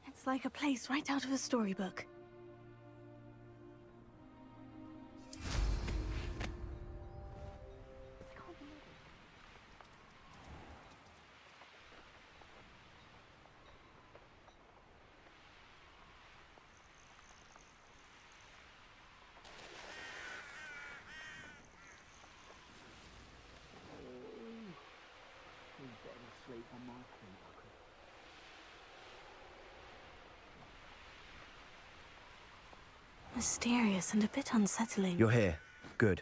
It's like a place right out of a storybook. Mysterious and a bit unsettling. You're here. Good.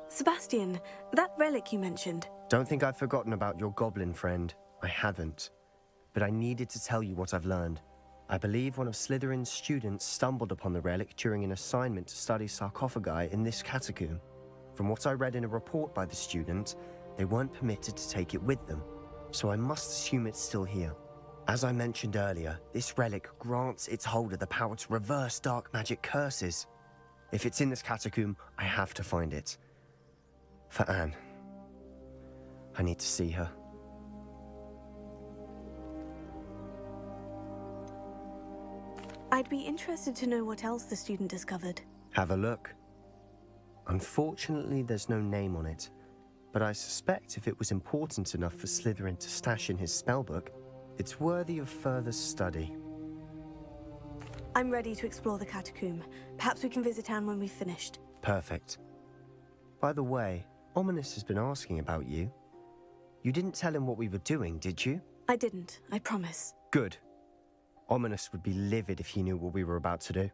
Sebastian, that relic you mentioned. Don't think I've forgotten about your goblin friend. I haven't. But I needed to tell you what I've learned. I believe one of Slytherin's students stumbled upon the relic during an assignment to study sarcophagi in this catacomb. From what I read in a report by the student, they weren't permitted to take it with them, so I must assume it's still here. As I mentioned earlier, this relic grants its holder the power to reverse dark magic curses. If it's in this catacomb, I have to find it. For Anne. I need to see her. I'd be interested to know what else the student discovered. Have a look. Unfortunately, there's no name on it, but I suspect if it was important enough for Slytherin to stash in his spellbook, it's worthy of further study. I'm ready to explore the catacomb. Perhaps we can visit Anne when we've finished. Perfect. By the way, Ominis has been asking about you. You didn't tell him what we were doing, did you? I didn't, I promise. Good. Ominis would be livid if he knew what we were about to do.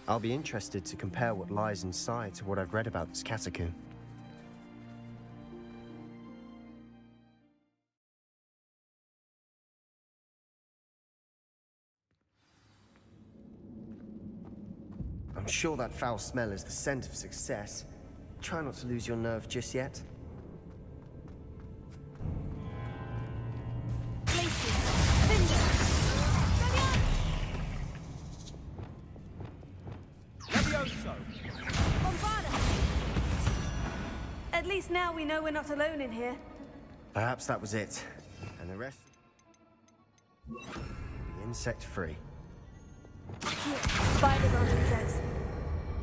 I'll be interested to compare what lies inside to what I've read about this catacomb. I'm I'm sure that foul smell is the scent of success. Try not to lose your nerve just yet. At least now we know we're not alone in here. Perhaps that was it. And the rest... be insect-free. Spiders aren't insects.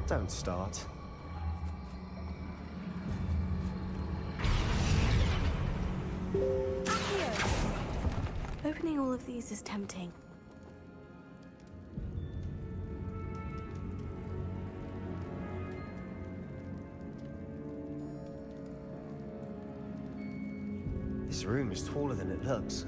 Don't start. Accio! Opening all of these is tempting. This room is taller than it looks.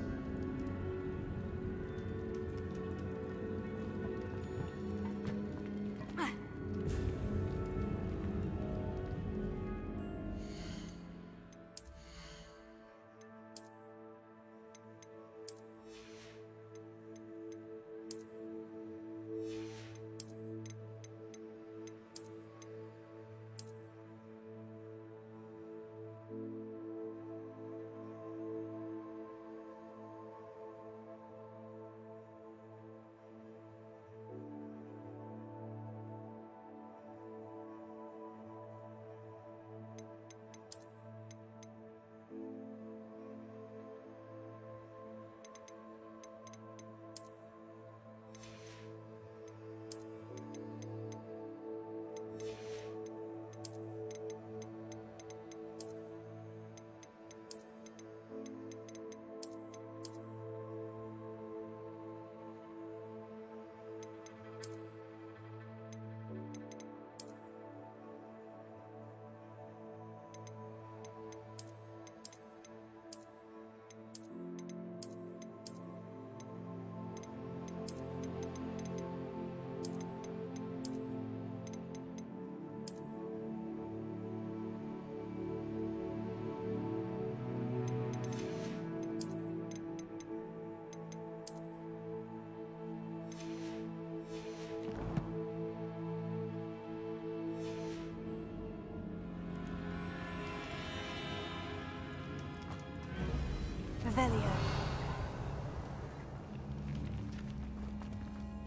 Revelio.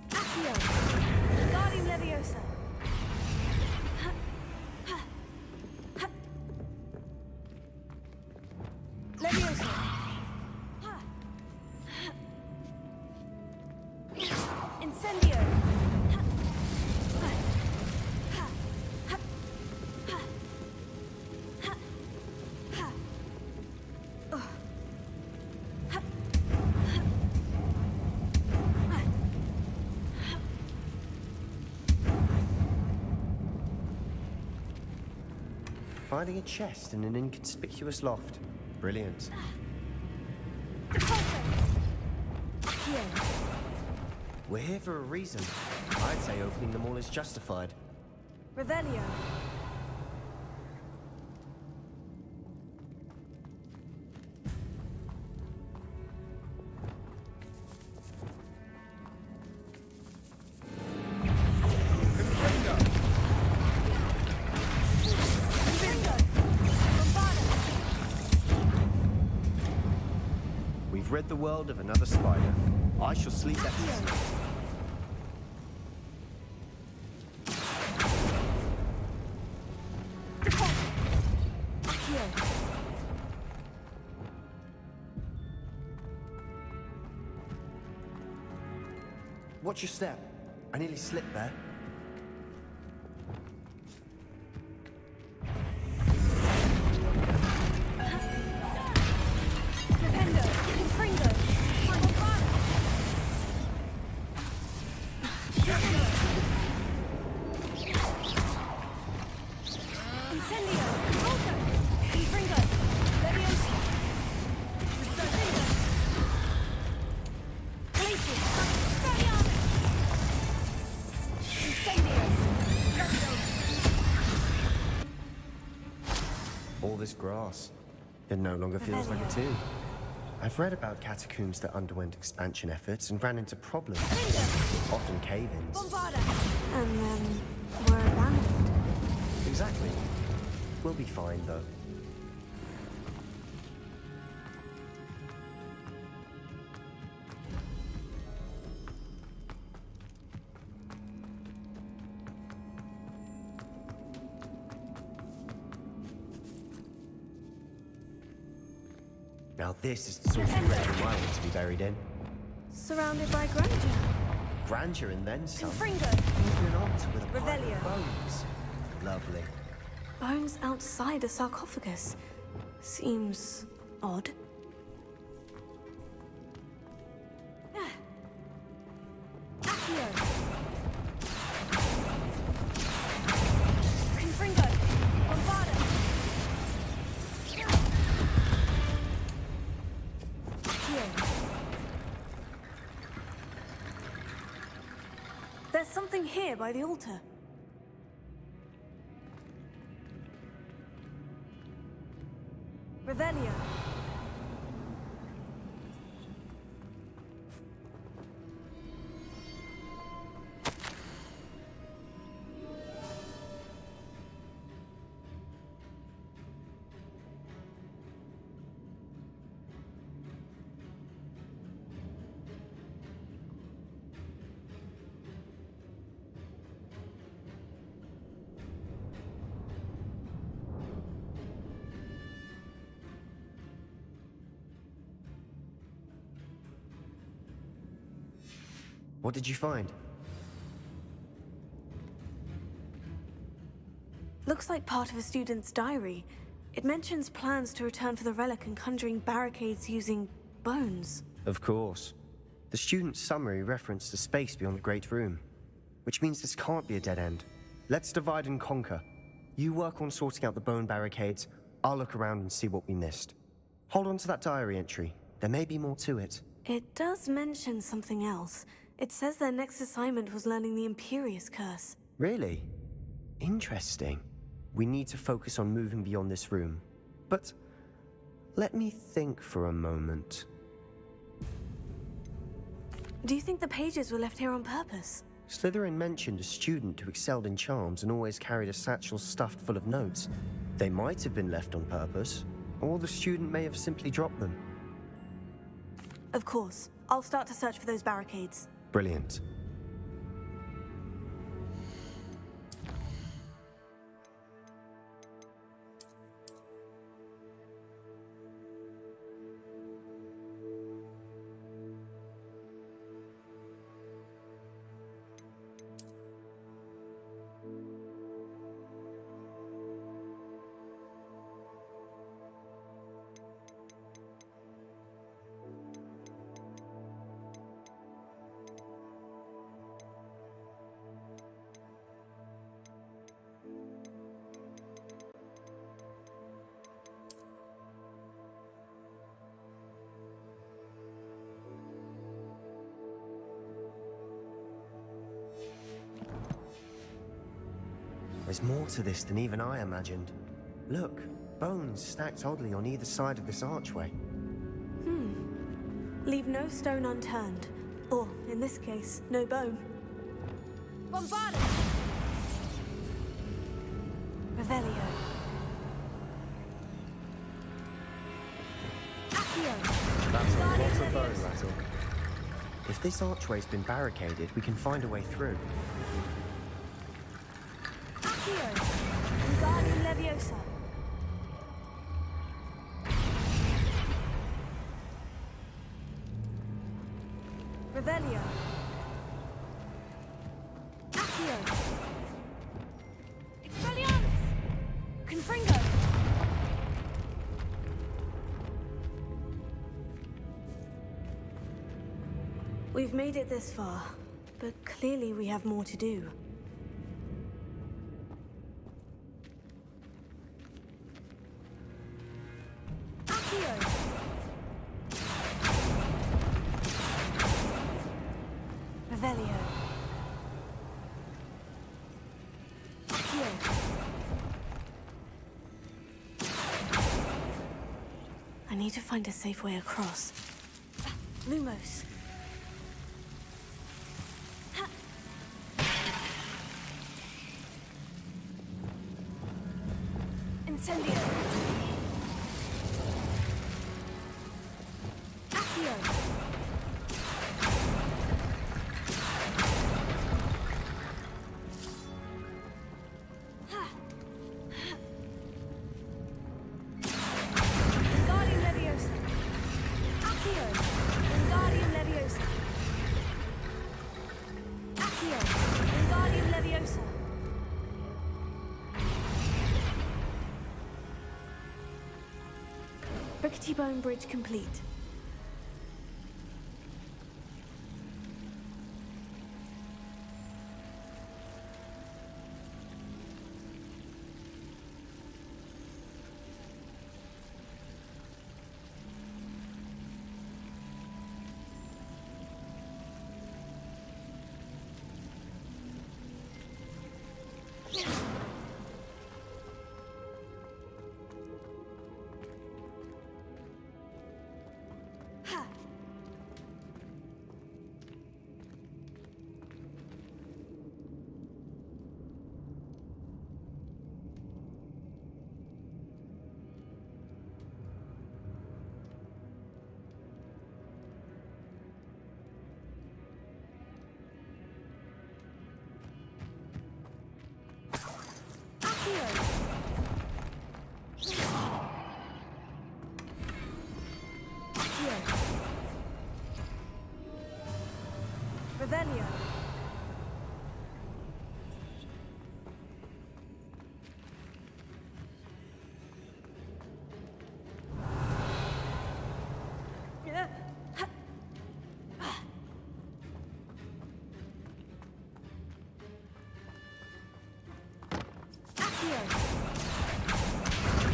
Accio! Guardian Leviosa! Leviosa! Incendio! Finding a chest in an inconspicuous loft. Brilliant. We're here for a reason. I'd say opening them all is justified. Revelio. We've rid the world of another spider. I shall sleep at ease. Watch your step. I nearly slipped there. All this grass. It no longer feels like a tomb. I've read about catacombs that underwent expansion efforts and ran into problems. Often cave-ins. And then were abandoned. Exactly. We'll be fine, though. Now this is the sort of treasure I want to be buried in. Surrounded by grandeur. Grandeur and then some. Confringo. Even an altar with a pile Revelio. of bones. Lovely. Bones outside a sarcophagus. Seems odd. Accio. Confringo. Bombarda. Accio. There's something here by the altar. Revelio. What did you find? Looks like part of a student's diary. It mentions plans to return for the relic and conjuring barricades using bones. Of course. The student's summary referenced a space beyond the Great Room, which means this can't be a dead end. Let's divide and conquer. You work on sorting out the bone barricades, I'll look around and see what we missed. Hold on to that diary entry. There may be more to it. It does mention something else. It says their next assignment was learning the Imperius Curse. Really? Interesting. We need to focus on moving beyond this room. But let me think for a moment. Do you think the pages were left here on purpose? Slytherin mentioned a student who excelled in charms and always carried a satchel stuffed full of notes. They might have been left on purpose, or the student may have simply dropped them. Of course. I'll start to search for those barricades. Brilliant. There's more to this than even I imagined. Look, bones stacked oddly on either side of this archway. Leave no stone unturned. Or, in this case, no bone. Bombarda! Revelio. Accio. That's a lot of bone rattle. If this archway's been barricaded, we can find a way through. Accio. Wingardium Leviosa. Revelio. Accio. Expelliarmus. Confringo. We've made it this far, but clearly we have more to do. Accio. Revelio. Accio. I need to find a safe way across. Lumos. Incendio. Accio. Wingardium Leviosa. Accio. Wingardium Leviosa. Accio. Wingardium Leviosa. Rickety Bone Bridge complete. Revelio.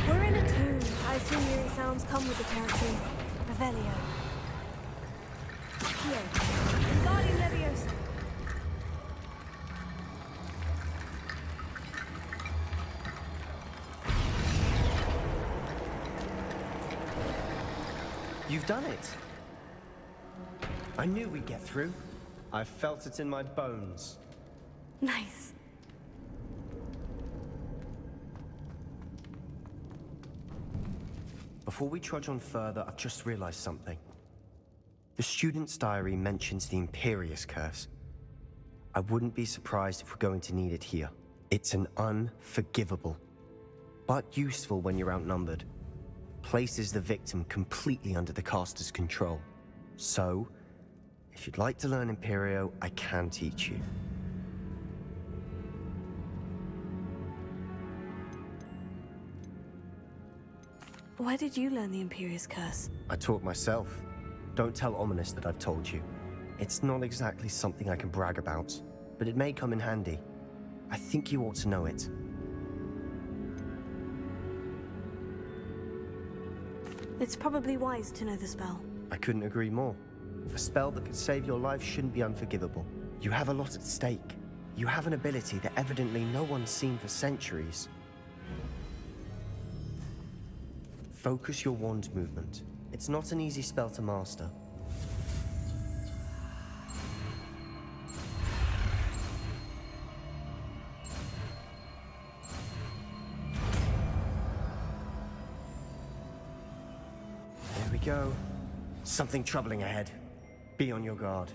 We're in a tomb. I assume eerie sounds come with the territory. Revelio. Accio. Wingardium Leviosa. You've done it. I knew we'd get through. I felt it in my bones. Nice. Before we trudge on further, I've just realized something. The student's diary mentions the Imperius Curse. I wouldn't be surprised if we're going to need it here. It's an unforgivable, but useful when you're outnumbered. Places the victim completely under the caster's control. So, if you'd like to learn Imperio, I can teach you. Where did you learn the Imperius Curse? I taught myself. Don't tell Ominous that I've told you. It's not exactly something I can brag about, but it may come in handy. I think you ought to know it. It's probably wise to know the spell. I couldn't agree more. A spell that could save your life shouldn't be unforgivable. You have a lot at stake. You have an ability that evidently no one's seen for centuries. Focus your wand movement. It's not an easy spell to master. There we go. Something troubling ahead. Be on your guard.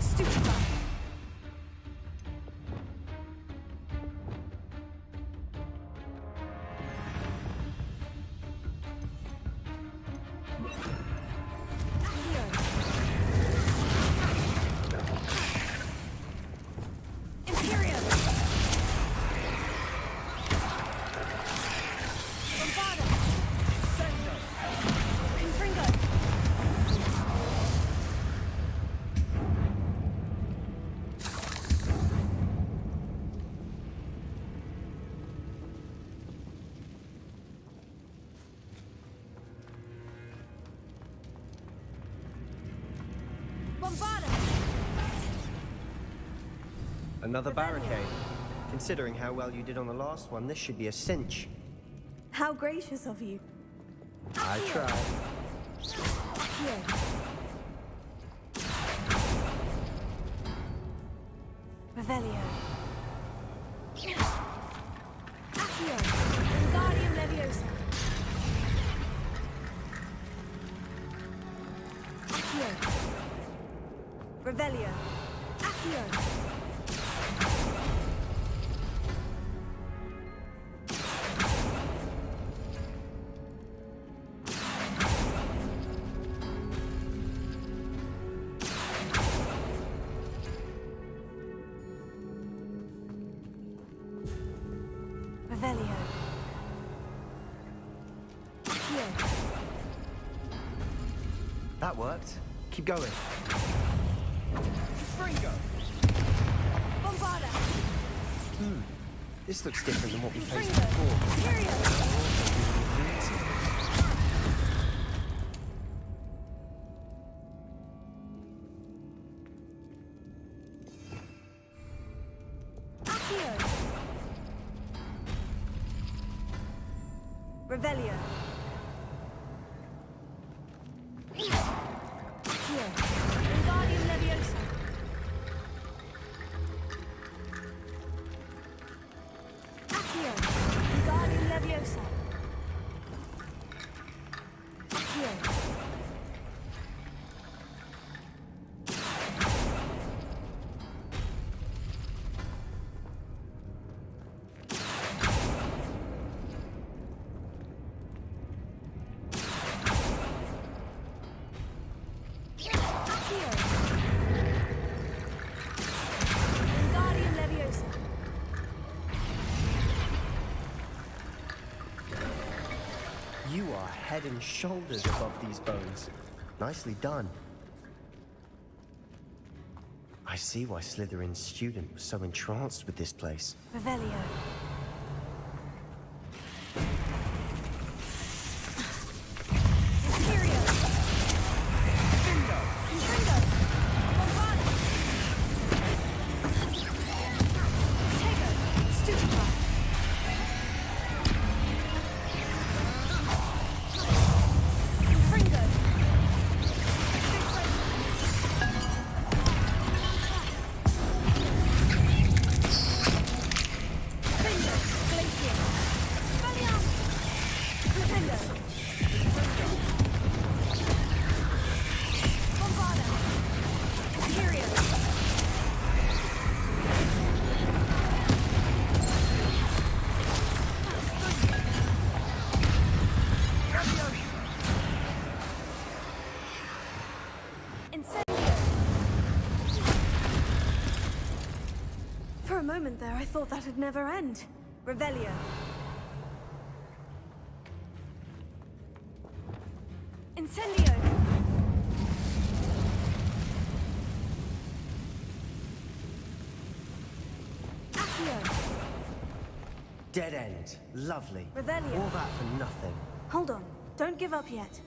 Stupefy. Another barricade. Considering how well you did on the last one, this should be a cinch. How gracious of you. I tried. Here. Revelio. Accio. Wingardium Leviosa. Accio. Revelio. Accio. Revelio. Accio. That worked. Keep going. Fringo! Bombarda. This looks different than what we faced Fringo. before. Furio. Accio. Revelio. Accio. Wingardium Leviosa. Accio. Wingardium Leviosa. Accio. Accio. Wingardium Leviosa. You are head and shoulders above these bones. Nicely done. I see why Slytherin's student was so entranced with this place. Revelio. Imperio. Intrindo. Bombarda. Tego. Stupefy. Fringo. Fringo. Glacier. Valiant. Nintendo. Bombarda. Imperio. Incendio. For a moment there, I thought that'd never end. Revelio. Incendio. Accio. Dead end. Lovely. Revelio. All that for nothing. Hold on. Don't give up yet.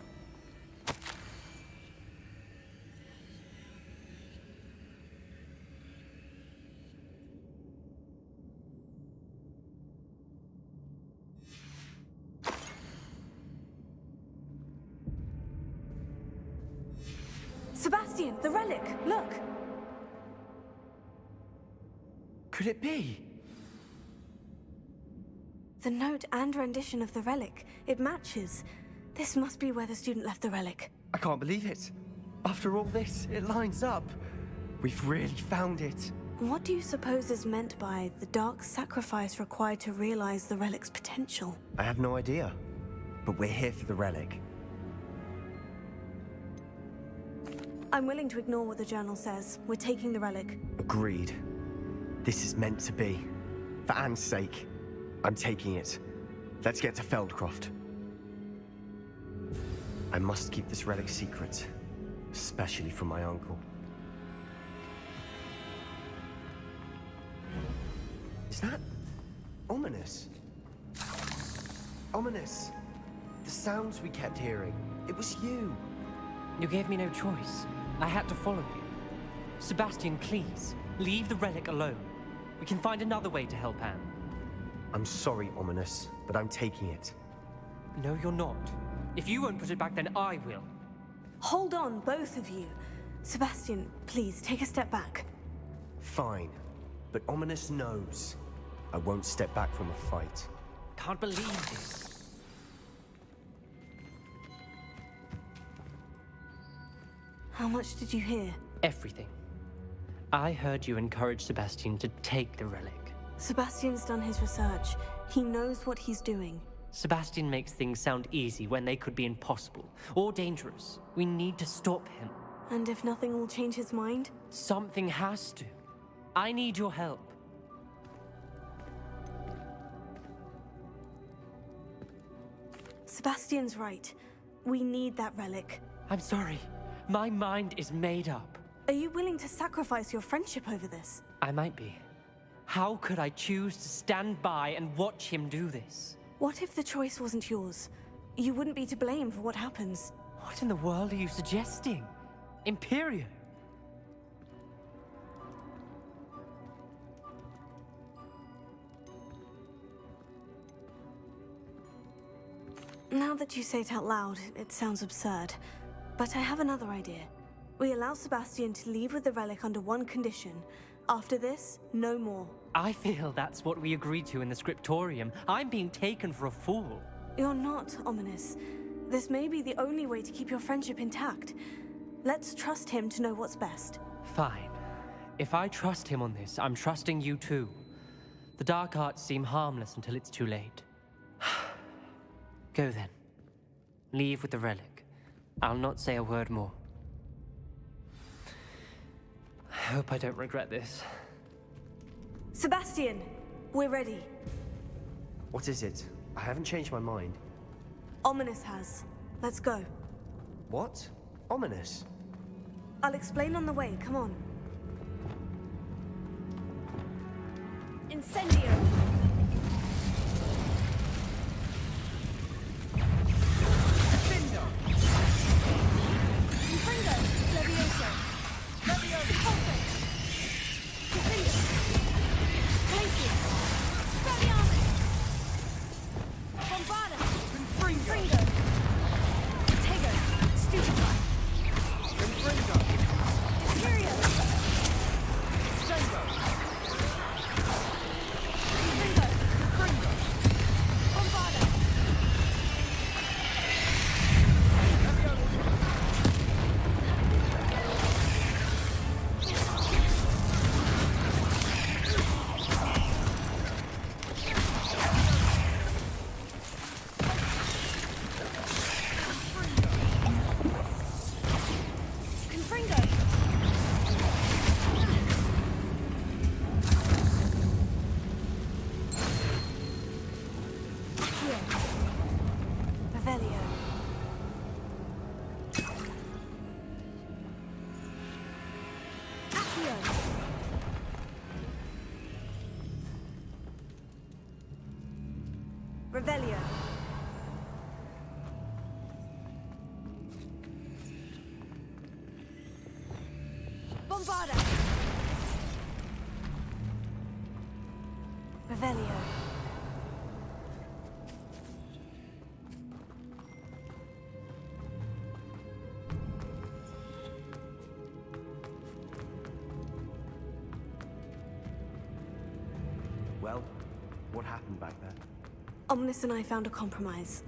Sebastian, the relic! Look! Could it be? The note and rendition of the relic. It matches. This must be where the student left the relic. I can't believe it. After all this, it lines up. We've really found it. What do you suppose is meant by the dark sacrifice required to realize the relic's potential? I have no idea. But we're here for the relic. I'm willing to ignore what the journal says. We're taking the relic. Agreed. This is meant to be. For Anne's sake, I'm taking it. Let's get to Feldcroft. I must keep this relic secret, especially from my uncle. Is that ominous? Ominous. The sounds we kept hearing. It was you. You gave me no choice. I had to follow you. Sebastian, please, leave the relic alone. We can find another way to help Anne. I'm sorry, Ominous, but I'm taking it. No, you're not. If you won't put it back, then I will. Hold on, both of you. Sebastian, please, take a step back. Fine. but Ominous knows. I won't step back from a fight. Can't believe this. How much did you hear? Everything. I heard you encourage Sebastian to take the relic. Sebastian's done his research. He knows what he's doing. Sebastian makes things sound easy when they could be impossible or dangerous. We need to stop him. And if nothing will change his mind? Something has to. I need your help. Sebastian's right. We need that relic. I'm sorry. My mind is made up. Are you willing to sacrifice your friendship over this? I might be. How could I choose to stand by and watch him do this? What if the choice wasn't yours? You wouldn't be to blame for what happens. What in the world are you suggesting? Imperium? Now that you say it out loud, it sounds absurd. But I have another idea. We allow Sebastian to leave with the relic under one condition. After this, no more. I feel that's what we agreed to in the scriptorium. I'm being taken for a fool. You're not, Ominous. This may be the only way to keep your friendship intact. Let's trust him to know what's best. Fine. If I trust him on this, I'm trusting you too. The dark arts seem harmless until it's too late. Go then. Leave with the relic. I'll not say a word more. I hope I don't regret this. Sebastian, we're ready. What is it? I haven't changed my mind. Ominous has. Let's go. What? Ominous? I'll explain on the way, come on. Incendio! Confringo! Levioso! Pulse! Confringo! Glacius! Expelliarmus! Bombarda! Confringo! Tego! Stupefy! Confringo! Imperio! Sengo! Confringo! Bombarda! Confringo! Accio! Revelio! Accio! Revelio! Bombarda! Revelio! Well, what happened back there? Ominous and I found a compromise.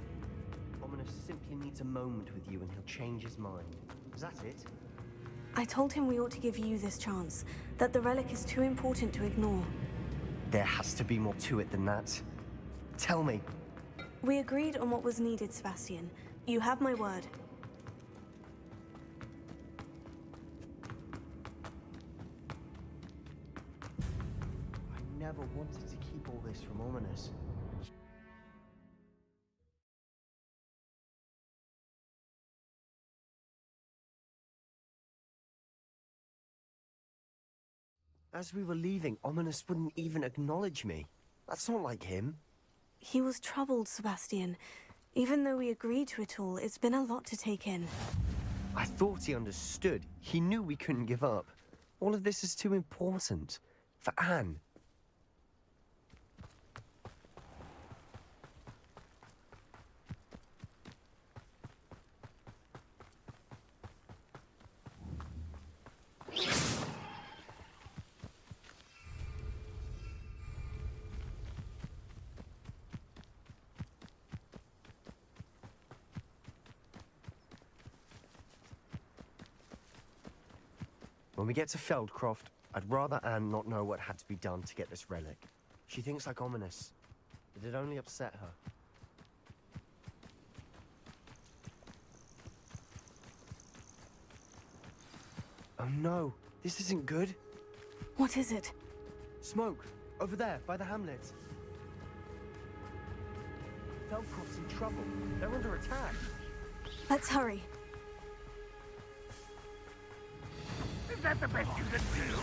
Ominous simply needs a moment with you and he'll change his mind. Is that it? I told him we ought to give you this chance, that the relic is too important to ignore. There has to be more to it than that. Tell me. We agreed on what was needed, Sebastian. You have my word. I never wanted to keep all this from Ominous. As we were leaving, Ominous wouldn't even acknowledge me. That's not like him. He was troubled, Sebastian. Even though we agreed to it all, it's been a lot to take in. I thought he understood. He knew we couldn't give up. All of this is too important. For Anne. When we get to Feldcroft, I'd rather Anne not know what had to be done to get this relic. She thinks like ominous. It'd only upset her. Oh no, this isn't good. What is it? Smoke, over there, by the hamlet. Feldcroft's in trouble. They're under attack. Let's hurry. Is that the best you can do?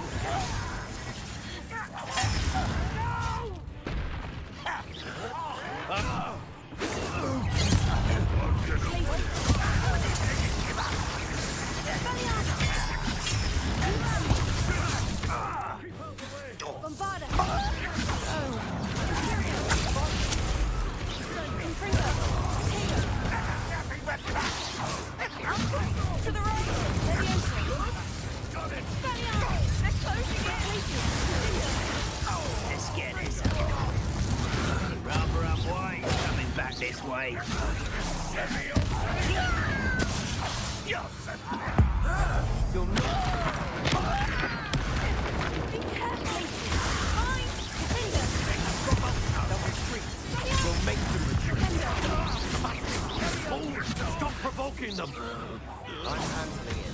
Bombarda! To the right! They're closing it! Let's get this. Rubber up way, coming back this way. You're not... Be careful! Mine! We'll make them retreat. Oh, stop provoking them! I'm handling it.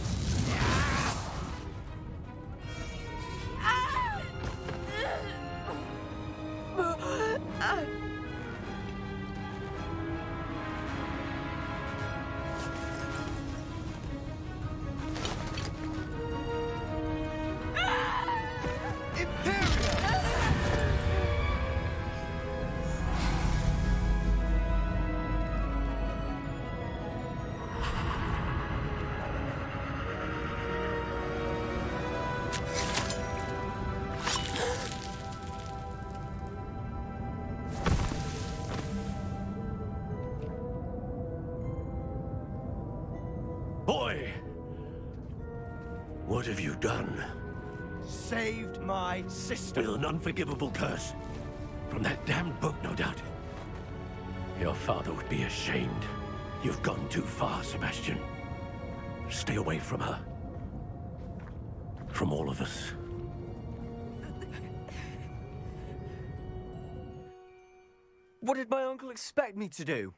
Boy! What have you done? Saved my sister. With an unforgivable curse. From that damned book, no doubt. Your father would be ashamed. You've gone too far, Sebastian. Stay away from her. From all of us. What did my uncle expect me to do?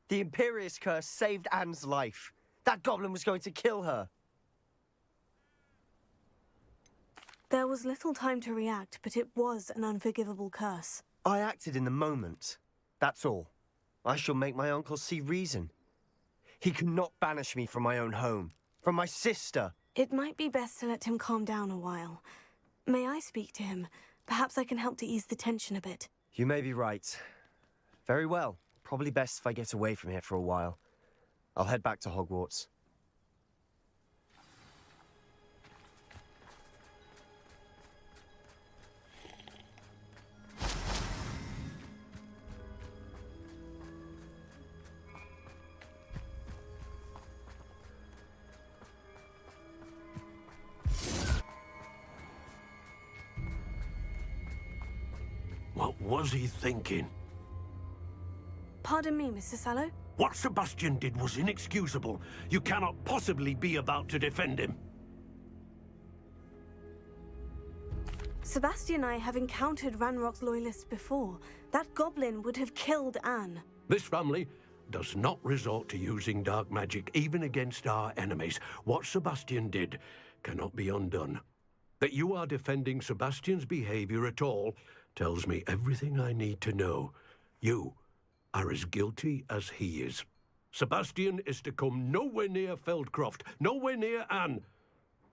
The Imperius curse saved Anne's life. That goblin was going to kill her. There was little time to react, but it was an unforgivable curse. I acted in the moment. That's all. I shall make my uncle see reason. He cannot banish me from my own home, from my sister. It might be best to let him calm down a while. May I speak to him? Perhaps I can help to ease the tension a bit. You may be right. Very well. Probably best if I get away from here for a while. I'll head back to Hogwarts. What was he thinking? Pardon me, Mr. Sallow? What Sebastian did was inexcusable. You cannot possibly be about to defend him. Sebastian and I have encountered Ranrock's loyalists before. That goblin would have killed Anne. This family does not resort to using dark magic even against our enemies. What Sebastian did cannot be undone. That you are defending Sebastian's behavior at all tells me everything I need to know. You are as guilty as he is. Sebastian is to come nowhere near Feldcroft, nowhere near Anne.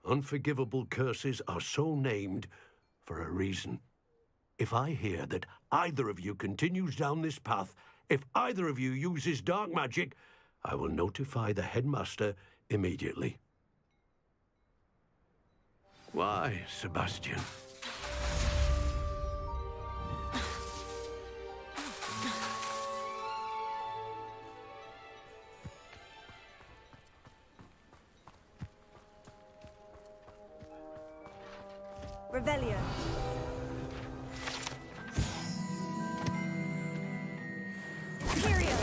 Unforgivable curses are so named for a reason. If I hear that either of you continues down this path, if either of you uses dark magic, I will notify the headmaster immediately. Why, Sebastian? Revelio. Imperio.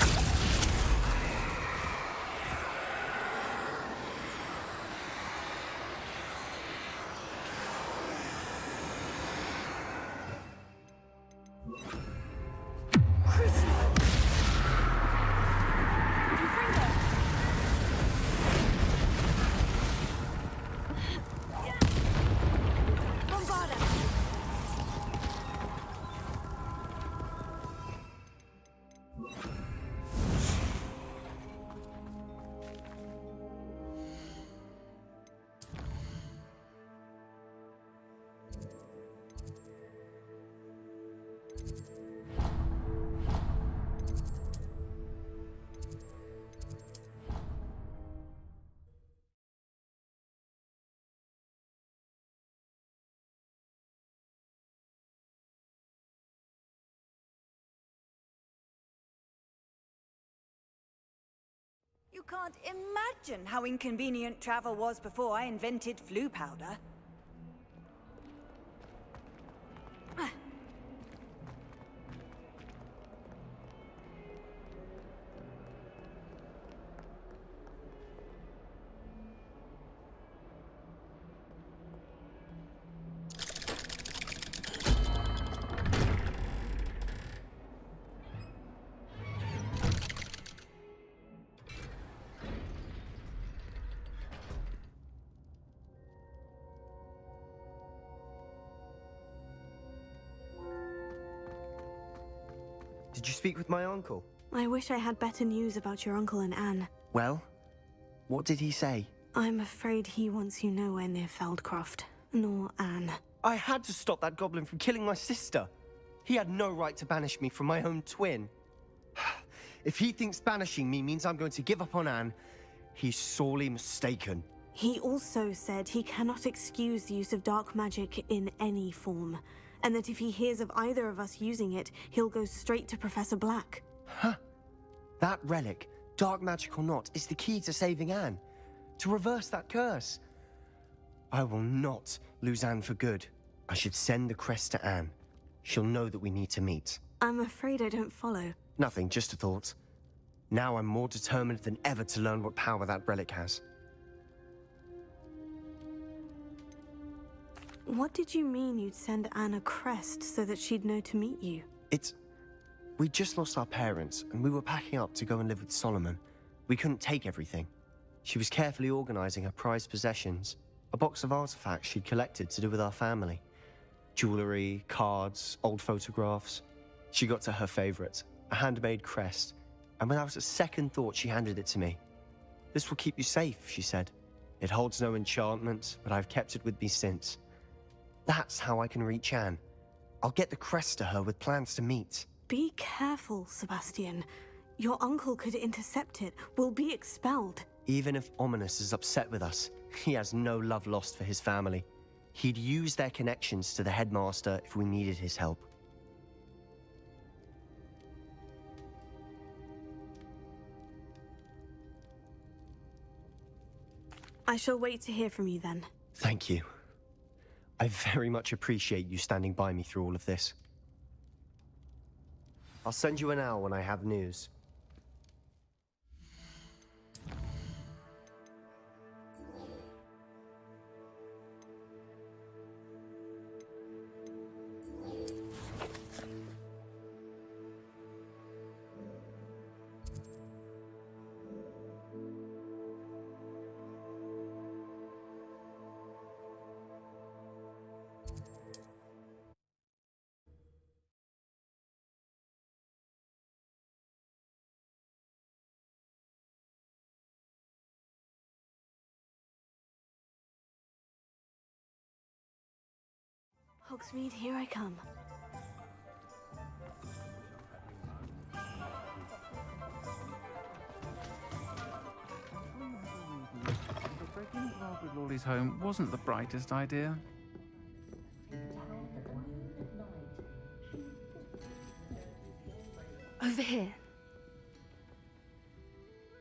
You can't imagine how inconvenient travel was before I invented flu powder. Did you speak with my uncle? I wish I had better news about your uncle and Anne. Well, what did he say? I'm afraid he wants you nowhere near Feldcroft, nor Anne. I had to stop that goblin from killing my sister. He had no right to banish me from my own twin. If he thinks banishing me means I'm going to give up on Anne, he's sorely mistaken. He also said he cannot excuse the use of dark magic in any form, and that if he hears of either of us using it, he'll go straight to Professor Black. Huh? That relic, dark magic or not, is the key to saving Anne. To reverse that curse. I will not lose Anne for good. I should send the crest to Anne. She'll know that we need to meet. I'm afraid I don't follow. Nothing, just a thought. Now I'm more determined than ever to learn what power that relic has. What did you mean you'd send Anne a crest so that she'd know to meet you? We just lost our parents, and we were packing up to go and live with Solomon. We couldn't take everything. She was carefully organizing her prized possessions, a box of artifacts she'd collected to do with our family. Jewelry, cards, old photographs. She got to her favorite, a handmade crest, and without a second thought she handed it to me. "This will keep you safe," she said. "It holds no enchantment, but I've kept it with me since. That's how I can reach Anne. I'll get the crest to her with plans to meet." Be careful, Sebastian. Your uncle could intercept it. We'll be expelled. Even if Ominous is upset with us, he has no love lost for his family. He'd use their connections to the headmaster if we needed his help. I shall wait to hear from you then. Thank you. I very much appreciate you standing by me through all of this. I'll send you an owl when I have news. Hogsmeade, here I come. Breaking involved with Lawley's home wasn't the brightest idea. Over here.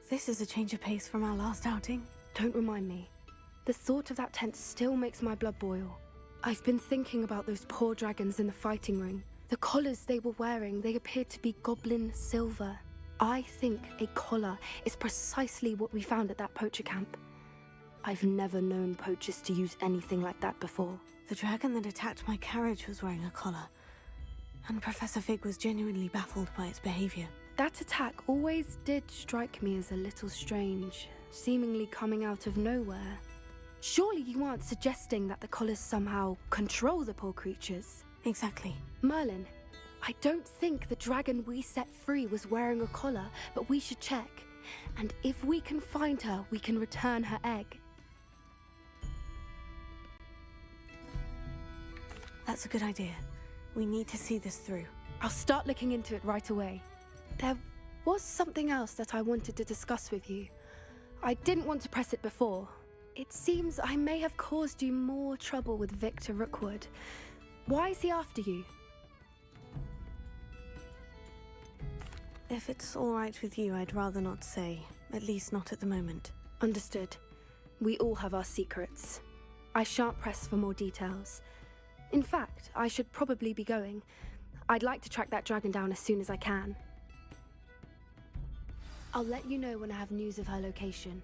This is a change of pace from our last outing. Don't remind me. The thought of that tent still makes my blood boil. I've been thinking about those poor dragons in the fighting ring. The collars they were wearing, they appeared to be goblin silver. I think a collar is precisely what we found at that poacher camp. I've never known poachers to use anything like that before. The dragon that attacked my carriage was wearing a collar, and Professor Fig was genuinely baffled by its behavior. That attack always did strike me as a little strange, seemingly coming out of nowhere. Surely you aren't suggesting that the collars somehow control the poor creatures? Exactly. Merlin, I don't think the dragon we set free was wearing a collar, but we should check. And if we can find her, we can return her egg. That's a good idea. We need to see this through. I'll start looking into it right away. There was something else that I wanted to discuss with you. I didn't want to press it before. It seems I may have caused you more trouble with Victor Rookwood. Why is he after you? If it's all right with you, I'd rather not say. At least not at the moment. Understood. We all have our secrets. I shan't press for more details. In fact, I should probably be going. I'd like to track that dragon down as soon as I can. I'll let you know when I have news of her location.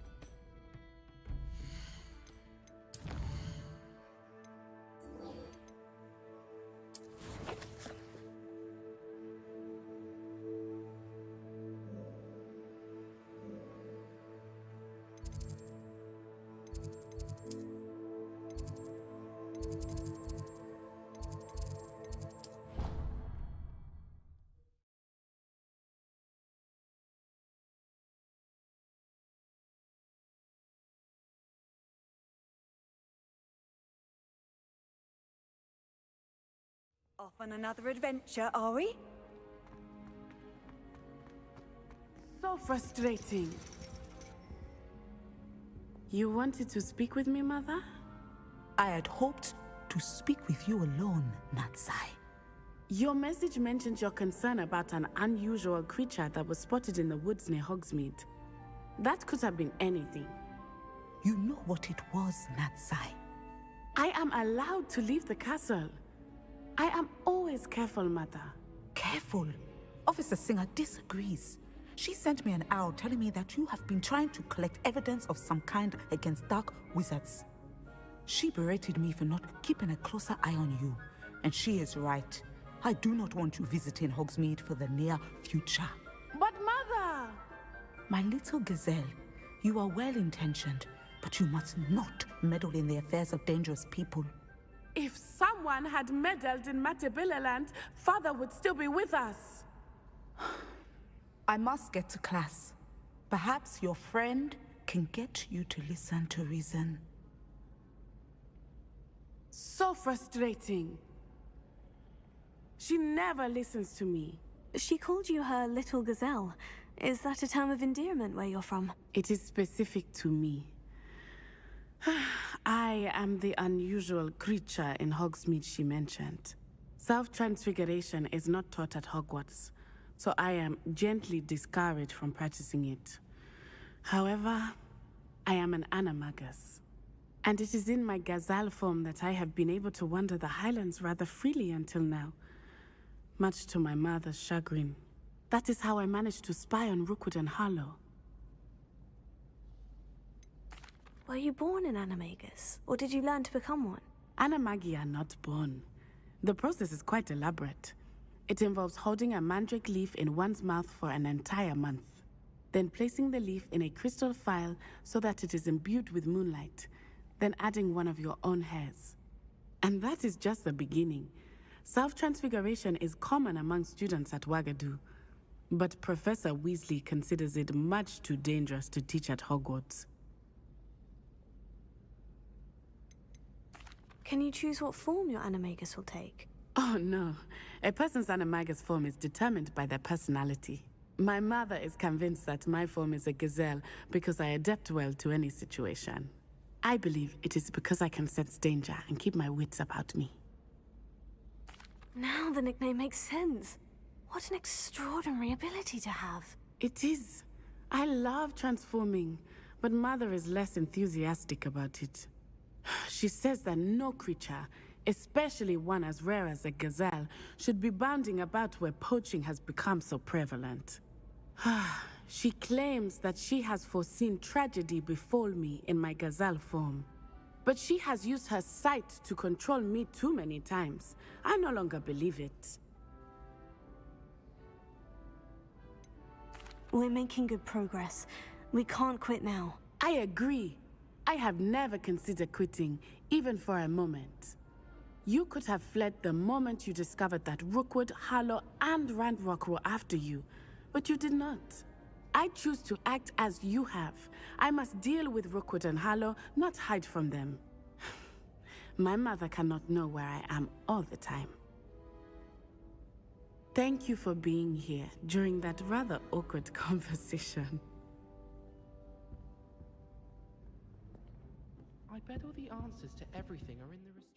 Off on another adventure, are we? So frustrating. You wanted to speak with me, Mother? I had hoped to speak with you alone, Natsai. Your message mentioned your concern about an unusual creature that was spotted in the woods near Hogsmeade. That could have been anything. You know what it was, Natsai. I am allowed to leave the castle. I am always careful, Mother. Careful. Officer Singer disagrees. She sent me an owl telling me that you have been trying to collect evidence of some kind against dark wizards. She berated me for not keeping a closer eye on you, and she is right. I do not want you visiting Hogsmeade for the near future. But Mother! My little gazelle, you are well-intentioned, but you must not meddle in the affairs of dangerous people. If someone had meddled in Matabeleland, Father would still be with us. I must get to class. Perhaps your friend can get you to listen to reason. So frustrating. She never listens to me. She called you her little gazelle. Is that a term of endearment where you're from? It is specific to me. I am the unusual creature in Hogsmeade she mentioned. Self-transfiguration is not taught at Hogwarts, so I am gently discouraged from practicing it. However, I am an animagus, and it is in my gazelle form that I have been able to wander the Highlands rather freely until now, much to my mother's chagrin. That is how I managed to spy on Rookwood and Harlow. Were you born an animagus, or did you learn to become one? Animagi are not born. The process is quite elaborate. It involves holding a mandrake leaf in one's mouth for an entire month, then placing the leaf in a crystal phial so that it is imbued with moonlight, then adding one of your own hairs. And that is just the beginning. Self-transfiguration is common among students at Wagadu, but Professor Weasley considers it much too dangerous to teach at Hogwarts. Can you choose what form your animagus will take? Oh no, a person's animagus form is determined by their personality. My mother is convinced that my form is a gazelle because I adapt well to any situation. I believe it is because I can sense danger and keep my wits about me. Now the nickname makes sense. What an extraordinary ability to have. It is. I love transforming, but Mother is less enthusiastic about it. She says that no creature, especially one as rare as a gazelle, should be bounding about where poaching has become so prevalent. She claims that she has foreseen tragedy befall me in my gazelle form. But she has used her sight to control me too many times. I no longer believe it. We're making good progress. We can't quit now. I agree. I have never considered quitting, even for a moment. You could have fled the moment you discovered that Rookwood, Harlow, and Ranrock were after you, but you did not. I choose to act as you have. I must deal with Rookwood and Harlow, not hide from them. My mother cannot know where I am all the time. Thank you for being here during that rather awkward conversation. I bet all the answers to everything are in the restrictions.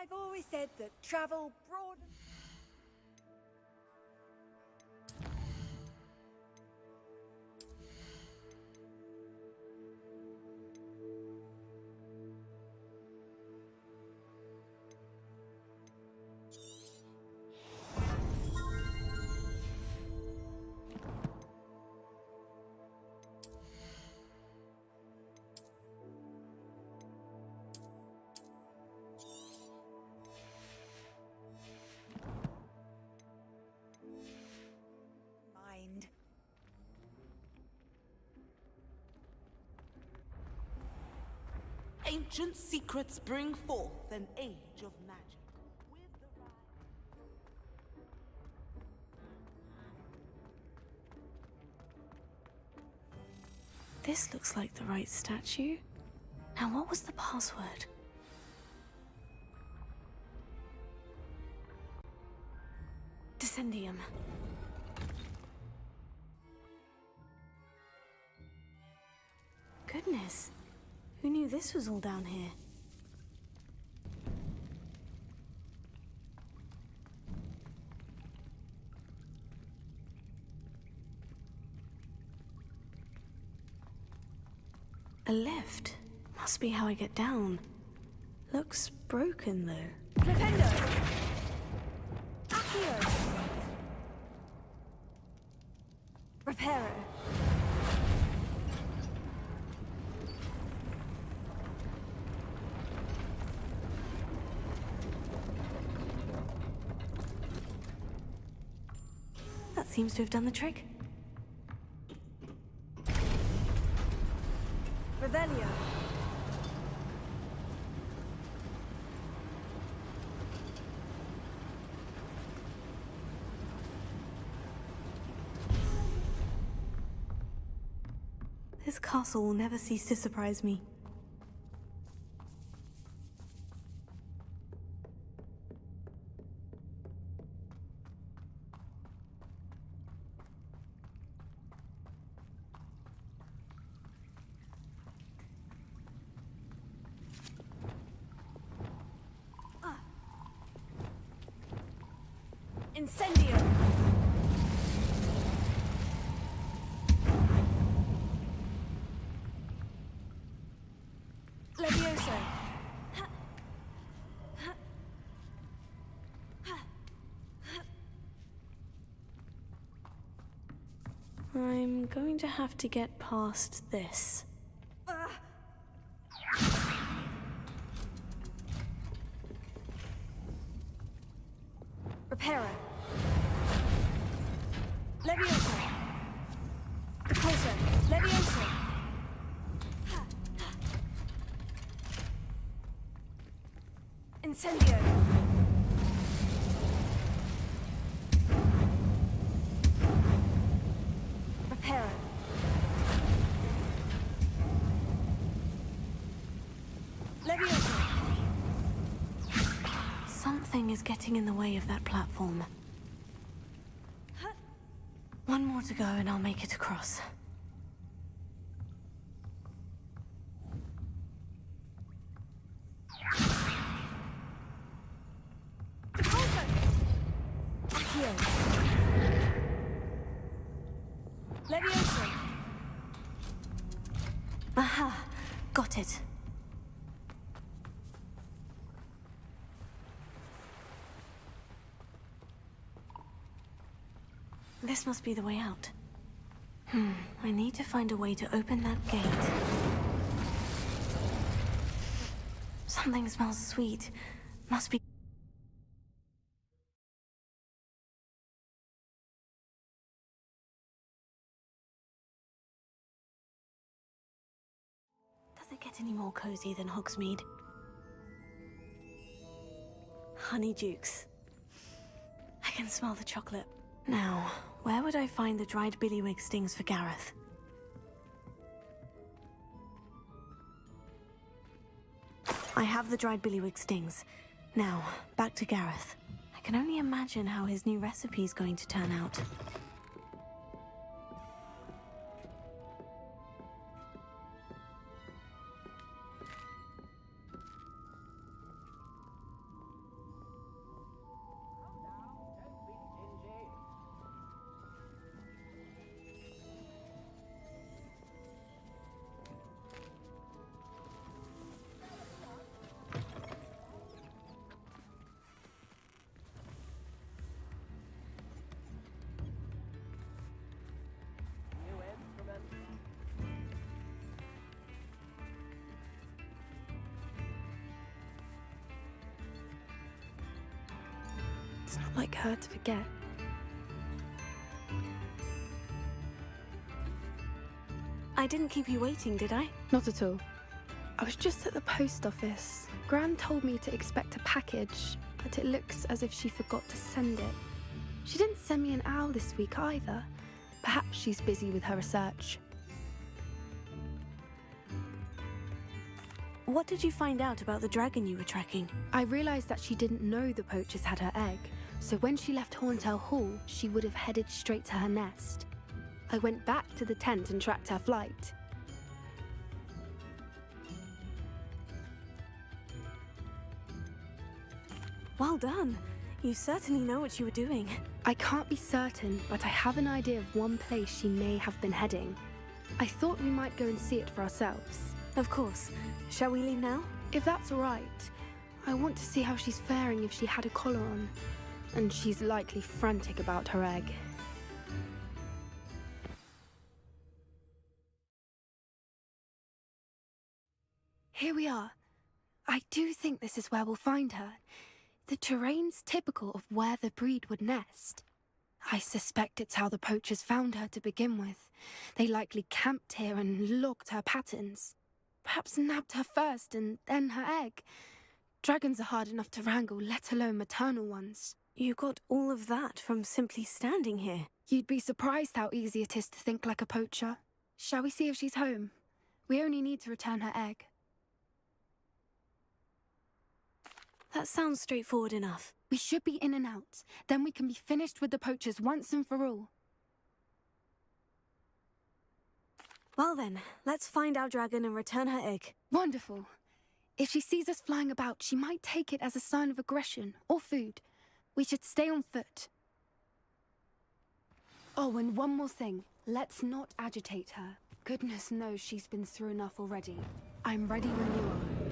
I've always said that travel broad. Mind. Ancient secrets bring forth an age of magic. With the This looks like the right statue. Now, what was the password? Descendium. Goodness. Who knew this was all down here? A lift. Must be how I get down. Looks broken, though. Flipendo! Accio! Reparo. That seems to have done the trick. Revelio. This castle will never cease to surprise me. Incendio! Levioso! I'm going to have to get past this. Reparo. Levioso. Repulsor. Levioso. Incendio. Reparo. Levioso. Something is getting in the way of that platform. One more to go and I'll make it across. Repulsor. Accio. Levioso. Aha! Got it. This must be the way out. I need to find a way to open that gate. Something smells sweet. Must be... Does it get any more cozy than Hogsmeade? Honeydukes. I can smell the chocolate. Now, where would I find the dried billywig stings for Gareth? I have the dried billywig stings. Now, back to Gareth. I can only imagine how his new recipe is going to turn out. It's not like her to forget. I didn't keep you waiting, did I? Not at all. I was just at the post office. Gran told me to expect a package, but it looks as if she forgot to send it. She didn't send me an owl this week either. Perhaps she's busy with her research. What did you find out about the dragon you were tracking? I realized that she didn't know the poachers had her egg, so when she left Horntail Hall, she would have headed straight to her nest. I went back to the tent and tracked her flight. Well done. You certainly know what you were doing. I can't be certain, but I have an idea of one place she may have been heading. I thought we might go and see it for ourselves. Of course. Shall we leave now? If that's all right. I want to see how she's faring if she had a collar on. And she's likely frantic about her egg. Here we are. I do think this is where we'll find her. The terrain's typical of where the breed would nest. I suspect it's how the poachers found her to begin with. They likely camped here and logged her patterns. Perhaps nabbed her first and then her egg. Dragons are hard enough to wrangle, let alone maternal ones. You got all of that from simply standing here. You'd be surprised how easy it is to think like a poacher. Shall we see if she's home? We only need to return her egg. That sounds straightforward enough. We should be in and out. Then we can be finished with the poachers once and for all. Well then, let's find our dragon and return her egg. Wonderful. If she sees us flying about, she might take it as a sign of aggression or food. We should stay on foot. Oh, and one more thing. Let's not agitate her. Goodness knows she's been through enough already. I'm ready when you are.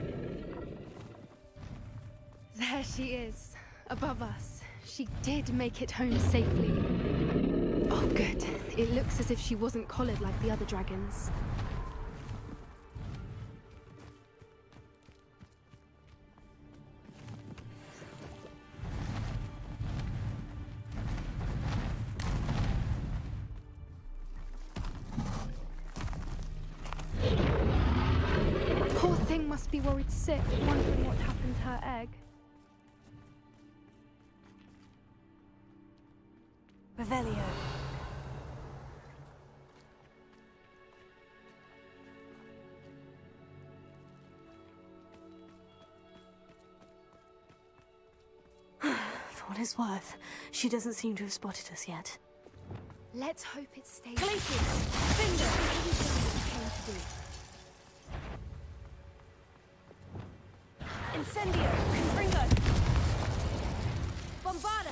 There she is, above us. She did make it home safely. Oh, good. It looks as if she wasn't collared like the other dragons. Poor thing must be worried sick, wondering what happened to her egg. Revelio. For what it's worth, she doesn't seem to have spotted us yet. Let's hope it stays. Places! Incendio! Confringo! Bombarda!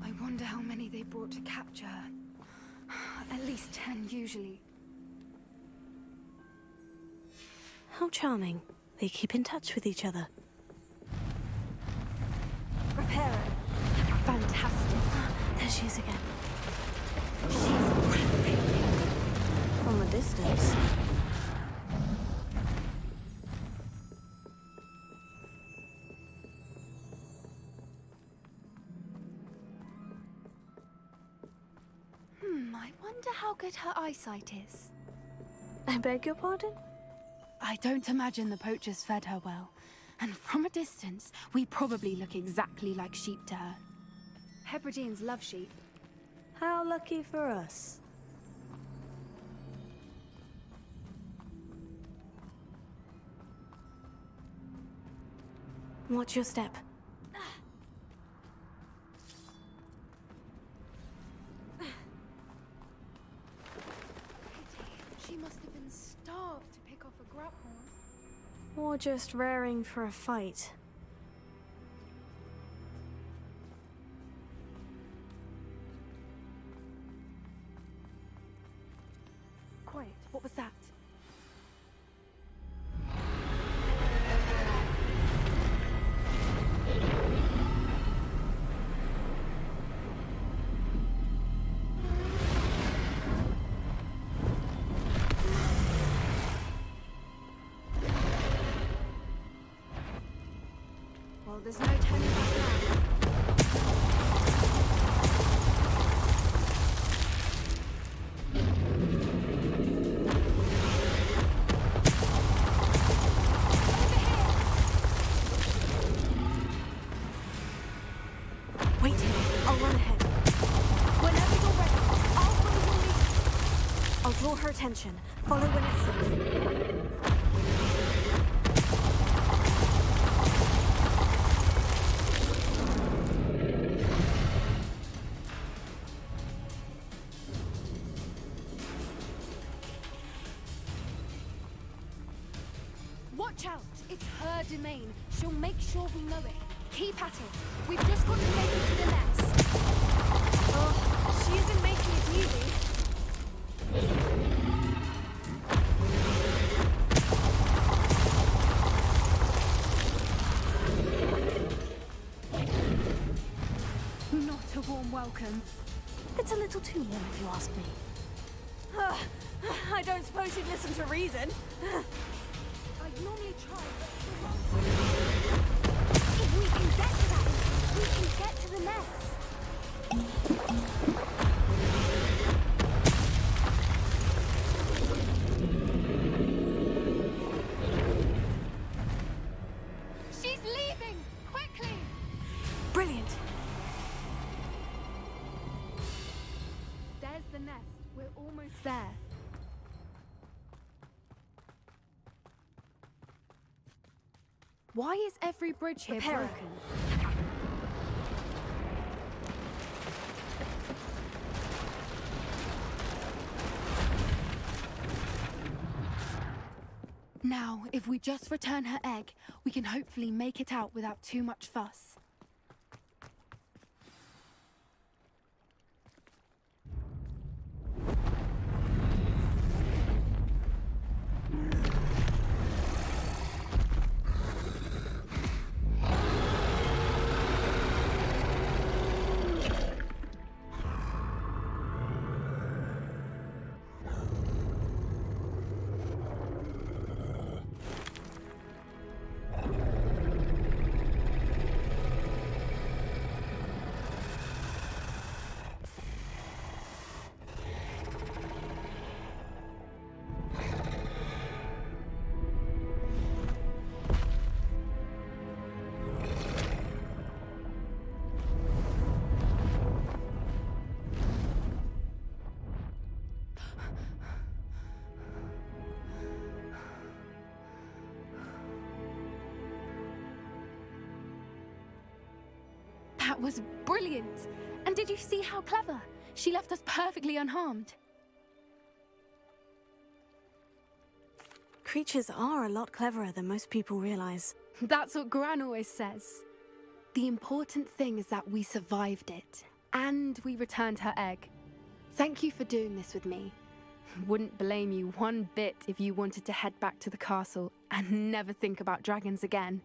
I wonder how many they brought to capture her. At least 10 usually. How charming. They keep in touch with each other. Reparo. Fantastic. There she is again. She's breathtaking. From a distance. I wonder how good her eyesight is. I beg your pardon? I don't imagine the poachers fed her well. And from a distance, we probably look exactly like sheep to her. Hebrideans love sheep. How lucky for us. Watch your step. She must have been starved to pick off a grubhorn. Or just raring for a fight. Quiet, what was that? I'll run ahead. Whenever you're ready, I'll follow your lead. I'll draw her attention. Follow when it's safe. Watch out! It's her domain. She'll make sure we know it. Keep at it. We've just got to make it to the nest. Oh, she isn't making it easy. Not a warm welcome. It's a little too warm if you ask me. I don't suppose you'd listen to reason. I'd normally try, but if we can get to that, we can get to the nest. She's leaving! Quickly! Brilliant. There's the nest. We're almost there. Why is every bridge here Repair it. broken? Now, if we just return her egg, we can hopefully make it out without too much fuss. That was brilliant! And did you see how clever? She left us perfectly unharmed. Creatures are a lot cleverer than most people realize. That's what Gran always says. The important thing is that we survived it. And we returned her egg. Thank you for doing this with me. Wouldn't blame you one bit if you wanted to head back to the castle and never think about dragons again.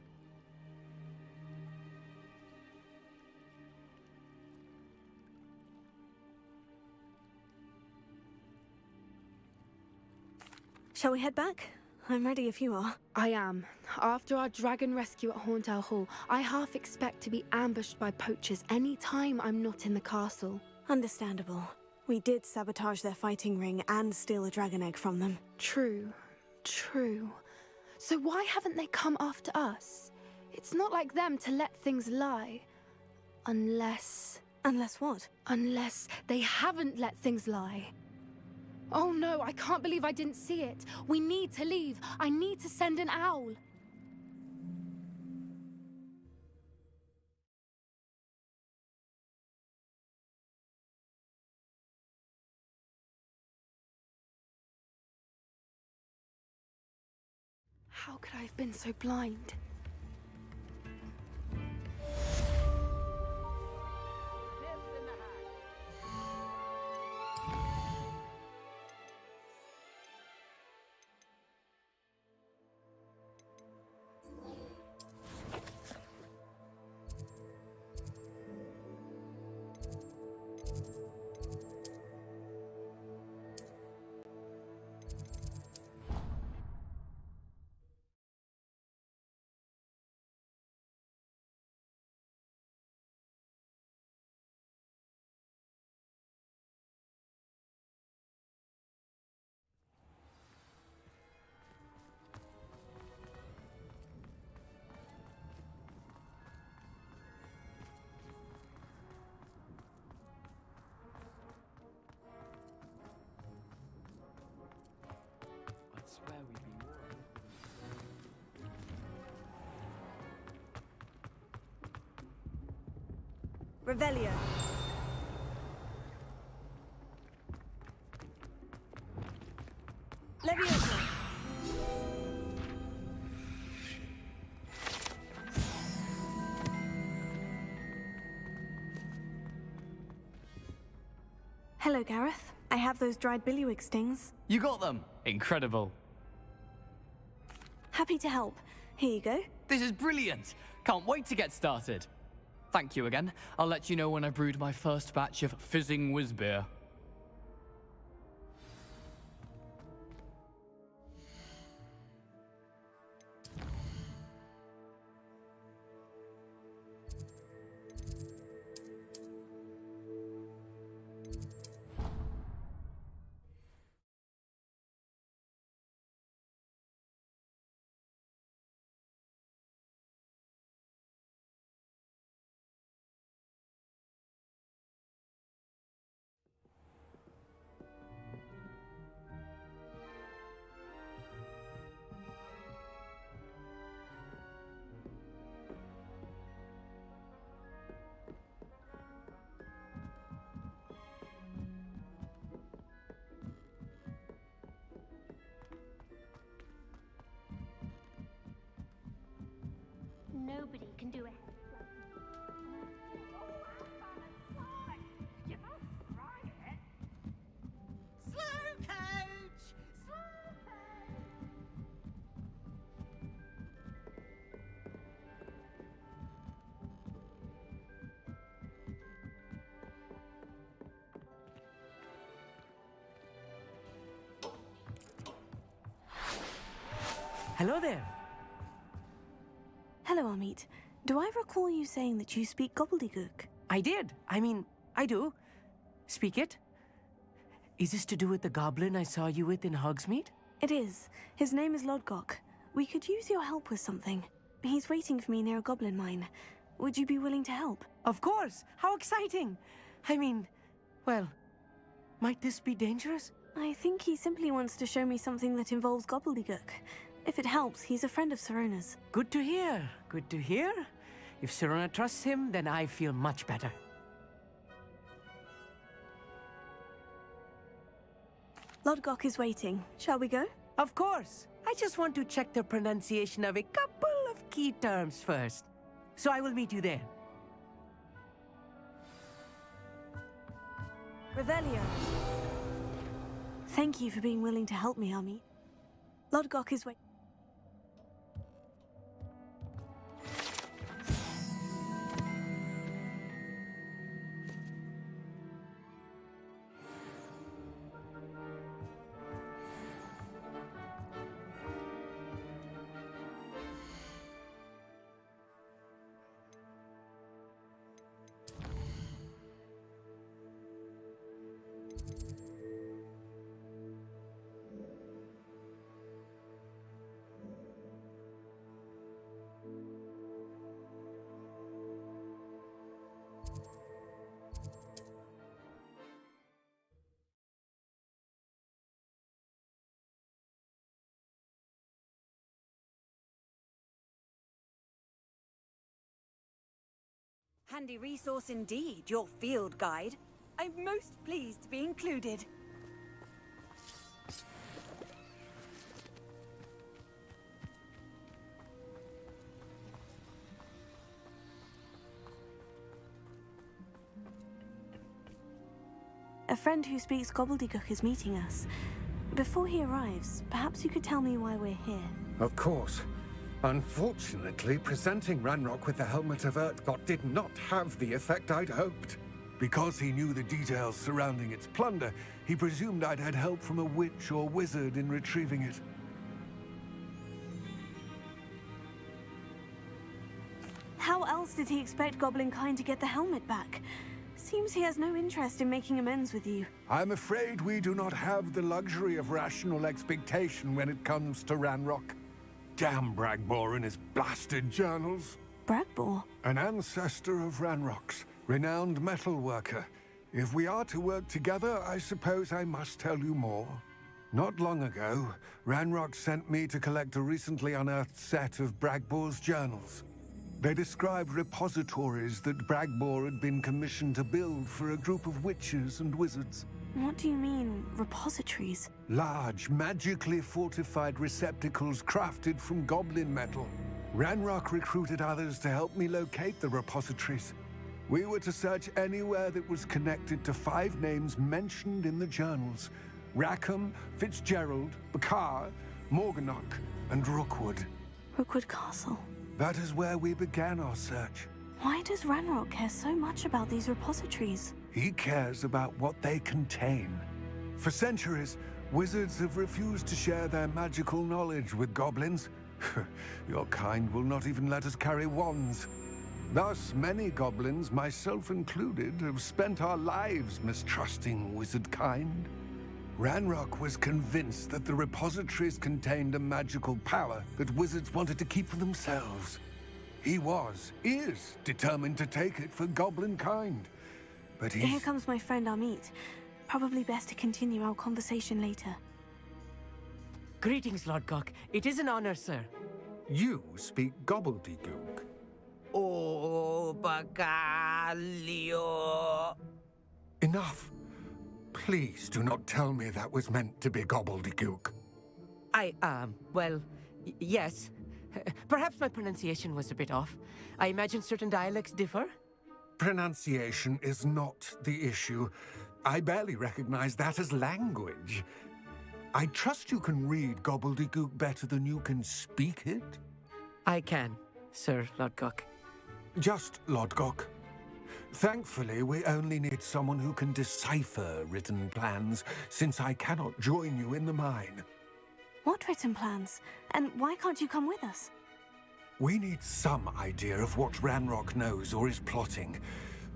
Shall we head back? I'm ready if you are. I am. After our dragon rescue at Hauntel Hall, I half expect to be ambushed by poachers any time I'm not in the castle. Understandable. We did sabotage their fighting ring and steal a dragon egg from them. True. True. So why haven't they come after us? It's not like them to let things lie. Unless... Unless what? Unless they haven't let things lie. Oh no, I can't believe I didn't see it. We need to leave. I need to send an owl. How could I have been so blind? Revelio. Leviosa. Hello, Gareth. I have those dried billywig stings. You got them! Incredible. Happy to help. Here you go. This is brilliant! Can't wait to get started. Thank you again. I'll let you know when I brewed my first batch of fizzing whiz beer. Nobody can do it. Hello there. Hello, Amit. Do I recall you saying that you speak gobbledygook? I did. I mean, I do. Speak it. Is this to do with the goblin I saw you with in Hogsmeade? It is. His name is Lodgok. We could use your help with something. He's waiting for me near a goblin mine. Would you be willing to help? Of course. How exciting. I mean, well, might this be dangerous? I think he simply wants to show me something that involves gobbledygook. If it helps, he's a friend of Sirona's. Good to hear. Good to hear. If Sirona trusts him, then I feel much better. Lodgok is waiting. Shall we go? Of course. I just want to check the pronunciation of a couple of key terms first. So I will meet you there. Revelio. Thank you for being willing to help me, Amit. Lodgok is waiting. Handy resource indeed, your field guide. I'm most pleased to be included. A friend who speaks gobbledygook is meeting us. Before he arrives, perhaps you could tell me why we're here. Of course. Unfortunately, presenting Ranrock with the Helmet of Urtkot did not have the effect I'd hoped. Because he knew the details surrounding its plunder, he presumed I'd had help from a witch or wizard in retrieving it. How else did he expect Goblinkind to get the helmet back? Seems he has no interest in making amends with you. I'm afraid we do not have the luxury of rational expectation when it comes to Ranrock. Damn Bragbor and his blasted journals. Bragbor? An ancestor of Ranrock's, renowned metal worker. If we are to work together, I suppose I must tell you more. Not long ago, Ranrock sent me to collect a recently unearthed set of Bragbor's journals. They described repositories that Bragbor had been commissioned to build for a group of witches and wizards. What do you mean, repositories? Large, magically fortified receptacles crafted from goblin metal. Ranrock recruited others to help me locate the repositories. We were to search anywhere that was connected to 5 names mentioned in the journals: Rackham, Fitzgerald, Bakar, Morganach, and Rookwood. Rookwood Castle. That is where we began our search. Why does Ranrock care so much about these repositories? He cares about what they contain. For centuries, wizards have refused to share their magical knowledge with goblins. Your kind will not even let us carry wands. Thus, many goblins, myself included, have spent our lives mistrusting wizard kind. Ranrock was convinced that the repositories contained a magical power that wizards wanted to keep for themselves. He is determined to take it for goblin kind. But Here comes my friend Amit. Probably best to continue our conversation later. Greetings, Lord Cock. It is an honor, sir. You speak gobbledygook. Oh, Bacalio. Enough. Please do not tell me that was meant to be gobbledygook. Well, yes. Perhaps my pronunciation was a bit off. I imagine certain dialects differ? Pronunciation is not the issue. I barely recognize that as language. I trust you can read gobbledygook better than you can speak it? I can, Sir Lodgok. Just Lodgok. Thankfully, we only need someone who can decipher written plans, since I cannot join you in the mine. What written plans? And why can't you come with us? We need some idea of what Ranrock knows or is plotting.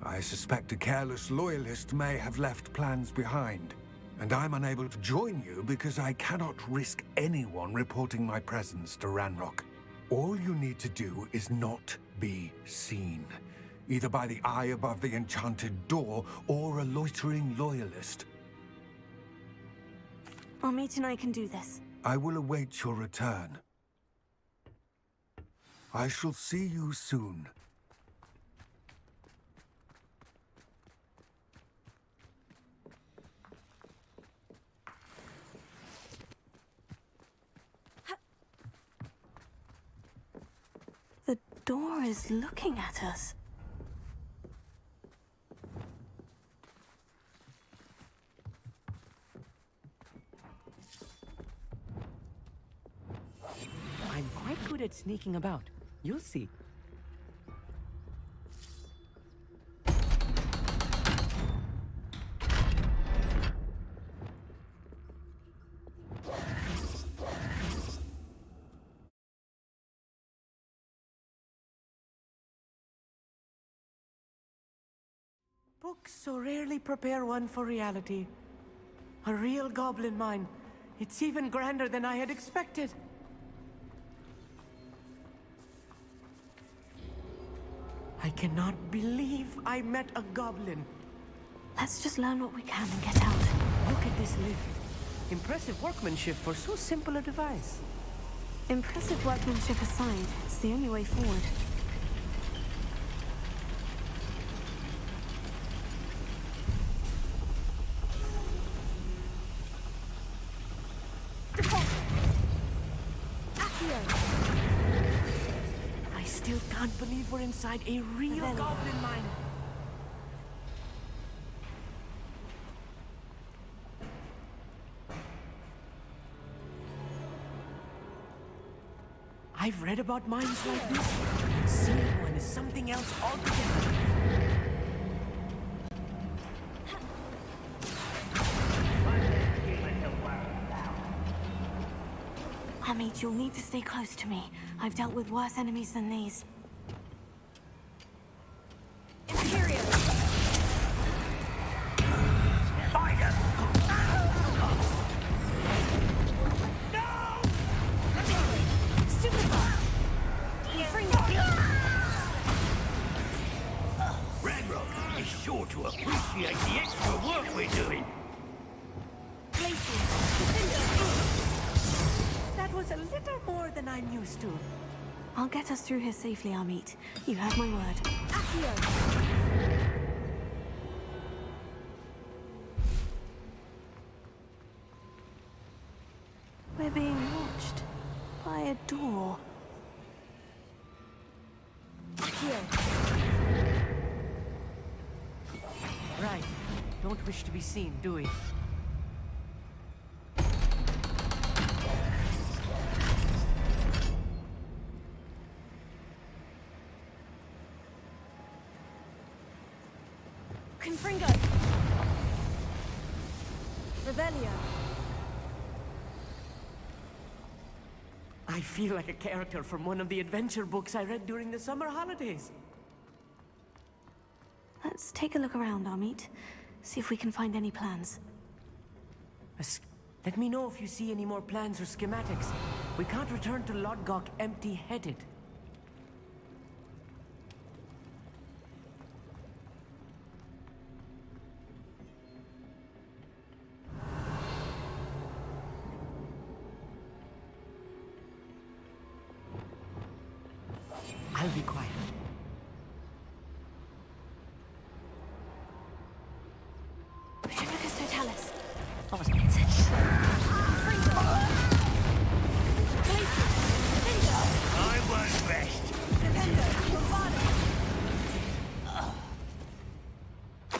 I suspect a careless loyalist may have left plans behind. And I'm unable to join you because I cannot risk anyone reporting my presence to Ranrock. All you need to do is not be seen, either by the eye above the enchanted door or a loitering loyalist. Amit and I can do this. I will await your return. I shall see you soon. The door is looking at us. I'm quite good at sneaking about. You'll see. Books so rarely prepare one for reality. A real goblin mine. It's even grander than I had expected. I cannot believe I met a goblin. Let's just learn what we can and get out. Look at this lift. Impressive workmanship for so simple a device. Impressive workmanship aside, it's the only way forward. I still can't believe we're inside a real goblin mine. I've read about mines like this. Seeing one is something else altogether. Amit, you'll need to stay close to me. I've dealt with worse enemies than these. Imperium! Spider! Ranrock is sure to appreciate the extra work we're doing. That was a little more than I'm used to. I'll get us through here safely, Amit. You have my word. Accio! We're being watched by a door. Right. Don't wish to be seen, do we? Confringo! Revelio! I feel like a character from one of the adventure books I read during the summer holidays. Let's take a look around, Amit. See if we can find any plans. Let me know if you see any more plans or schematics. We can't return to Lodgok empty-headed. I'll be quiet. Patricus Totalis. I was best.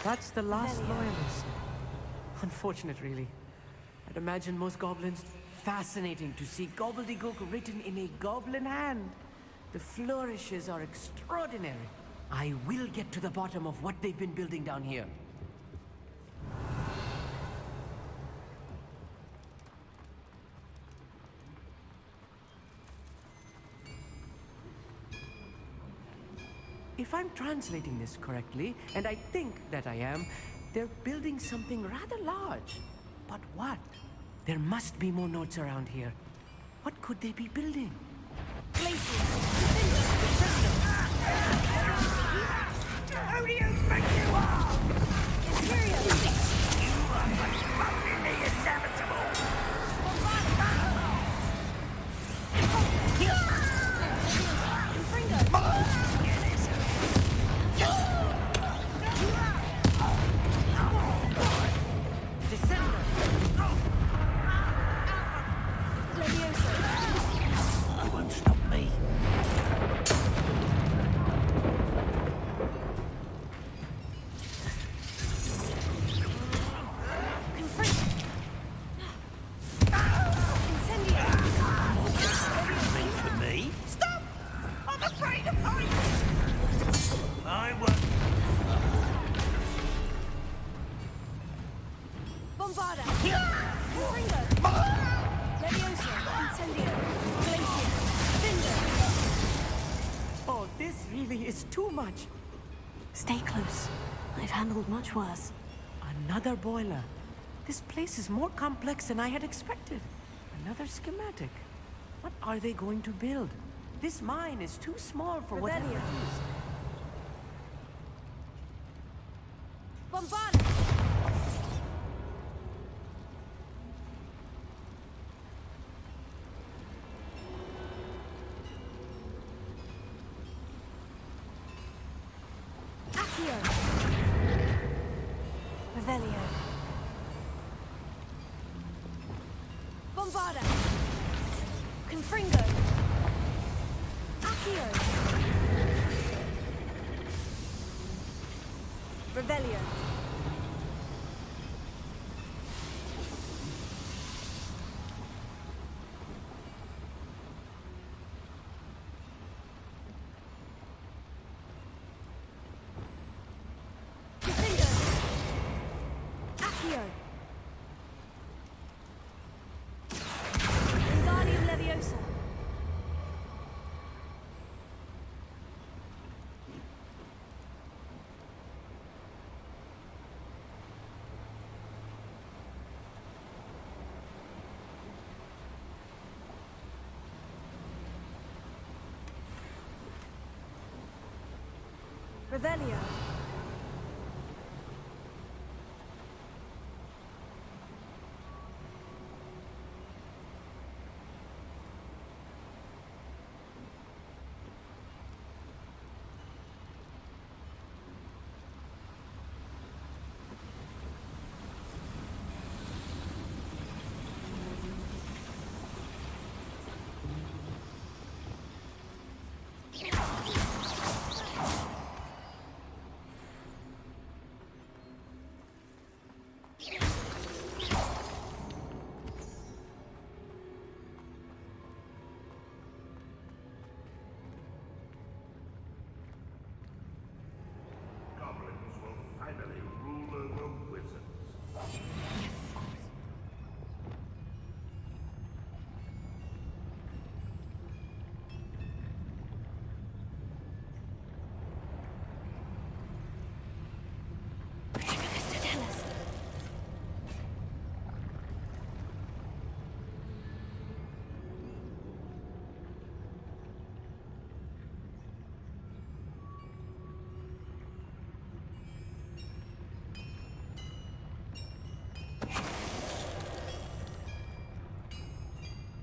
That's the last loyalist. Unfortunate, really. I'd imagine most goblins fascinating to see gobbledygook written in a goblin hand. The flourishes are extraordinary. I will get to the bottom of what they've been building down here. If I'm translating this correctly, and I think that I am, they're building something rather large. But what? There must be more notes around here. What could they be building? Who do you think you are? Imperio! You are postponing the inevitable. You won't stop me. Mean for me? Stop! I'm afraid of heights! I won't. Bombarda! Confringo! Leviosa! Incendio! Glacius! Cinder! Oh, this really is too much. Stay close. I've handled much worse. Another boiler. This place is more complex than I had expected. Another schematic. What are they going to build? This mine is too small for whatever it is. Bombarda! Accio! Revelio. Bombarda! Confringo! Accio! Revelio! Confringo! Accio! Wingardium Leviosa! Revelio!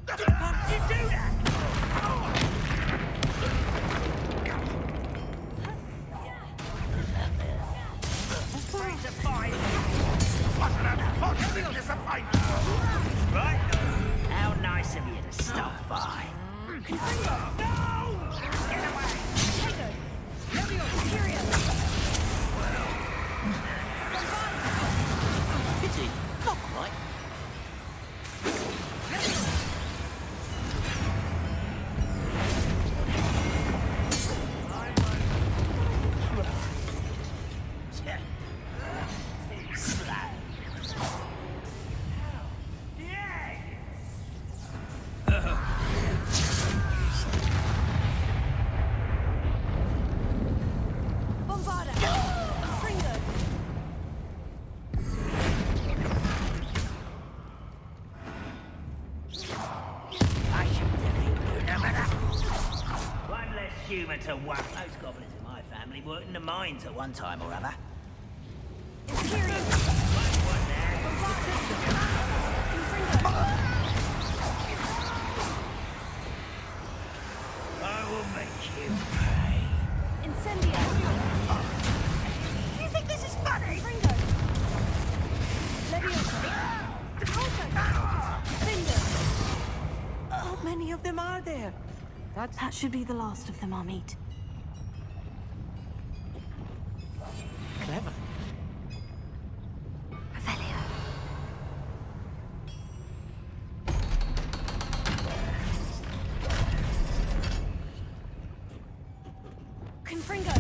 How did you do that? Free to fight. What an unfortunate disappointment. Right. How nice of you to stop by. No! Get away! Tango! Leviosa! Furious! Pity. Not quite. Human to work. Those goblins in my family worked in the mines at one time or other. I will make you pay. Incendio! You think this is funny? Fringo! Leviosa! Finger! How many of them are there? That should be the last of them, Amit. Clever. Revelio. Confringo!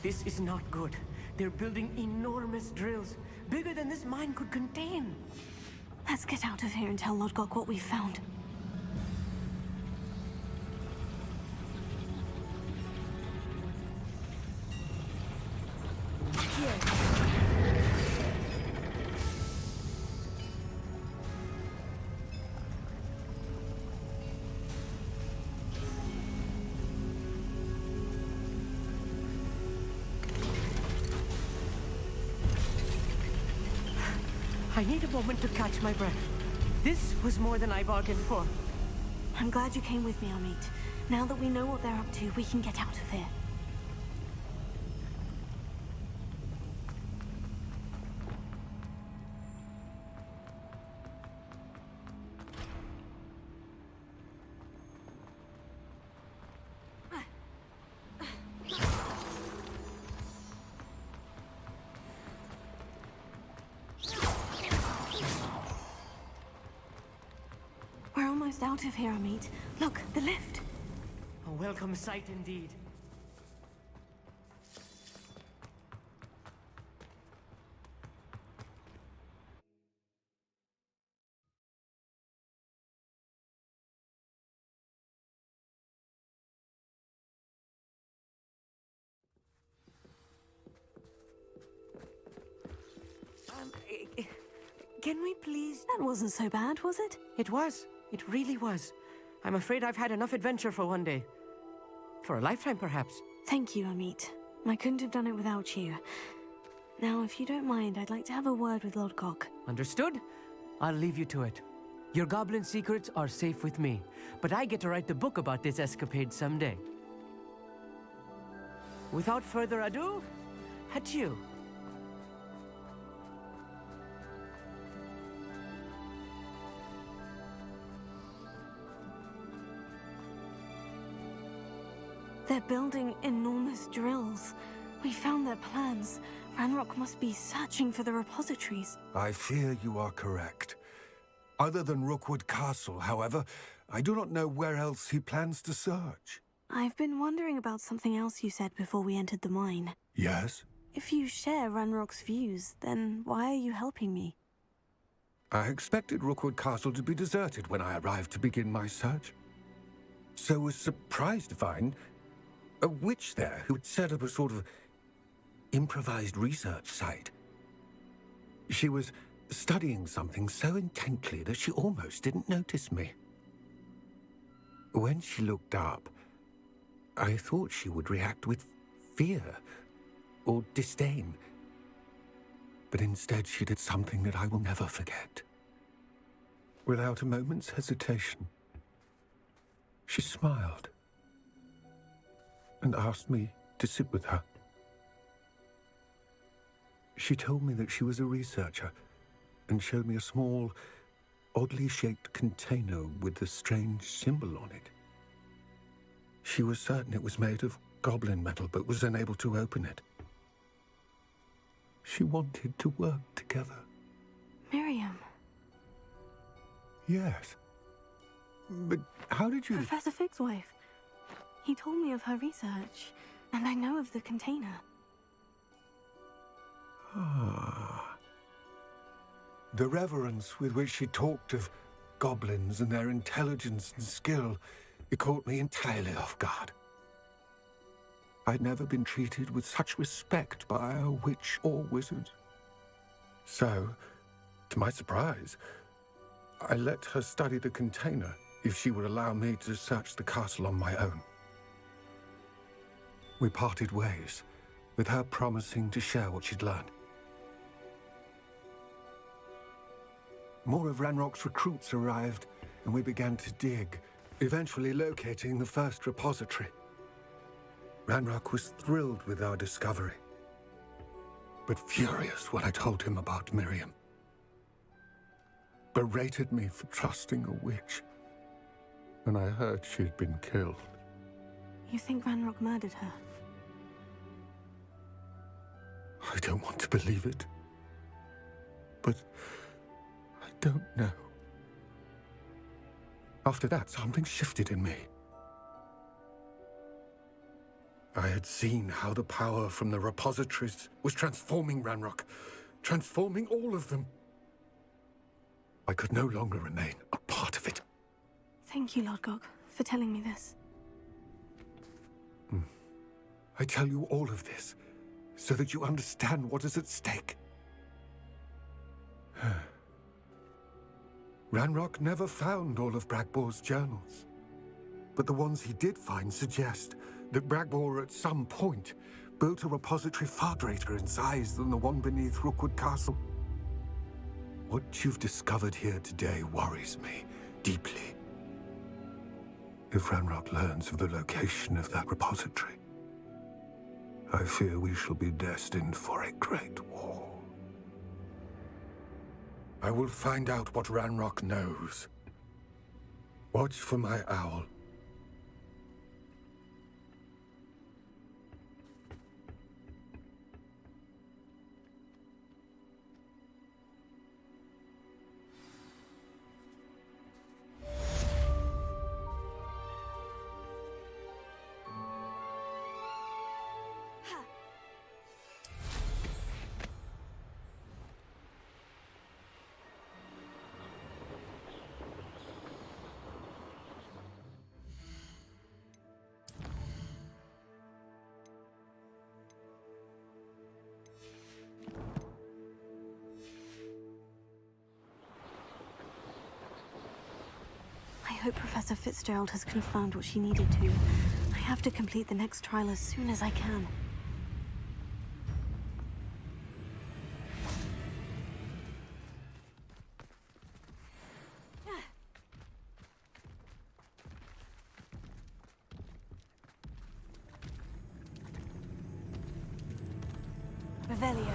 This is not good. They're building enormous drills, bigger than this mine could contain. Let's get out of here and tell Lodgok what we found. I need a moment to catch my breath. This was more than I bargained for. I'm glad you came with me, Amit. Now that we know what they're up to, we can get out of here. We're almost out of here, Amit. Look, the lift. A welcome sight indeed. Can we please... That wasn't so bad, was it? It was. It really was. I'm afraid I've had enough adventure for one day. For a lifetime, perhaps. Thank you, Amit. I couldn't have done it without you. Now, if you don't mind, I'd like to have a word with Lodgok. Understood? I'll leave you to it. Your goblin secrets are safe with me, but I get to write the book about this escapade someday. Without further ado, adieu. They're building enormous drills. We found their plans. Ranrock must be searching for the repositories. I fear you are correct. Other than Rookwood Castle, however, I do not know where else he plans to search. I've been wondering about something else you said before we entered the mine. Yes? If you share Ranrock's views, then why are you helping me? I expected Rookwood Castle to be deserted when I arrived to begin my search. So was surprised to find a witch there who had set up a sort of improvised research site. She was studying something so intently that she almost didn't notice me. When she looked up, I thought she would react with fear or disdain. But instead she did something that I will never forget. Without a moment's hesitation, she smiled and asked me to sit with her. She told me that she was a researcher and showed me a small, oddly shaped container with a strange symbol on it. She was certain it was made of goblin metal, but was unable to open it. She wanted to work together. Miriam. Yes. But how did you... Professor Fig's wife. He told me of her research, and I know of the container. Ah. The reverence with which she talked of goblins and their intelligence and skill, it caught me entirely off guard. I'd never been treated with such respect by a witch or wizard. So, to my surprise, I let her study the container if she would allow me to search the castle on my own. We parted ways, with her promising to share what she'd learned. More of Ranrock's recruits arrived, and we began to dig, eventually locating the first repository. Ranrock was thrilled with our discovery, but furious when I told him about Miriam. Berated me for trusting a witch, and I heard she'd been killed. You think Ranrock murdered her? I don't want to believe it, but I don't know. After that, something shifted in me. I had seen how the power from the repositories was transforming Ranrock, transforming all of them. I could no longer remain a part of it. Thank you, Lodgok, for telling me this. I tell you all of this so that you understand what is at stake. Ranrock never found all of Bragbor's journals, but the ones he did find suggest that Bragbor at some point built a repository far greater in size than the one beneath Rookwood Castle. What you've discovered here today worries me deeply. If Ranrock learns of the location of that repository, I fear we shall be destined for a great war. I will find out what Ranrock knows. Watch for my owl. I hope Professor Fitzgerald has confirmed what she needed to. I have to complete the next trial as soon as I can. Revelio.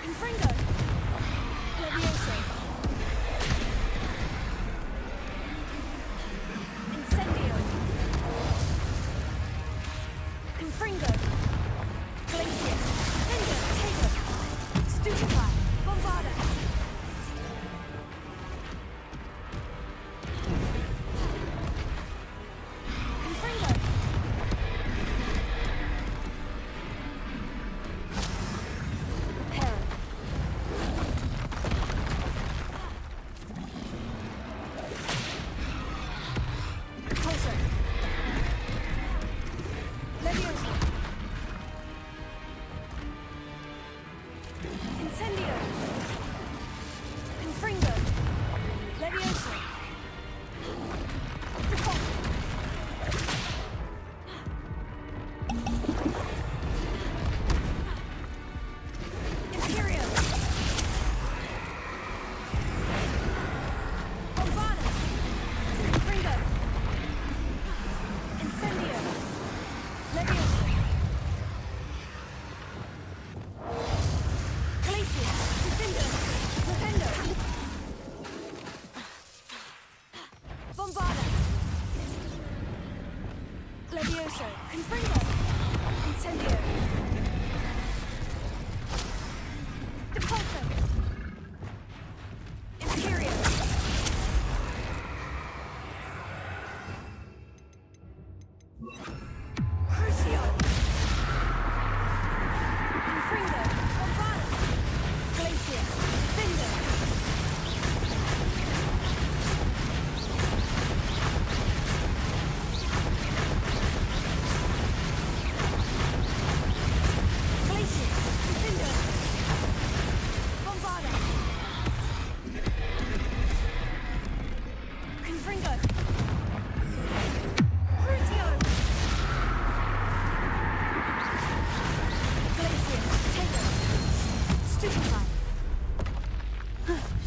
Confringo! Levioso! Incendio! Confringo! Glacius! Hinder! Taker! Stupefy! Bombarda! Confringo! Parent! Pulsar! Levioso! Incendio! Confringo! Levioso! Repulsor! Imperio! Bombarda! Confringo! Incendio! Levioso! Glacius! Defender! Defendo! Bombarda! Levioso! Confringo! Incendio! Depulso! Imperio! Crucio! Confringo! Bombarda! Glacius! Defender! Glacius! Defender! Bombarda! Confringo! Crucio! Glacius! Taker! Stupefy!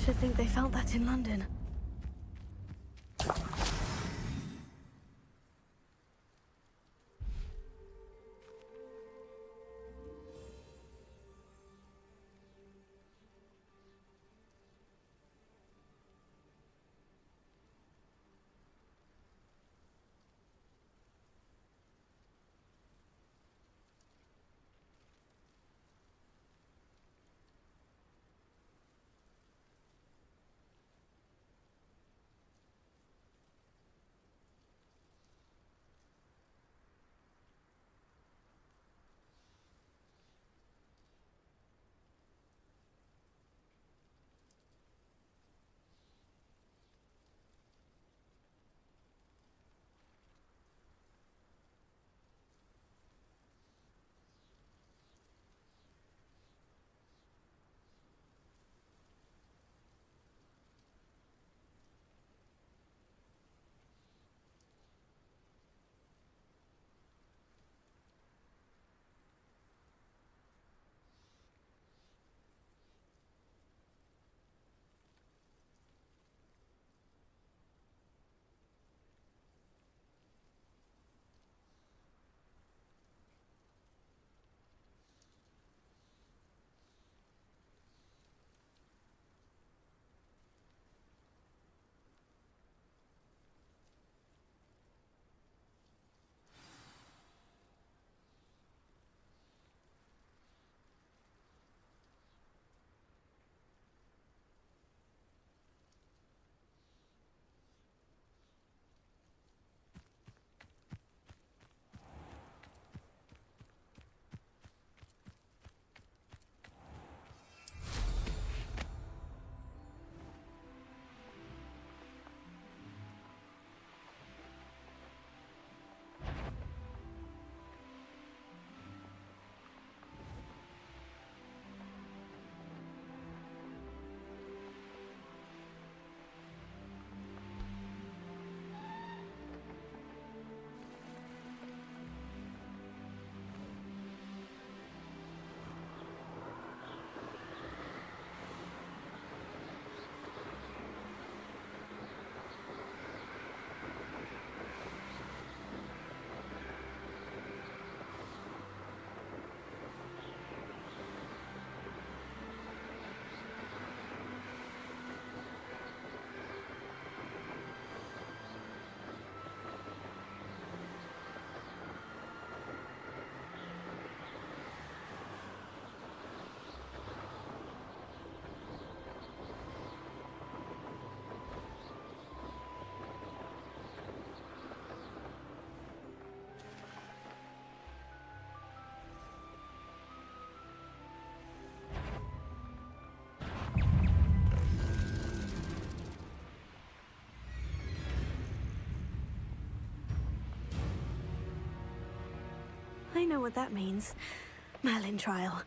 Should think they felt that in London. I know what that means. Merlin trial.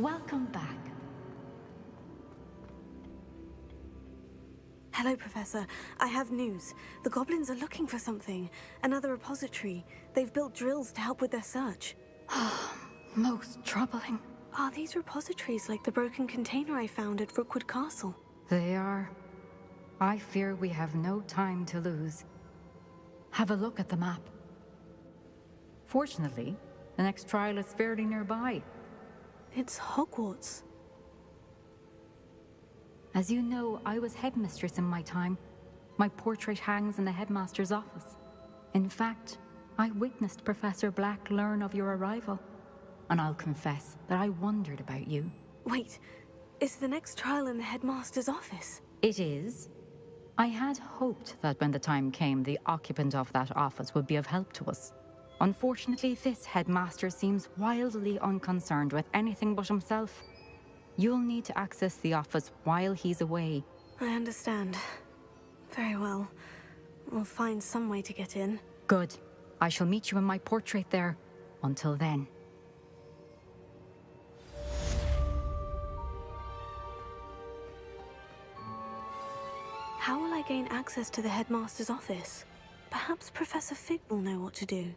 Welcome back. Hello, Professor. I have news. The goblins are looking for something. Another repository. They've built drills to help with their search. Most troubling. Are these repositories like the broken container I found at Rookwood Castle? They are. I fear we have no time to lose. Have a look at the map. Fortunately, the next trial is fairly nearby. It's Hogwarts. As you know, I was headmistress in my time. My portrait hangs in the headmaster's office. In fact, I witnessed Professor Black learn of your arrival. And I'll confess that I wondered about you. Wait, is the next trial in the headmaster's office? It is. I had hoped that when the time came, the occupant of that office would be of help to us. Unfortunately, this headmaster seems wildly unconcerned with anything but himself. You'll need to access the office while he's away. I understand. Very well. We'll find some way to get in. Good. I shall meet you in my portrait there. Until then. How will I gain access to the headmaster's office? Perhaps Professor Fig will know what to do.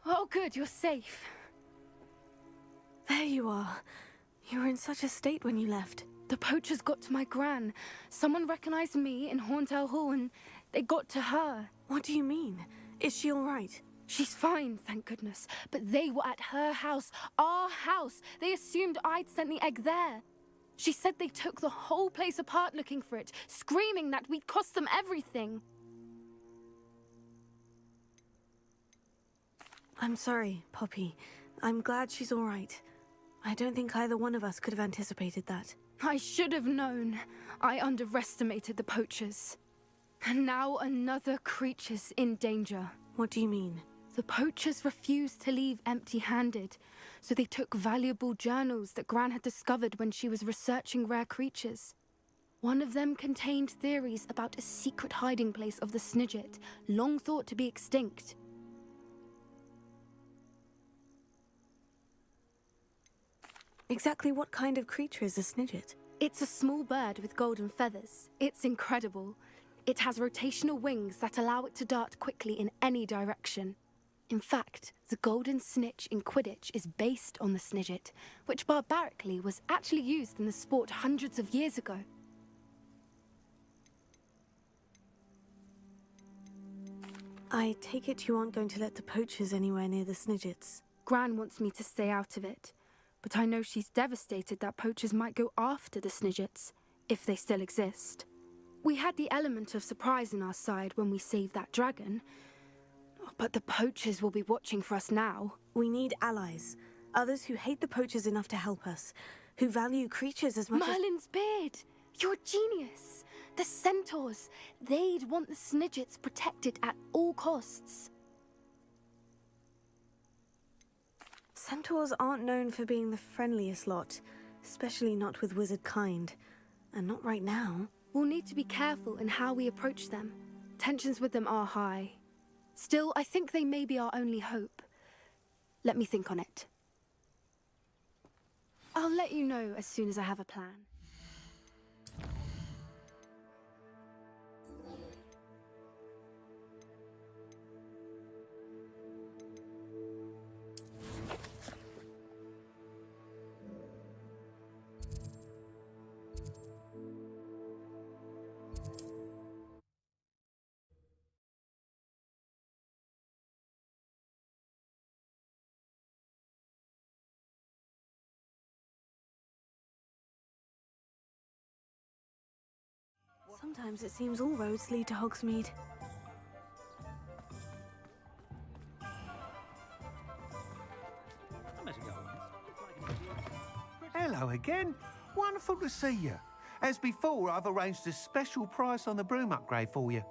Oh, good, you're safe. There you are. You were in such a state when you left. The poachers got to my gran. Someone recognized me in Horntail Hall and they got to her. What do you mean? Is she all right? She's fine, thank goodness. But they were at her house, our house. They assumed I'd sent the egg there. She said they took the whole place apart looking for it, screaming that we'd cost them everything. I'm sorry, Poppy. I'm glad she's all right. I don't think either one of us could have anticipated that. I should have known. I underestimated the poachers. And now another creature's in danger. What do you mean? The poachers refused to leave empty-handed, so they took valuable journals that Gran had discovered when she was researching rare creatures. One of them contained theories about a secret hiding place of the Snidget, long thought to be extinct. Exactly what kind of creature is a Snidget? It's a small bird with golden feathers. It's incredible. It has rotational wings that allow it to dart quickly in any direction. In fact, the golden snitch in Quidditch is based on the Snidget, which barbarically was actually used in the sport hundreds of years ago. I take it you aren't going to let the poachers anywhere near the Snidgets. Gran wants me to stay out of it, but I know she's devastated that poachers might go after the Snidgets, if they still exist. We had the element of surprise on our side when we saved that dragon, but the poachers will be watching for us now. We need allies. Others who hate the poachers enough to help us. Who value creatures as much as... Merlin's beard! You're a genius! The centaurs! They'd want the Snidgets protected at all costs. Centaurs aren't known for being the friendliest lot, especially not with wizard kind. And not right now. We'll need to be careful in how we approach them. Tensions with them are high. Still, I think they may be our only hope. Let me think on it. I'll let you know as soon as I have a plan. Sometimes it seems all roads lead to Hogsmeade. Hello again. Wonderful to see you. As before, I've arranged a special price on the broom upgrade for you.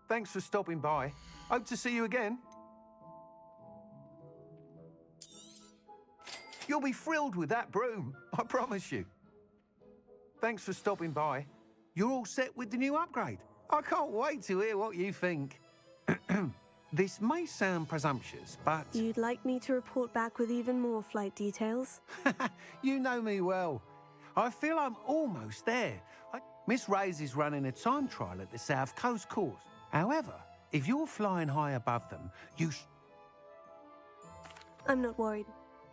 Thanks for stopping by. Hope to see you again. You'll be thrilled with that broom, I promise you. Thanks for stopping by. You're all set with the new upgrade. I can't wait to hear what you think. This may sound presumptuous, but... You'd like me to report back with even more flight details? You know me well. I feel I'm almost there. Miss Reyes is running a time trial at the South Coast course. However, if you're flying high above them, I'm not worried.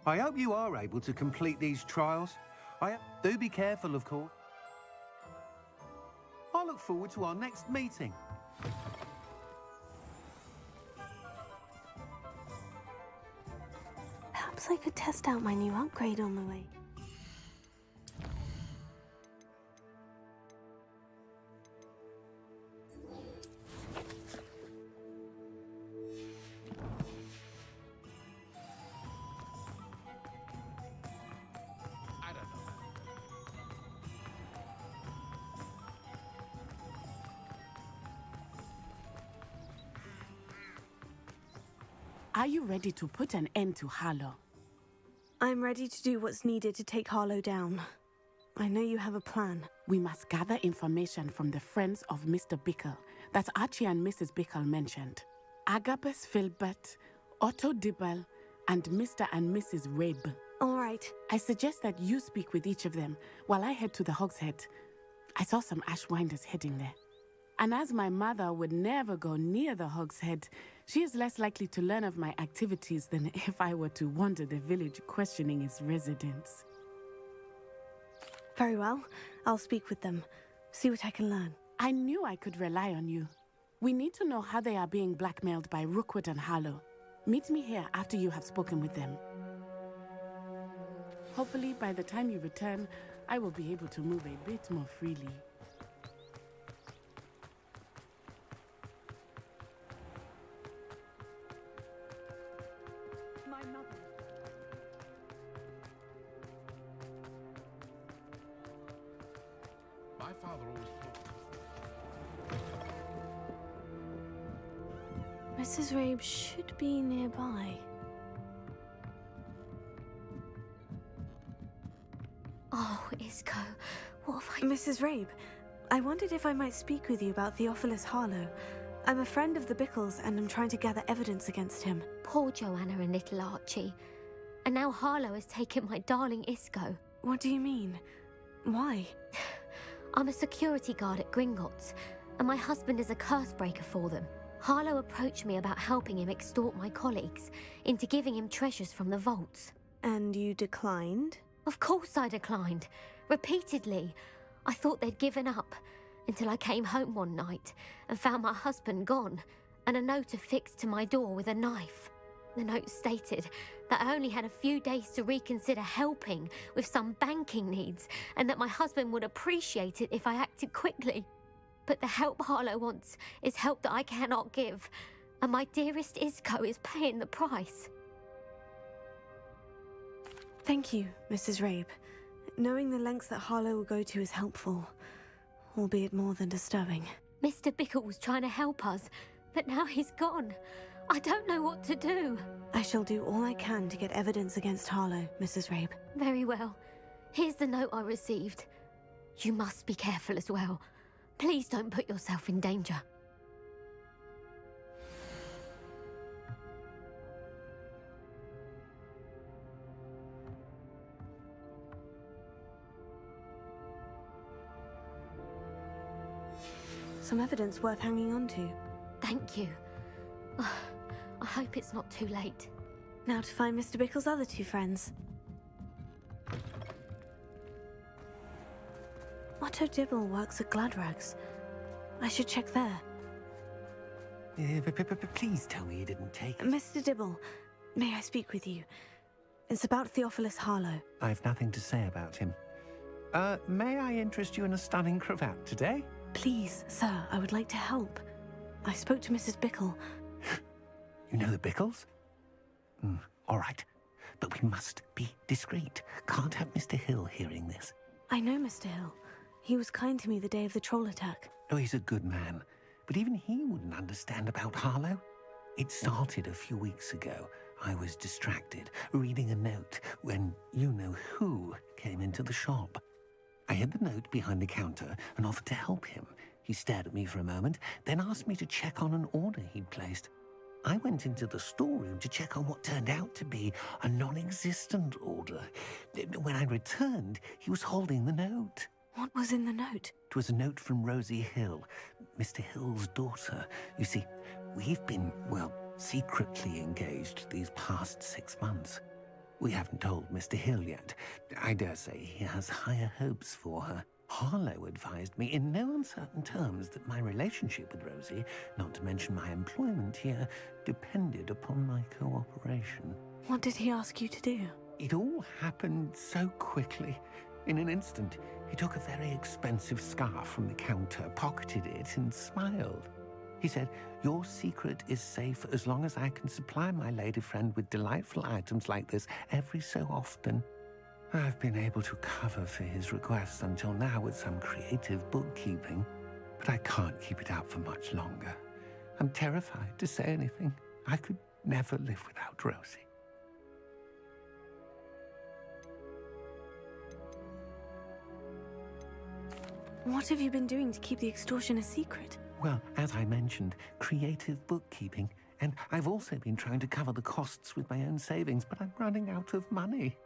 I hope you are able to complete these trials. Do be careful, of course. I look forward to our next meeting. Perhaps I could test out my new upgrade on the way. Are you ready to put an end to Harlow? I'm ready to do what's needed to take Harlow down. I know you have a plan. We must gather information from the friends of Mr. Bickle that Archie and Mrs. Bickle mentioned. Agabus Filbert, Otto Dibble, and Mr. and Mrs. Rabe. All right. I suggest that you speak with each of them while I head to the Hogshead. I saw some Ashwinders heading there. And as my mother would never go near the Hogshead, she is less likely to learn of my activities than if I were to wander the village questioning its residents. Very well. I'll speak with them. See what I can learn. I knew I could rely on you. We need to know how they are being blackmailed by Rookwood and Harlow. Meet me here after you have spoken with them. Hopefully, by the time you return, I will be able to move a bit more freely. My father always thought... Mrs. Rabe should be nearby. Oh, Isco, what have I... Mrs. Rabe, I wondered if I might speak with you about Theophilus Harlow. I'm a friend of the Bickles and I'm trying to gather evidence against him. Poor Joanna and little Archie. And now Harlow has taken my darling Isco. What do you mean? Why? I'm a security guard at Gringotts, and my husband is a curse breaker for them. Harlow approached me about helping him extort my colleagues into giving him treasures from the vaults. And you declined? Of course I declined. Repeatedly. I thought they'd given up, until I came home one night and found my husband gone, and a note affixed to my door with a knife. The note stated that I only had a few days to reconsider helping with some banking needs, and that my husband would appreciate it if I acted quickly. But the help Harlow wants is help that I cannot give, and my dearest Isco is paying the price. Thank you, Mrs. Rabe. knowing the lengths that Harlow will go to is helpful, albeit more than disturbing. Mr. Bickle was trying to help us, but now he's gone. I don't know what to do. I shall do all I can to get evidence against Harlow, Mrs. Rabe. Very well. Here's the note I received. You must be careful as well. Please don't put yourself in danger. Some evidence worth hanging on to. Thank you. I hope it's not too late. Now to find Mr. Bickle's other two friends. Otto Dibble works at Gladrags. I should check there. Please tell me you didn't take it. Mr. Dibble, may I speak with you? It's about Theophilus Harlow. I've nothing to say about him. May I interest you in a stunning cravat today? Please, sir, I would like to help. I spoke to Mrs. Bickle. You know the Bickles? All right. But we must be discreet. Can't have Mr. Hill hearing this. I know Mr. Hill. He was kind to me the day of the troll attack. Oh, he's a good man. But even he wouldn't understand about Harlow. It started a few weeks ago. I was distracted, reading a note, when you-know-who came into the shop. I hid the note behind the counter and offered to help him. He stared at me for a moment, then asked me to check on an order he'd placed. I went into the storeroom to check on what turned out to be a non-existent order. When I returned, he was holding the note. What was in the note? It was a note from Rosie Hill, Mr. Hill's daughter. You see, we've been, well, secretly engaged these past 6 months. We haven't told Mr. Hill yet. I dare say he has higher hopes for her. Harlow advised me in no uncertain terms that my relationship with Rosie, not to mention my employment here, depended upon my cooperation. What did he ask you to do? It all happened so quickly. In an instant, he took a very expensive scarf from the counter, pocketed it, and smiled. He said, "Your secret is safe as long as I can supply my lady friend with delightful items like this every so often." I've been able to cover for his requests until now with some creative bookkeeping, but I can't keep it up for much longer. I'm terrified to say anything. I could never live without Rosie. What have you been doing to keep the extortion a secret? Well, as I mentioned, creative bookkeeping. And I've also been trying to cover the costs with my own savings, but I'm running out of money.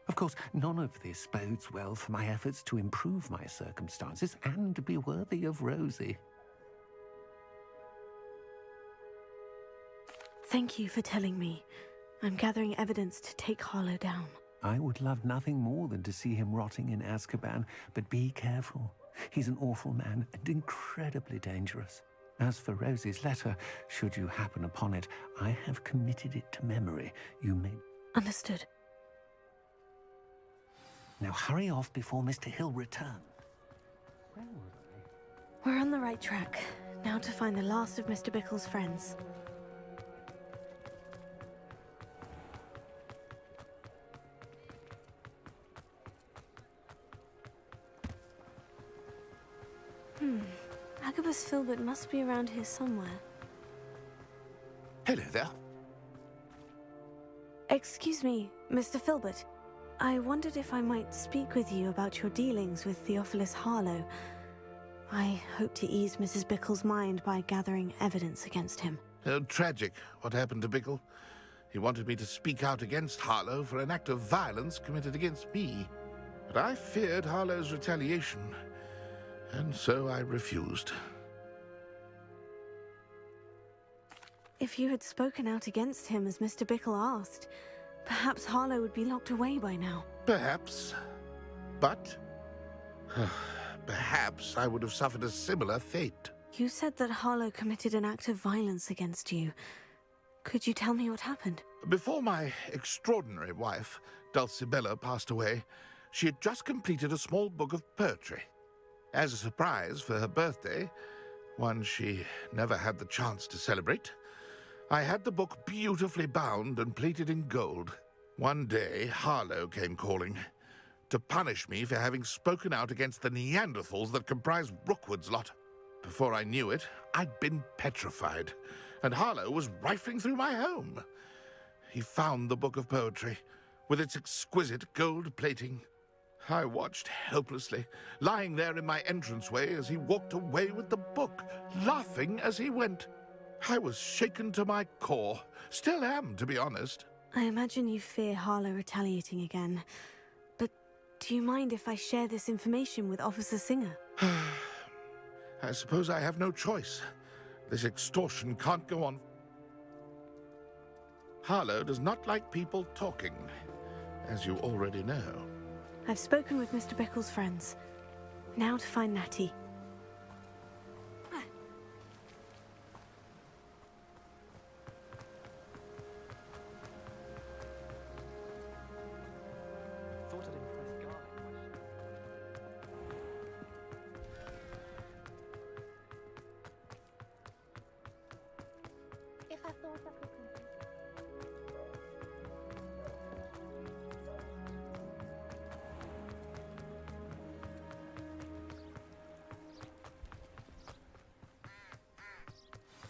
Of course, none of this bodes well for my efforts to improve my circumstances and be worthy of Rosie. Thank you for telling me. I'm gathering evidence to take Harlow down. I would love nothing more than to see him rotting in Azkaban, but be careful. He's an awful man and incredibly dangerous. As for Rosie's letter, should you happen upon it, I have committed it to memory. You may... Understood. Now hurry off before Mr. Hill returns. We're on the right track. Now to find the last of Mr. Bickle's friends. Agabus Filbert must be around here somewhere. Hello there. Excuse me, Mr. Filbert. I wondered if I might speak with you about your dealings with Theophilus Harlow. I hope to ease Mrs. Bickle's mind by gathering evidence against him. Oh, tragic what happened to Bickle. He wanted me to speak out against Harlow for an act of violence committed against me. But I feared Harlow's retaliation, and so I refused. If you had spoken out against him as Mr. Bickle asked, perhaps Harlow would be locked away by now. Perhaps. But... perhaps I would have suffered a similar fate. You said that Harlow committed an act of violence against you. Could you tell me what happened? Before my extraordinary wife, Dulcibella, passed away, she had just completed a small book of poetry. As a surprise for her birthday, one she never had the chance to celebrate, I had the book beautifully bound and plated in gold. One day, Harlow came calling. to punish me for having spoken out against the Neanderthals that comprise Rookwood's lot. Before I knew it, I'd been petrified, and Harlow was rifling through my home. He found the book of poetry, with its exquisite gold plating. I watched helplessly, lying there in my entranceway as he walked away with the book, laughing as he went. I was shaken to my core. Still am, to be honest. I imagine you fear Harlow retaliating again. But do you mind if I share this information with Officer Singer? I suppose I have no choice. This extortion can't go on. Harlow does not like people talking, as you already know. I've spoken with Mr. Bickle's friends. Now to find Natty.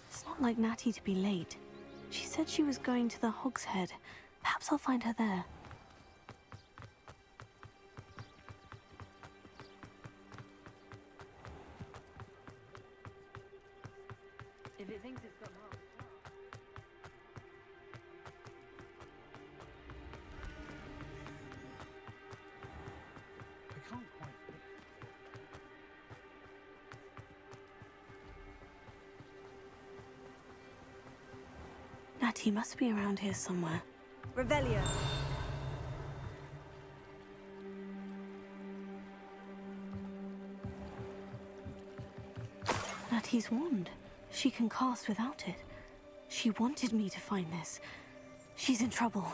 It's not like Natty to be late. She said she was going to the Hog's Head. Perhaps I'll find her there. If it thinks it's got half. I can't quite. Natty must be around here somewhere. Revelio. Natty's wand. She can cast without it. She wanted me to find this. She's in trouble.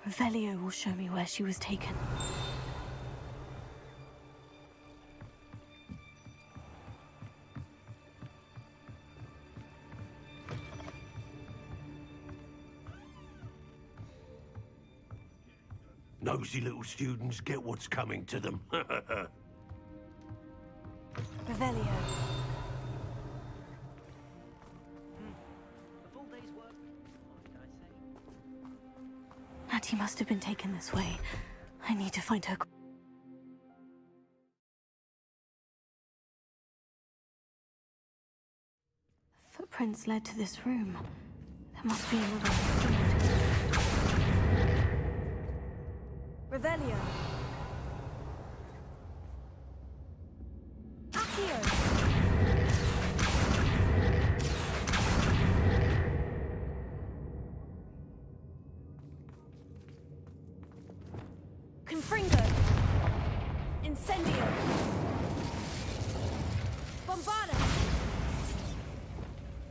Revelio will show me where she was taken. Nosy little students get what's coming to them. Revelio. Natty must have been taken this way. I need to find her. Footprints led to this room. There must be another food. Revelio. Accio. Confringo. Incendio. Bombarda.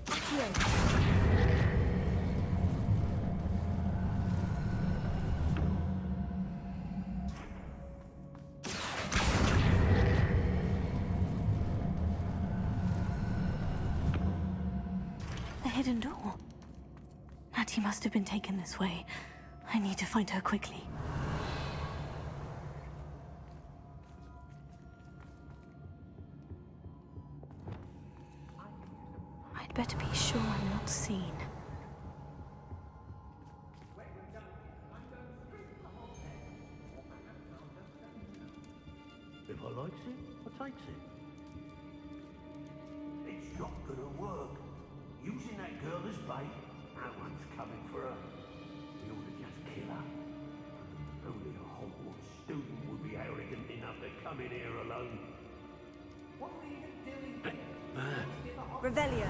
Accio. Hidden door. Natty must have been taken this way. I need to find her quickly. I'd better be sure I'm not seen. If I likes it, I takes it. It's not gonna work. Using that girl as bait, no one's coming for her. We ought to just kill her. Only a Hogwarts student would be arrogant enough to come in here alone. What are you doing? Revelio.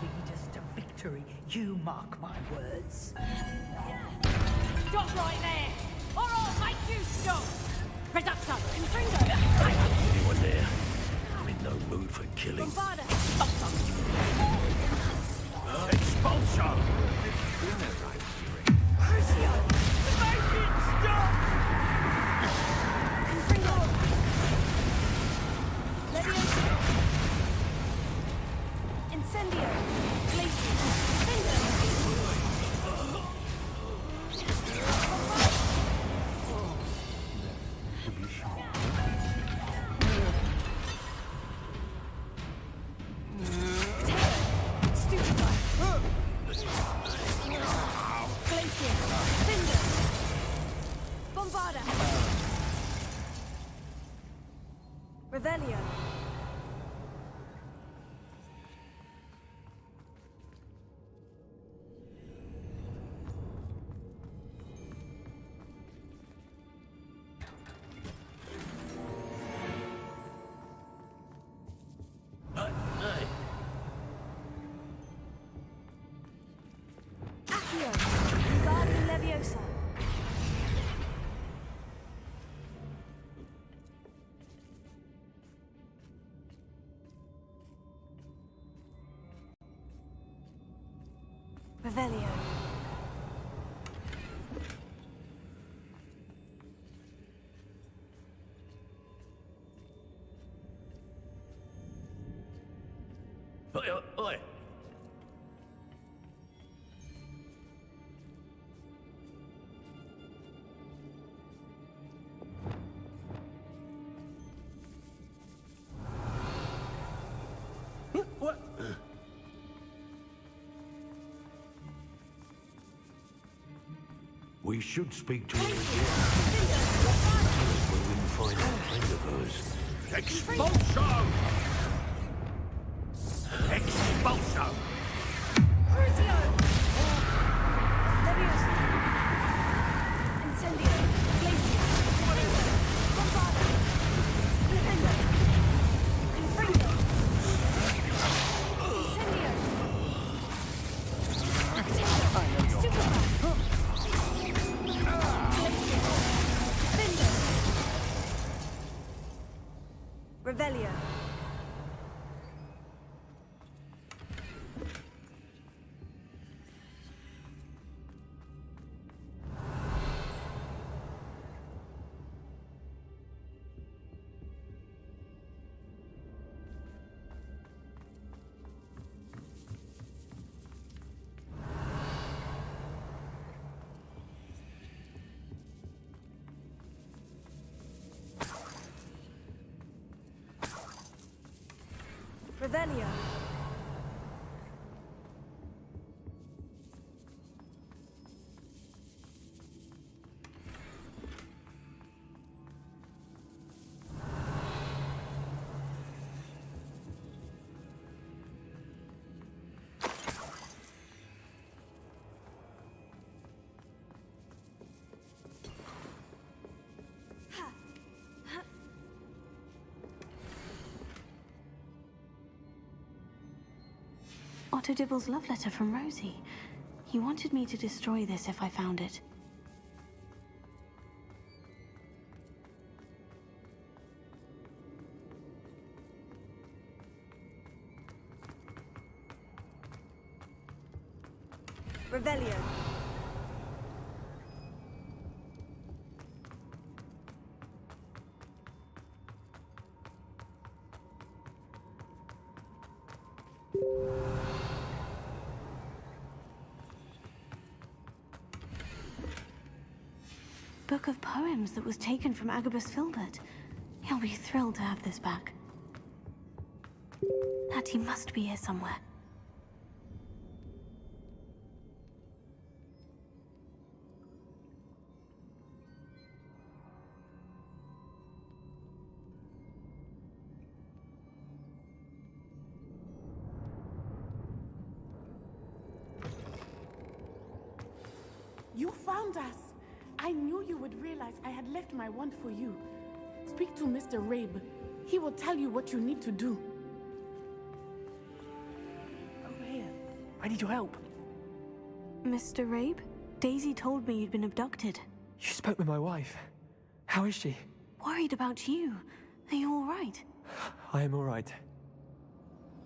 Lead us to victory. You mark my words. Stop right there! Or I'll make you stop! Reducto! Confringo! Anyone there? I'm in no mood for killing. Bombarda! Expulsion! Crucio! Make it stop! Confringo! Leviosa! Incendio! Revelio. Oi! What? We should speak to her again. When we find a friend of hers. Expulso! Expulso! Crucio! Leviosa! Incendio! Glacius! Window! Bombarda! Defendo! Confringo! Incendio! Activo! Stupefy! Glacius! Defendo! Revelio! Revelio. Otto Dibble's love letter from Rosie. He wanted me to destroy this if I found it. Revelio. Book of poems that was taken from Agabus Filbert. He'll be thrilled to have this back. Natty must be here somewhere. You found us! I knew you would realize I had left my wand for you. Speak to Mr. Rabe. He will tell you what you need to do. Over here. I need your help. Mr. Rabe? Daisy told me you'd been abducted. You spoke with my wife. How is she? Worried about you. Are you all right? I am all right.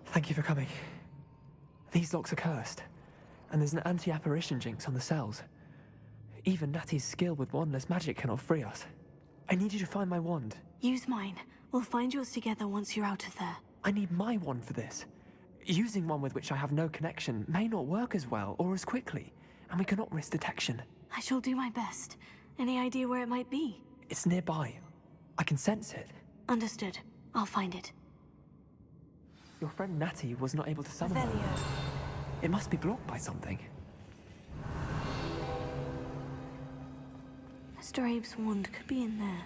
Thank you for coming. These locks are cursed, and there's an anti-apparition jinx on the cells. Even Natty's skill with wandless magic cannot free us. I need you to find my wand. Use mine. We'll find yours together once you're out of there. I need my wand for this. Using one with which I have no connection may not work as well or as quickly, and we cannot risk detection. I shall do my best. Any idea where it might be? It's nearby. I can sense it. Understood. I'll find it. Your friend Natty was not able to summon it. It must be blocked by something. Mr. Abe's wand could be in there.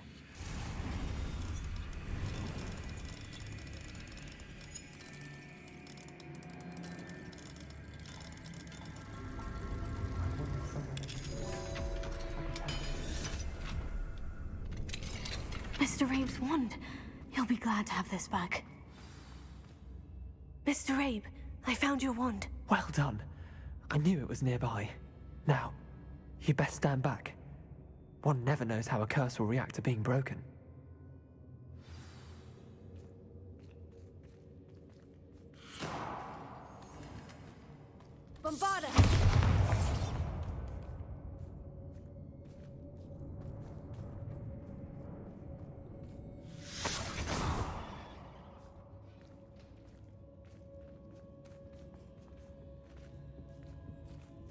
Mr. Abe's wand. He'll be glad to have this back. Mr. Abe, I found your wand. Well done. I knew it was nearby. Now, you best stand back. One never knows how a curse will react to being broken. Bombarda!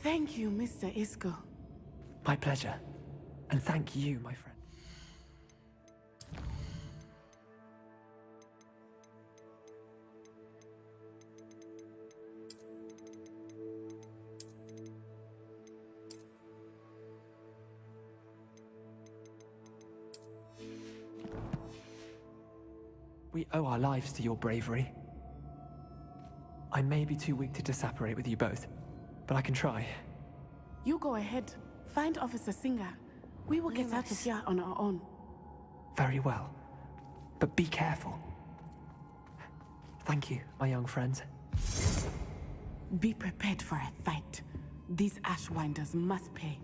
Thank you, Mr. Isco. My pleasure. And thank you, my friend. We owe our lives to your bravery. I may be too weak to disapparate with you both, but I can try. You go ahead. Find Officer Singer. We will get out of here on our own. Very well. But be careful. Thank you, my young friends. Be prepared for a fight. These Ashwinders must pay.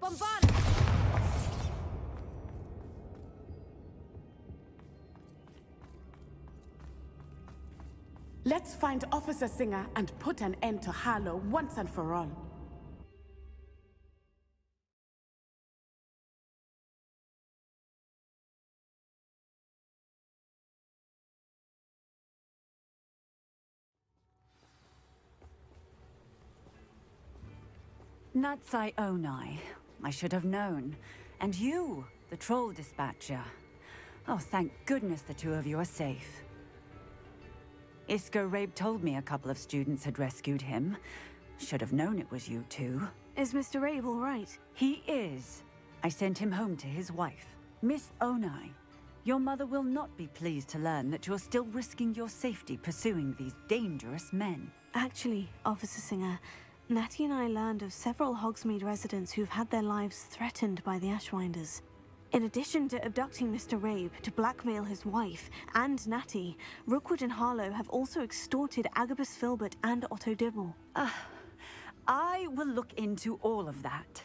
Bombard! Let's find Officer Singer and put an end to Harlow once and for all. Natsai Onai. I should have known. And you, the troll dispatcher. Oh, thank goodness the two of you are safe. Isco Rabe told me a couple of students had rescued him. Should have known it was you two. Is Mr. Rabe all right? He is. I sent him home to his wife. Miss Onai, your mother will not be pleased to learn that you're still risking your safety pursuing these dangerous men. Actually, Officer Singer, Natty and I learned of several Hogsmeade residents who've had their lives threatened by the Ashwinders. In addition to abducting Mr. Rabe to blackmail his wife and Natty, Rookwood and Harlow have also extorted Agabus Filbert and Otto Dibble. I will look into all of that.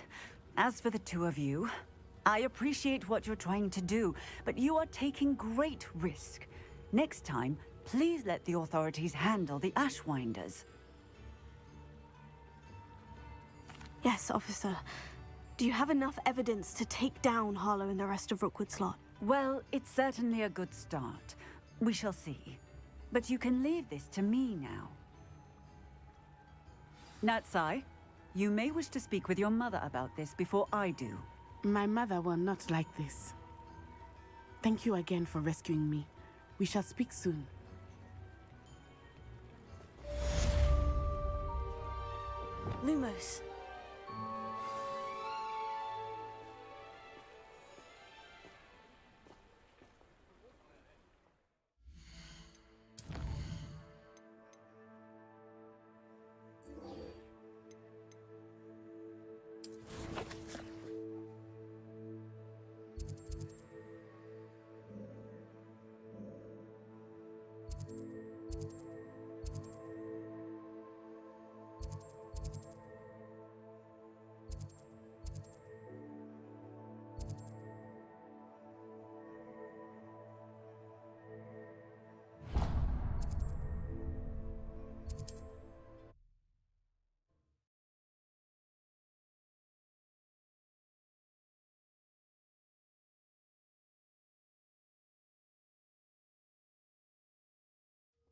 As for the two of you, I appreciate what you're trying to do, but you are taking great risk. Next time, please let the authorities handle the Ashwinders. Yes, officer. Do you have enough evidence to take down Harlow and the rest of Rookwood's lot? Well, it's certainly a good start. We shall see. But you can leave this to me now. Natsai, you may wish to speak with your mother about this before I do. My mother will not like this. Thank you again for rescuing me. We shall speak soon. Lumos.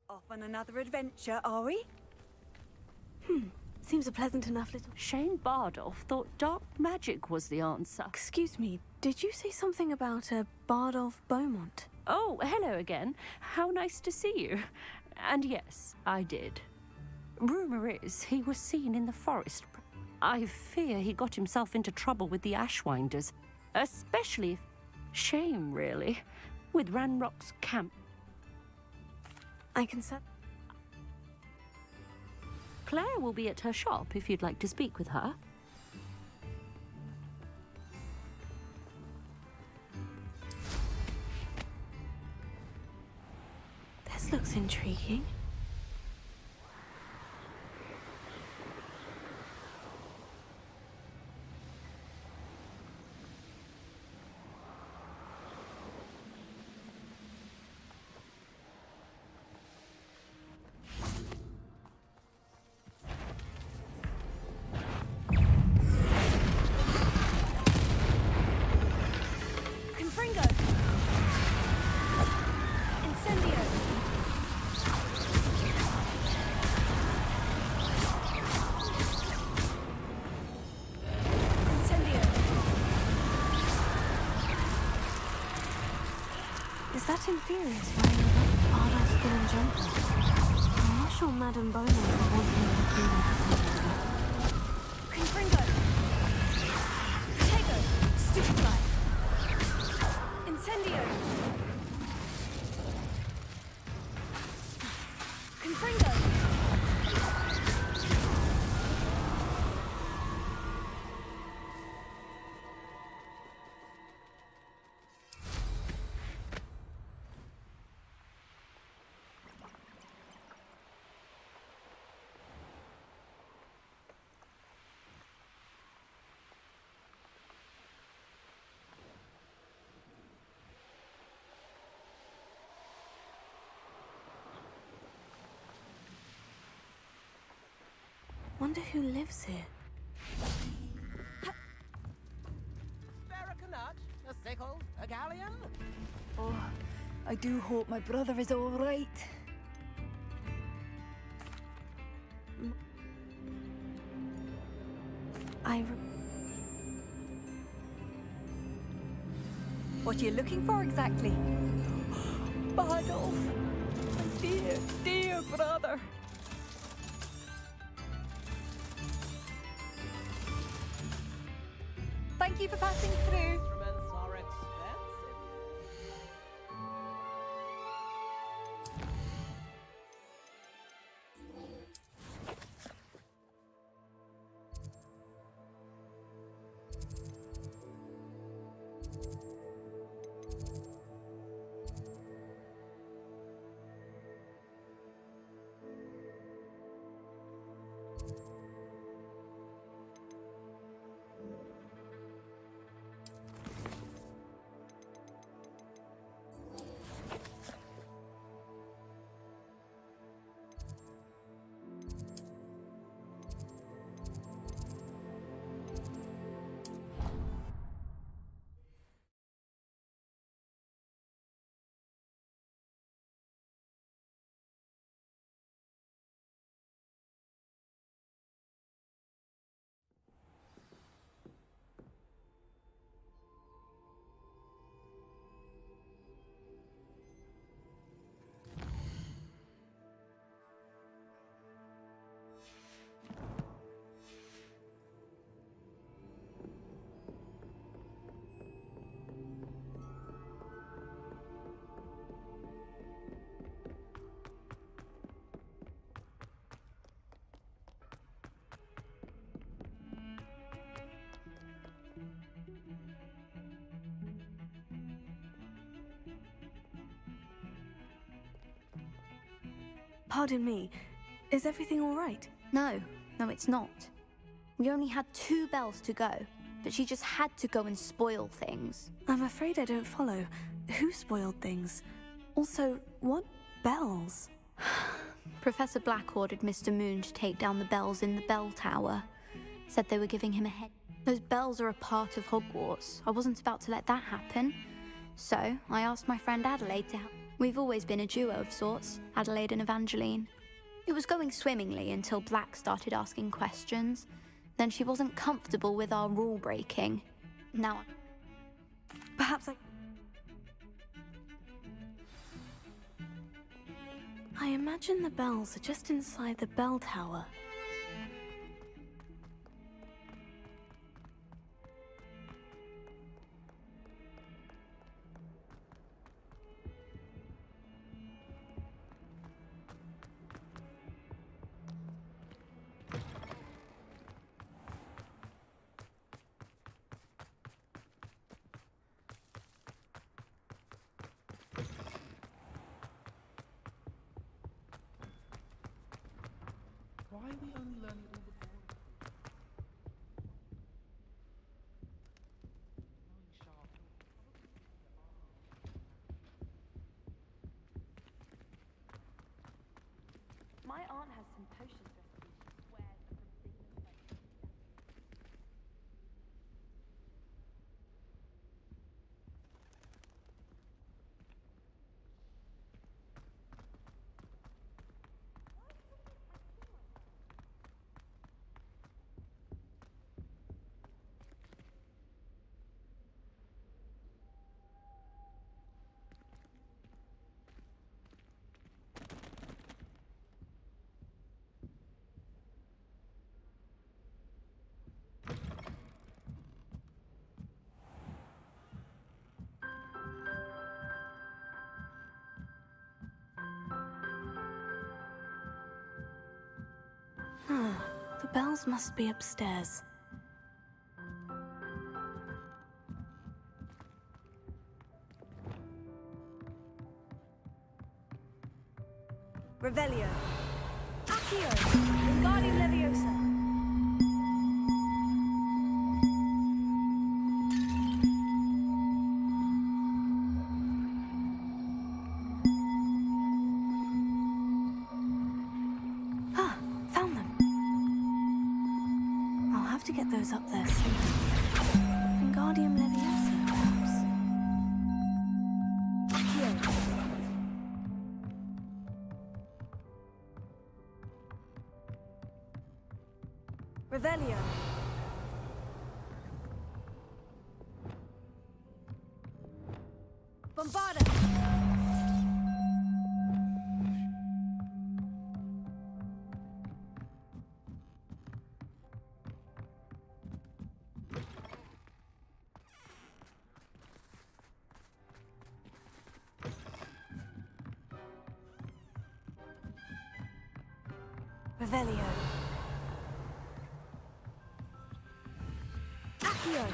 Off on another adventure, are we? Seems a pleasant enough little... Shane Bardolph thought dark magic was the answer. Excuse me, did you say something about a Bardolph Beaumont? Oh, hello again. How nice to see you. And yes, I did. Rumor is he was seen in the forest. I fear he got himself into trouble with the Ashwinders. Especially... Shame, really. With Ranrock's camp. I can set... Claire will be at her shop if you'd like to speak with her. looks intriguing. Confringo! Incendio! Incendio! Is that Inferius wearing a badass spinning jumper? I'm not sure Madame Bono would want me to do that. Confringo! Protego! Stupefly! Incendio! Confringo! Wonder who lives here. Spare a nut, a sickle, a galleon? Oh, I do hope my brother is all right. What are you looking for exactly? Bardolph! My dear, dear brother! Thank you for passing through. Instruments are expensive. Pardon me, is everything all right? No, it's not. We only had 2 bells to go, but she just had to go and spoil things. I'm afraid I don't follow. Who spoiled things? Also, what bells? Professor Black ordered Mr. Moon to take down the bells in the bell tower. Said they were giving him a head. Those bells are a part of Hogwarts. I wasn't about to let that happen. So, I asked my friend Adelaide to help. We've always been a duo of sorts, Adelaide and Evangeline. It was going swimmingly until Black started asking questions. Then she wasn't comfortable with our rule breaking. Now, perhaps I imagine the bells are just inside the bell tower. Why are we only learning all the boring? My aunt has some potions recipes for squares and for big mistakes. The bells must be upstairs. Revelio. Accio. Wingardium Leviosa. Ah, found them. I'll have to get those up there soon. Wingardium Leviosa, perhaps. Accio. Revelio. Bombarda. Revelio. Accio.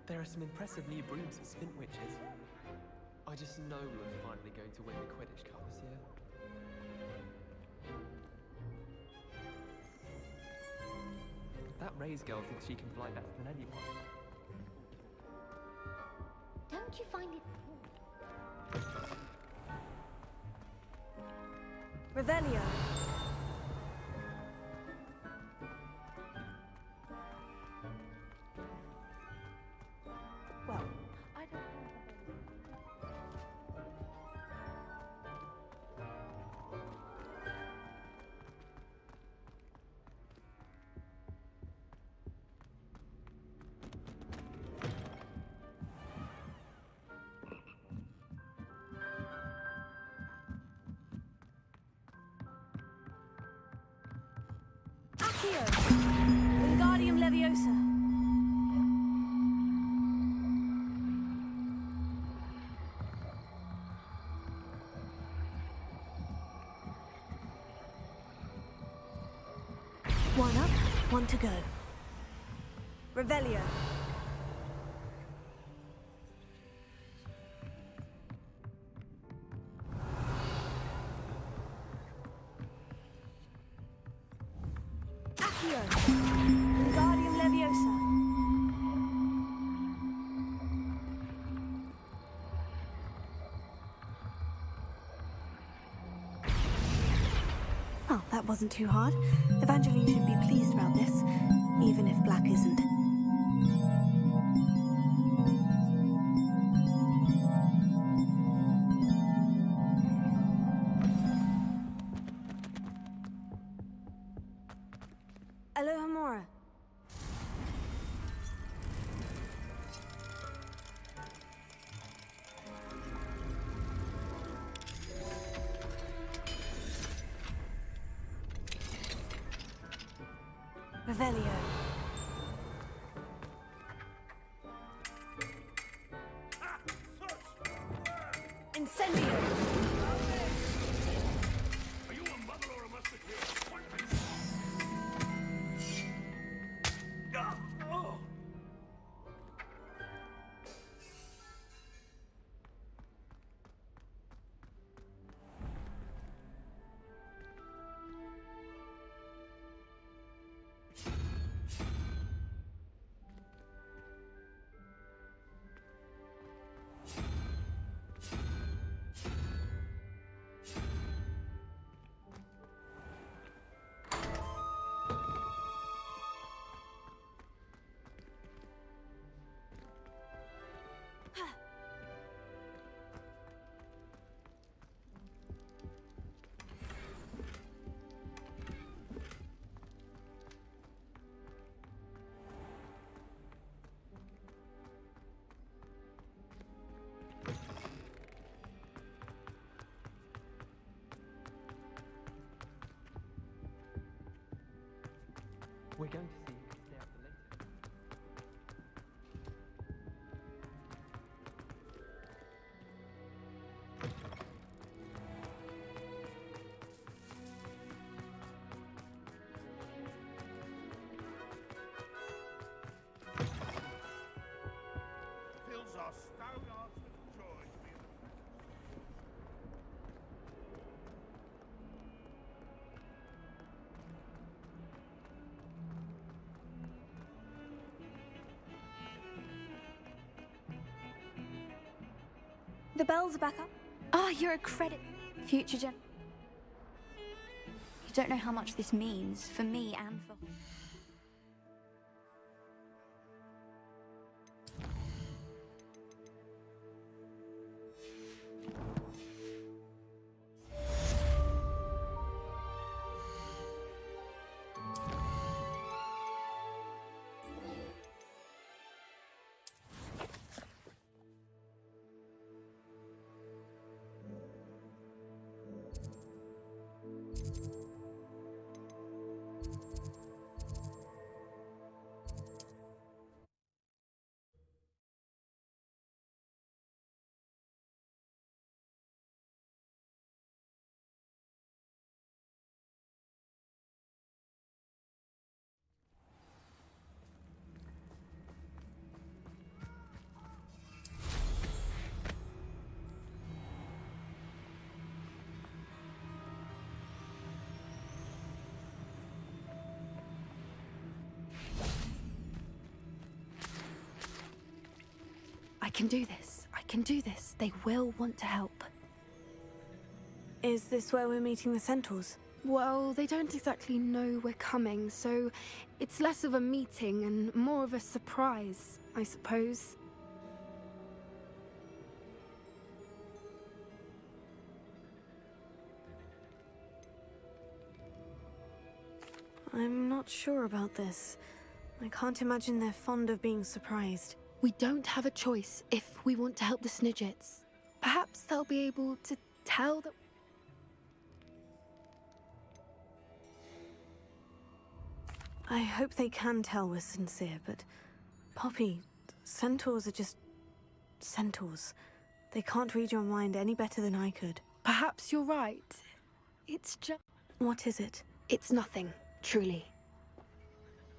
There are some impressive new brooms at Spintwitches. I just know we're finally going to win the Quidditch Cup this year. That Ray's girl thinks she can fly better than anyone. Don't you find it... Revelio. Well, I don't think Accio. Wingardium Leviosa. One up, one to go. Revelio. Accio. Wingardium Leviosa. Oh, that wasn't too hard. Evangeline should be pleased about this, even if Black isn't. Alohomora. Revelio. Incendio. Are you a mother or a musketeer? Oh! We're going to see you stay up later. Fills our stout hearts with joy to be in the The bells are back up. Ah, you're a credit. Future gen. You don't know how much this means for me and for... I can do this. I can do this. They will want to help. Is this where we're meeting the centaurs? Well, they don't exactly know we're coming, so it's less of a meeting and more of a surprise, I suppose. I'm not sure about this. I can't imagine they're fond of being surprised. We don't have a choice if we want to help the Snidgets. Perhaps they'll be able to tell that... I hope they can tell we're sincere, but... Poppy, centaurs are just... centaurs. They can't read your mind any better than I could. Perhaps you're right. It's just... What is it? It's nothing, truly.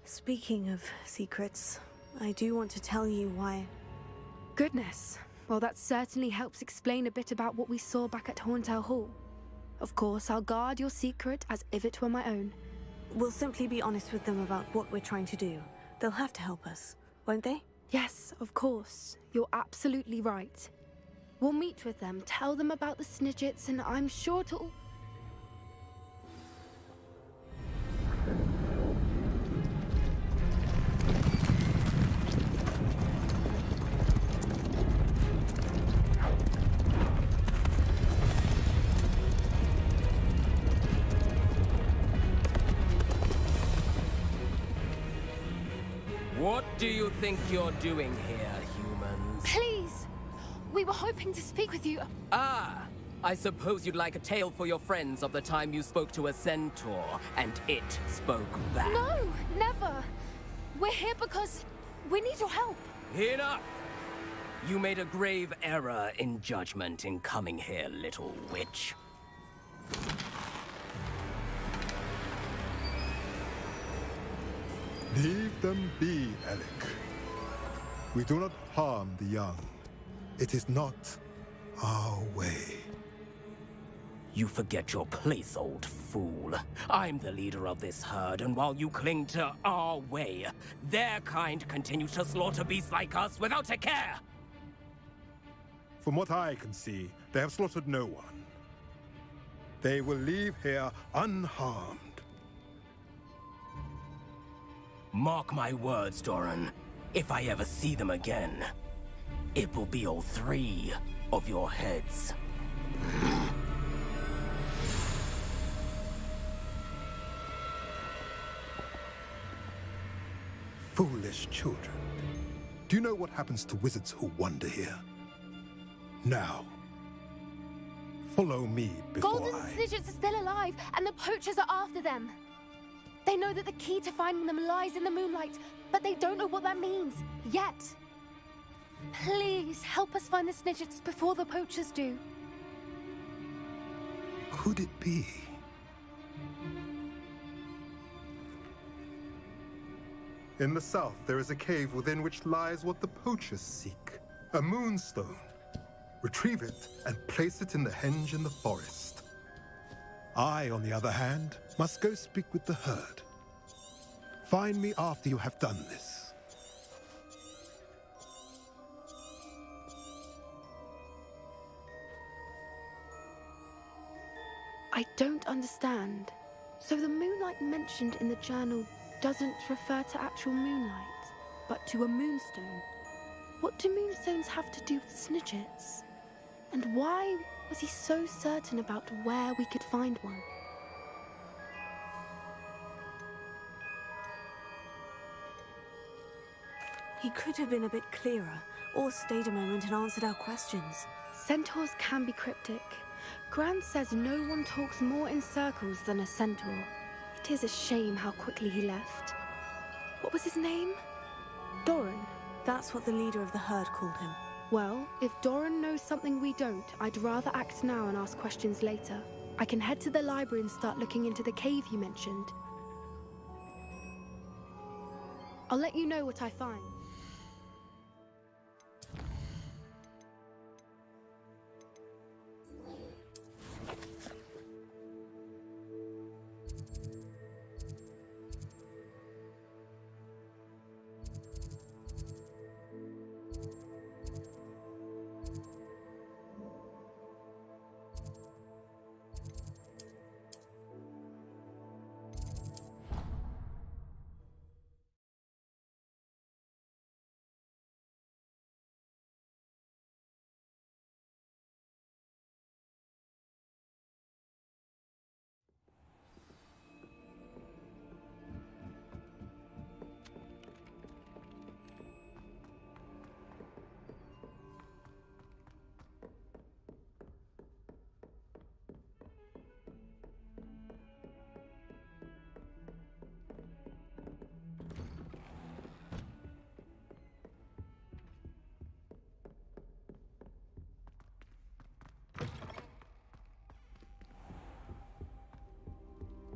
Speaking of secrets, I do want to tell you why... Goodness. Well, that certainly helps explain a bit about what we saw back at Horntail Hall. Of course, I'll guard your secret as if it were my own. We'll simply be honest with them about what we're trying to do. They'll have to help us, won't they? Yes, of course. You're absolutely right. We'll meet with them, tell them about the Snidgets, and I'm sure to... What do you think you're doing here, humans? Please! We were hoping to speak with you. Ah! I suppose you'd like a tale for your friends of the time you spoke to a centaur, and it spoke back. No, never. We're here because we need your help. Enough! You made a grave error in judgment in coming here, little witch. Leave them be, Alec. We do not harm the young. It is not our way. You forget your place, old fool. I'm the leader of this herd, and while you cling to our way, their kind continue to slaughter beasts like us without a care! From what I can see, they have slaughtered no one. They will leave here unharmed. Mark my words, Doran. If I ever see them again, it will be all 3 of your heads. Foolish children. Do you know what happens to wizards who wander here? Now, follow me before Golden Snidgets are still alive, and the poachers are after them. They know that the key to finding them lies in the moonlight, but they don't know what that means, yet. Please, help us find the Snidgets before the poachers do. Could it be? In the south, there is a cave within which lies what the poachers seek. A moonstone. Retrieve it and place it in the henge in the forest. I, on the other hand, must go speak with the herd. Find me after you have done this. I don't understand. So the moonlight mentioned in the journal doesn't refer to actual moonlight, but to a moonstone. What do moonstones have to do with Snidgets? And why was he so certain about where we could find one? He could have been a bit clearer, or stayed a moment and answered our questions. Centaurs can be cryptic. Gran says no one talks more in circles than a centaur. It is a shame how quickly he left. What was his name? Doran. That's what the leader of the herd called him. Well, if Doran knows something we don't, I'd rather act now and ask questions later. I can head to the library and start looking into the cave you mentioned. I'll let you know what I find.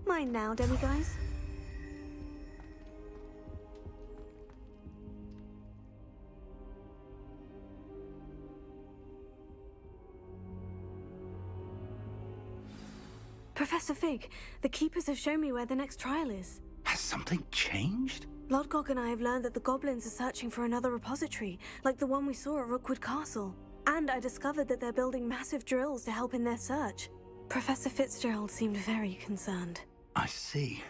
Mine now, demiguise. Professor Fig, the Keepers have shown me where the next trial is. Has something changed? Lodgok and I have learned that the goblins are searching for another repository, like the one we saw at Rookwood Castle. And I discovered that they're building massive drills to help in their search. Professor Fitzgerald seemed very concerned. I see.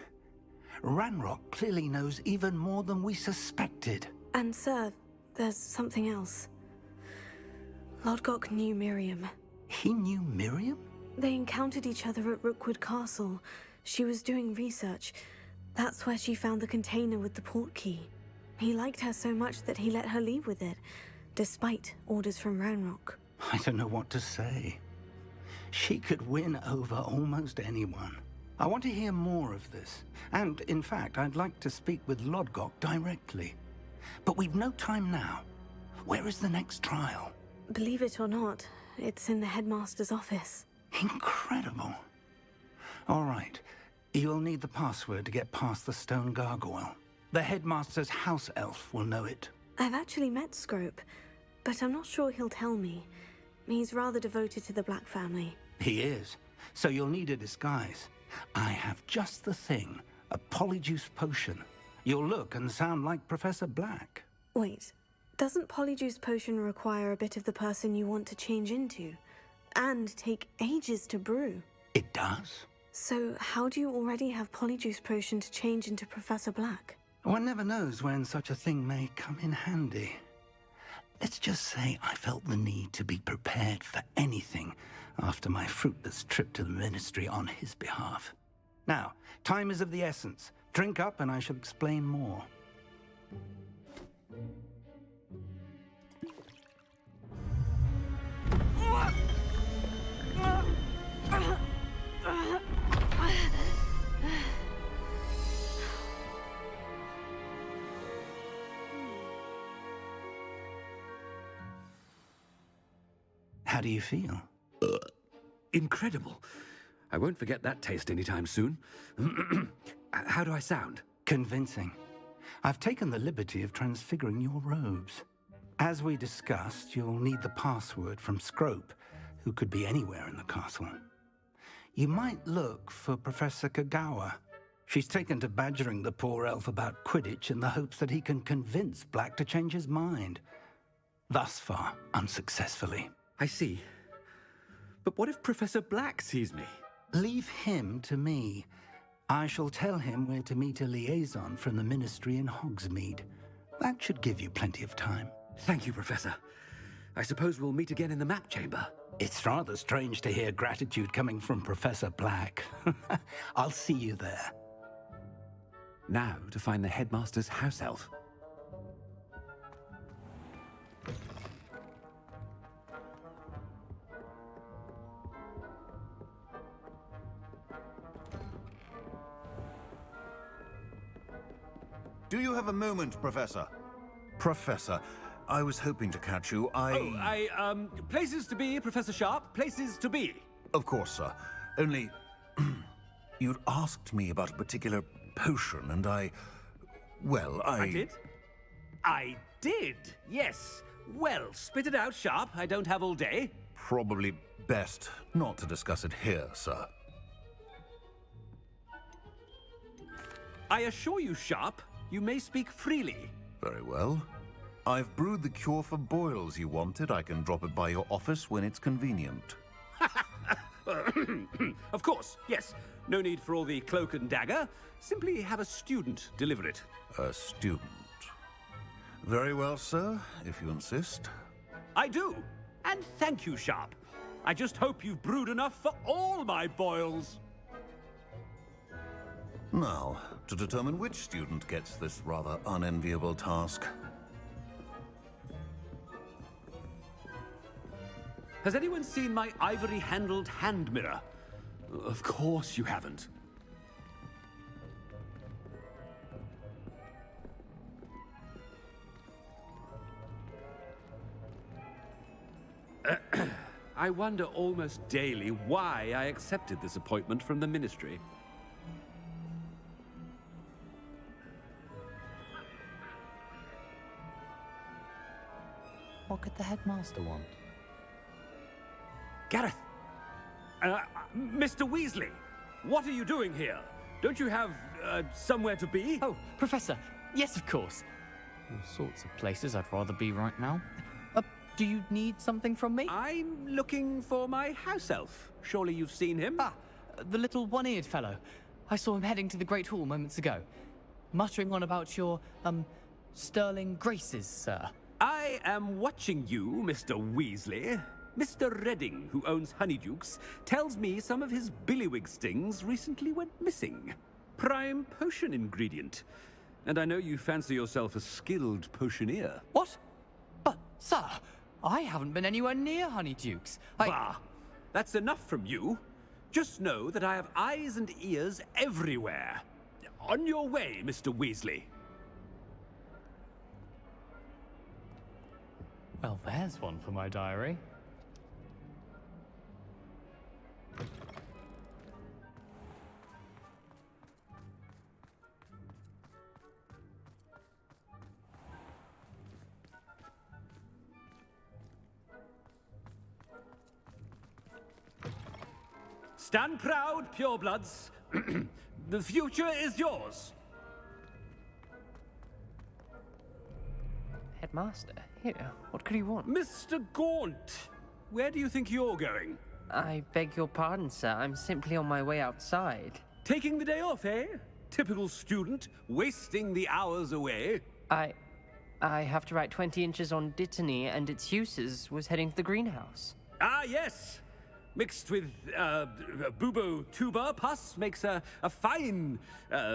Ranrock clearly knows even more than we suspected. And sir, there's something else. Lodgok knew Miriam. He knew Miriam? They encountered each other at Rookwood Castle. She was doing research. That's where she found the container with the port key. He liked her so much that he let her leave with it, despite orders from Ranrock. I don't know what to say. She could win over almost anyone. I want to hear more of this. And, in fact, I'd like to speak with Lodgok directly. But we've no time now. Where is the next trial? Believe it or not, it's in the headmaster's office. Incredible. All right. You'll need the password to get past the stone gargoyle. The headmaster's house elf will know it. I've actually met Scrope, but I'm not sure he'll tell me. He's rather devoted to the Black family. He is. So you'll need a disguise. I have just the thing. A polyjuice potion. You'll look and sound like Professor Black. Wait, doesn't Polyjuice Potion require a bit of the person you want to change into? And take ages to brew? It does. So how do you already have Polyjuice Potion to change into Professor Black? One never knows when such a thing may come in handy. Let's just say I felt the need to be prepared for anything after my fruitless trip to the Ministry on his behalf. Now, time is of the essence. Drink up and I shall explain more. How do you feel? Incredible. I won't forget that taste anytime soon. How do I sound? Convincing. I've taken the liberty of transfiguring your robes. As we discussed, you'll need the password from Scrope, who could be anywhere in the castle. You might look for Professor Kagawa. She's taken to badgering the poor elf about Quidditch in the hopes that he can convince Black to change his mind. Thus far, unsuccessfully. I see. But what if Professor Black sees me? Leave him to me. I shall tell him where to meet a liaison from the Ministry in Hogsmeade. That should give you plenty of time. Thank you, Professor. I suppose we'll meet again in the map chamber. It's rather strange to hear gratitude coming from Professor Black. I'll see you there. Now to find the headmaster's house elf. Do you have a moment, Professor? Professor, I was hoping to catch you. Places to be, Professor Sharp. Places to be. Of course, sir. Only, you'd asked me about a particular potion, and I did? I did, yes. Well, spit it out, Sharp. I don't have all day. Probably best not to discuss it here, sir. I assure you, Sharp, you may speak freely. Very well. I've brewed the cure for boils you wanted. I can drop it by your office when it's convenient. Of course, yes. No need for all the cloak and dagger. Simply have a student deliver it. A student. Very well, sir, if you insist. I do. And thank you, Sharp. I just hope you've brewed enough for all my boils. Now, to determine which student gets this rather unenviable task. Has anyone seen my ivory-handled hand mirror? Of course you haven't. I wonder almost daily why I accepted this appointment from the Ministry. What could the headmaster want? Gareth! Mr. Weasley! What are you doing here? Don't you have, somewhere to be? Oh, Professor, yes, of course. All sorts of places I'd rather be right now. Do you need something from me? I'm looking for my house elf. Surely you've seen him? Ah, the little one-eared fellow. I saw him heading to the Great Hall moments ago. Muttering on about your, sterling graces, sir. I am watching you, Mr. Weasley. Mr. Redding, who owns Honeydukes, tells me some of his billywig stings recently went missing. Prime potion ingredient. And I know you fancy yourself a skilled potioneer. What? But, sir, I haven't been anywhere near Honeydukes. Bah! That's enough from you. Just know that I have eyes and ears everywhere. On your way, Mr. Weasley. Well, there's one for my diary. Stand proud, purebloods. The future is yours. Headmaster, here, what could he want? Mr. Gaunt, where do you think you're going? I beg your pardon, sir. I'm simply on my way outside. Taking the day off, eh? Typical student, wasting the hours away. I have to write 20 inches on Dittany and its uses. Was heading to the greenhouse. Ah, yes. Mixed with bubo tuber pus makes a fine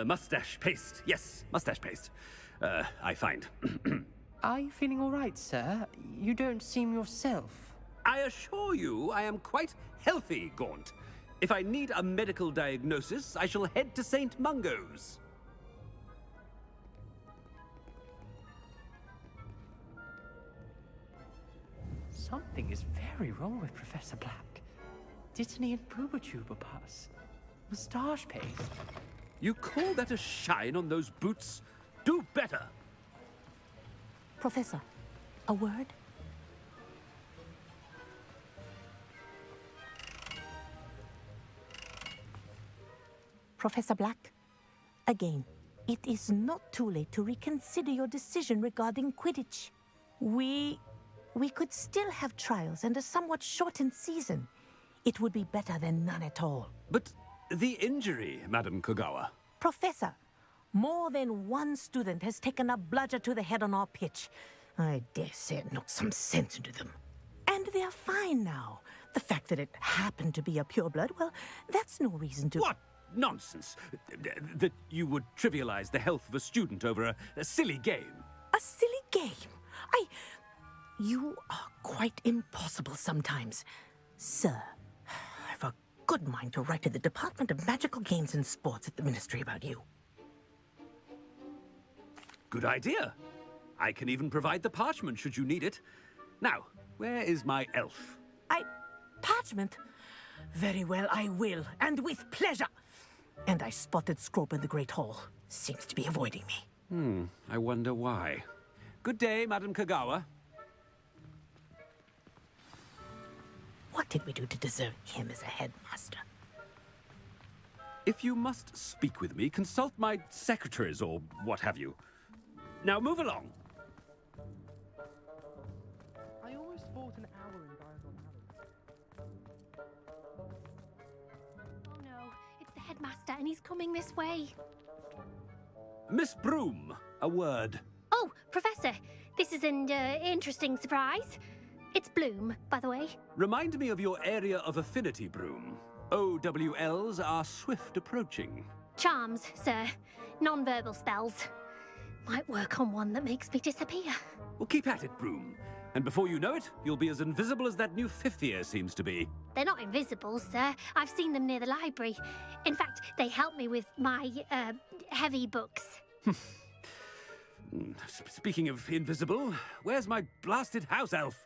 mustache paste. Yes, mustache paste. I find. Are you feeling all right, sir? You don't seem yourself. I assure you I am quite healthy, Gaunt. If I need a medical diagnosis, I shall head to St. Mungo's. Something is very wrong with Professor Black. Dittany and Boobertuber pus. Moustache paste. You call that a shine on those boots? Do better! Professor, a word? Professor Black, again, it is not too late to reconsider your decision regarding Quidditch. We could still have trials and a somewhat shortened season. It would be better than none at all. But the injury, Madam Kogawa. Professor, more than one student has taken a bludger to the head on our pitch. I dare say it knocked some sense into them. And they're fine now. The fact that it happened to be a pureblood, well, that's no reason to... What nonsense! That you would trivialize the health of a student over a silly game. A silly game? You are quite impossible sometimes. Sir, I've a good mind to write to the Department of Magical Games and Sports at the Ministry about you. Good idea. I can even provide the parchment should you need it. Now, where is my elf? Parchment? Very well, I will, and with pleasure. And I spotted Scrope in the Great Hall. Seems to be avoiding me. I wonder why. Good day, Madam Kogawa. What did we do to deserve him as a headmaster? If you must speak with me, consult my secretaries or what have you. Now move along. I almost fought an hour in Diagon Alley. Oh no, it's the headmaster and he's coming this way. Miss Broom, a word. Oh, Professor, this is an interesting surprise. It's Bloom, by the way. Remind me of your area of affinity, Broom. OWLs are swift approaching. Charms, sir. Non-verbal spells. Might work on one that makes me disappear. Well, keep at it, Broom. And before you know it, you'll be as invisible as that new fifth year seems to be. They're not invisible, sir. I've seen them near the library. In fact, they help me with my, heavy books. Speaking of invisible, where's my blasted house elf?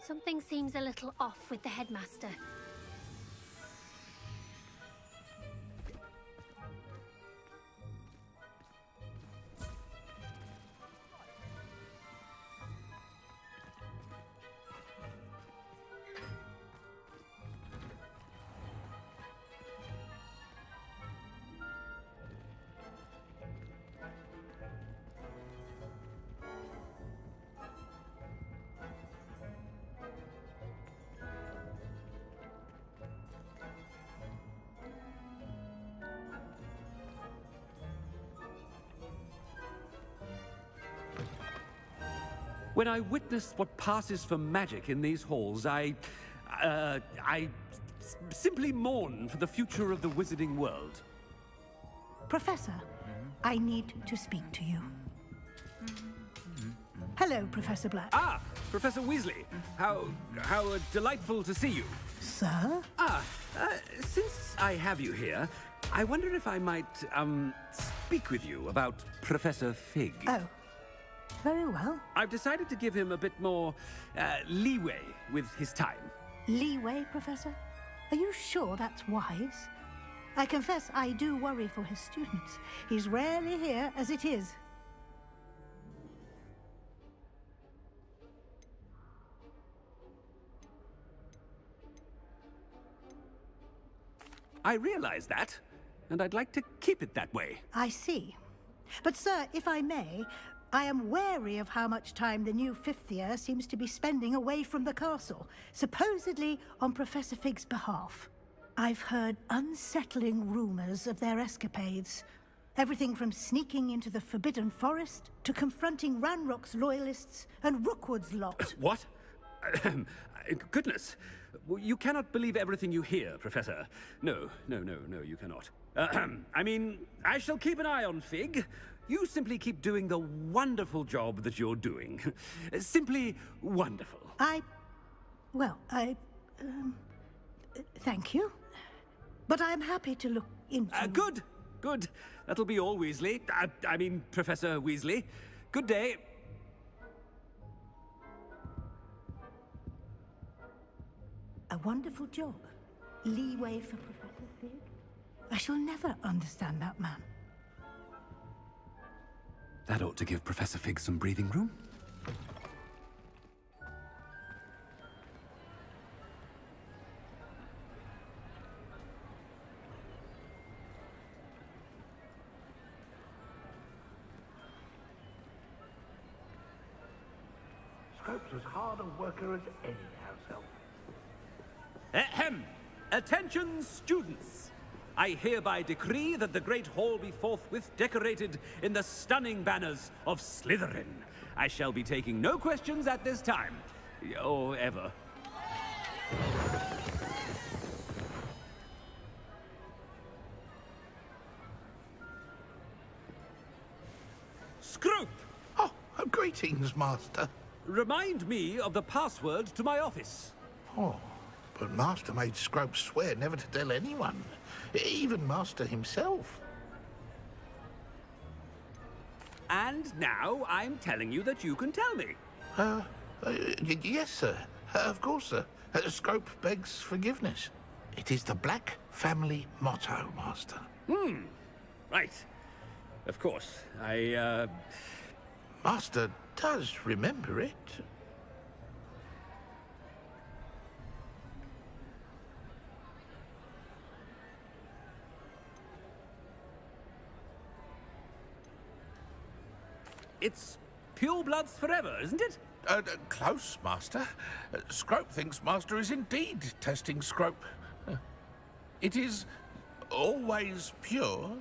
Something seems a little off with the headmaster. When I witness what passes for magic in these halls, I simply mourn for the future of the wizarding world. Professor, I need to speak to you. Hello, Professor Black. Ah, Professor Weasley. How delightful to see you. Sir? Since I have you here, I wonder if I might, speak with you about Professor Fig. Oh, very well. I've decided to give him a bit more, leeway with his time. Leeway, Professor? Are you sure that's wise? I confess I do worry for his students. He's rarely here as it is. I realize that, and I'd like to keep it that way. I see. But, sir, if I may, I am wary of how much time the new fifth year seems to be spending away from the castle, supposedly on Professor Fig's behalf. I've heard unsettling rumors of their escapades. Everything from sneaking into the Forbidden Forest to confronting Ranrock's loyalists and Rookwood's lot. What? Goodness. You cannot believe everything you hear, Professor. No, you cannot. I mean, I shall keep an eye on Fig. You simply keep doing the wonderful job that you're doing. Simply wonderful. Thank you. But I'm happy to look into... Good. That'll be all, Weasley. I mean, Professor Weasley. Good day. A wonderful job. Leeway for Professor Fig. I shall never understand that man. That ought to give Professor Fig some breathing room. Scrope's as hard a worker as any house elf. Ahem! Attention, students! I hereby decree that the Great Hall be forthwith decorated in the stunning banners of Slytherin. I shall be taking no questions at this time. Or ever. Scrope! Oh, greetings, Master. Remind me of the password to my office. Oh, but Master made Scrope swear never to tell anyone, even Master himself. And now I'm telling you that you can tell me. Yes, sir. Of course, sir. Scrope begs forgiveness. It is the Black family motto, Master. Right. Of course. Master does remember it. It's pure bloods forever, isn't it? Close, Master. Scrope thinks Master is indeed testing Scrope. It is always pure.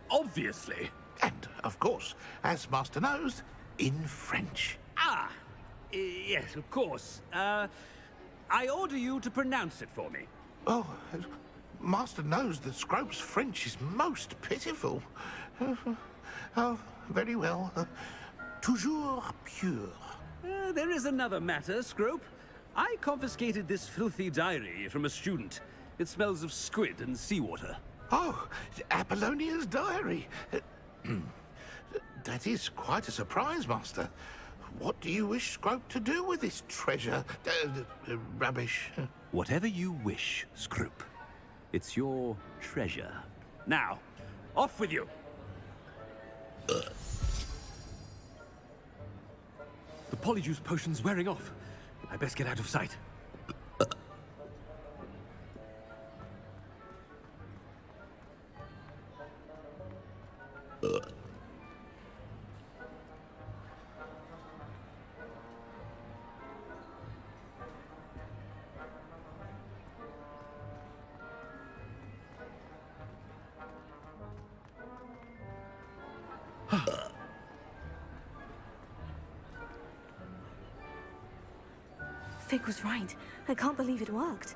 Obviously. And, of course, as Master knows, in French. Yes, of course. I order you to pronounce it for me. Oh, Master knows that Scrope's French is most pitiful. Oh, very well. Toujours pure. There is another matter, Scrope. I confiscated this filthy diary from a student. It smells of squid and seawater. Oh, Apollonia's diary. That is quite a surprise, Master. What do you wish Scrope to do with this treasure? Rubbish. Whatever you wish, Scrope. It's your treasure. Now, off with you. The Polyjuice potion's wearing off. I best get out of sight. Fig was right. I can't believe it worked.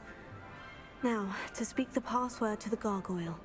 Now, to speak the password to the gargoyle.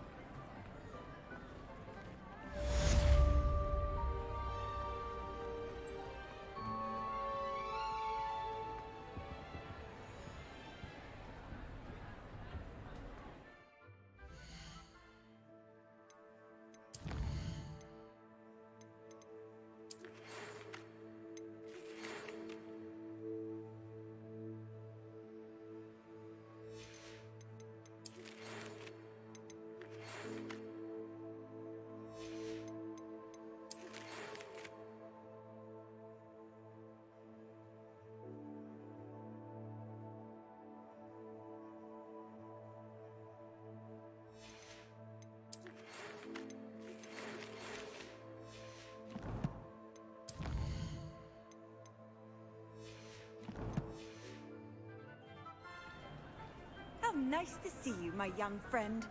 Nice to see you, my young friend.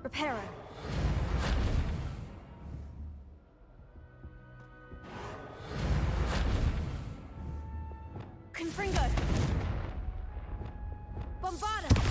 Reparo. Confringo. Bombarda.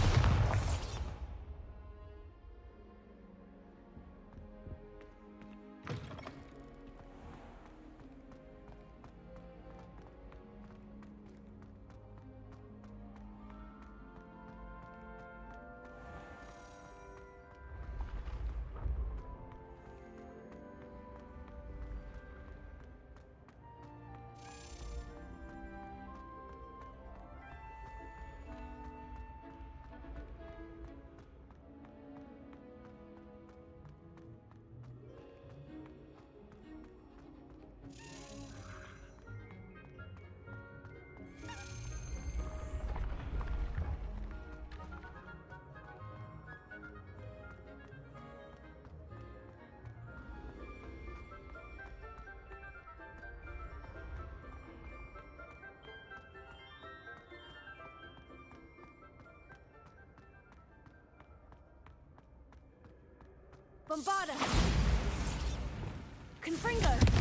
Bombarda! Confringo!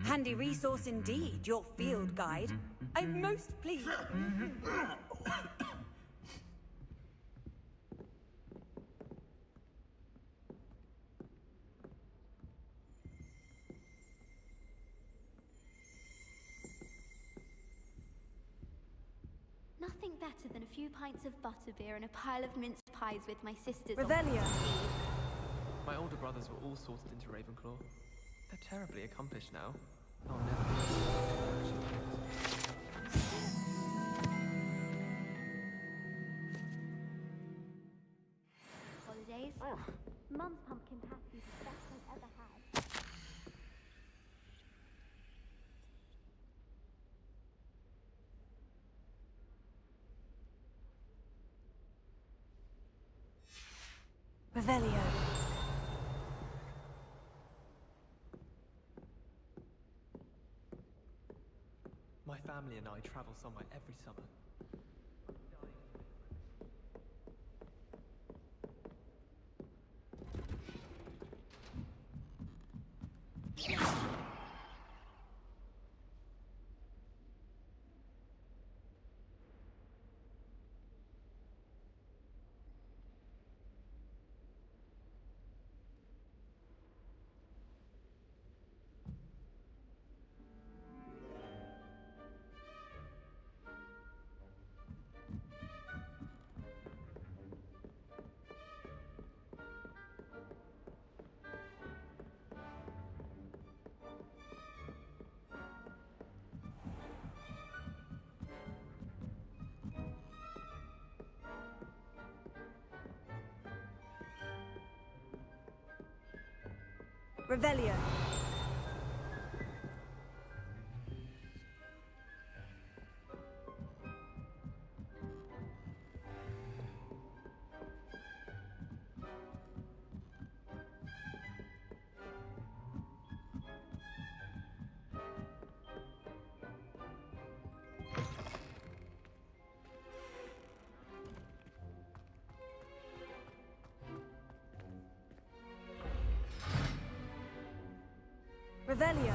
Handy resource indeed, your field guide. I'm most pleased. Nothing better than a few pints of butterbeer and a pile of mince pies with my sisters. Revelio. My older brothers were all sorted into Ravenclaw. They're terribly accomplished now. I'll never be Holidays. Mum's pumpkin patty is the best I've ever had. Revelio. My family and I travel somewhere every summer. Revelio. Revelio.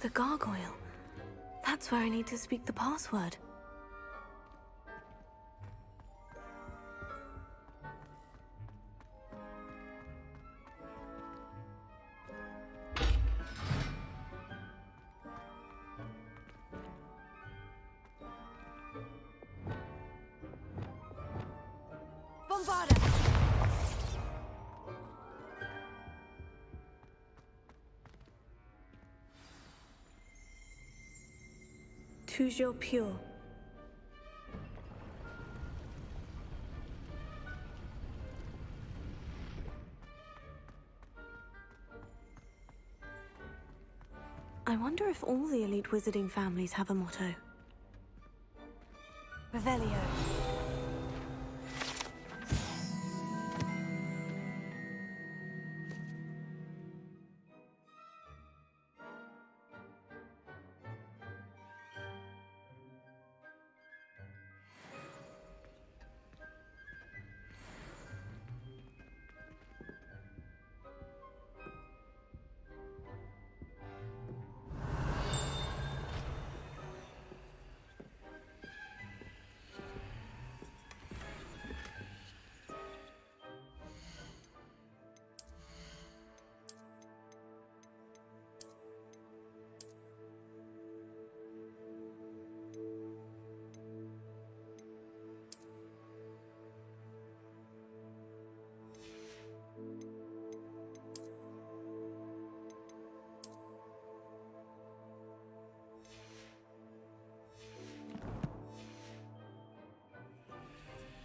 The gargoyle. That's where I need to speak the password. Bombarda! Toujours pure. I wonder if all the elite wizarding families have a motto. Revelio.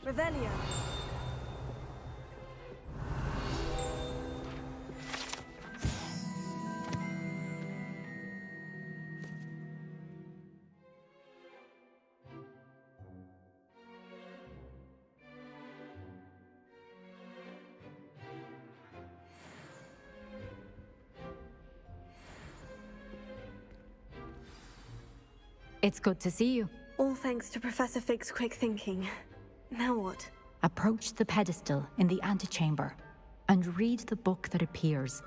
Revelio. It's good to see you. All thanks to Professor Fig's quick thinking. Now what? Approach the pedestal in the antechamber and read the book that appears.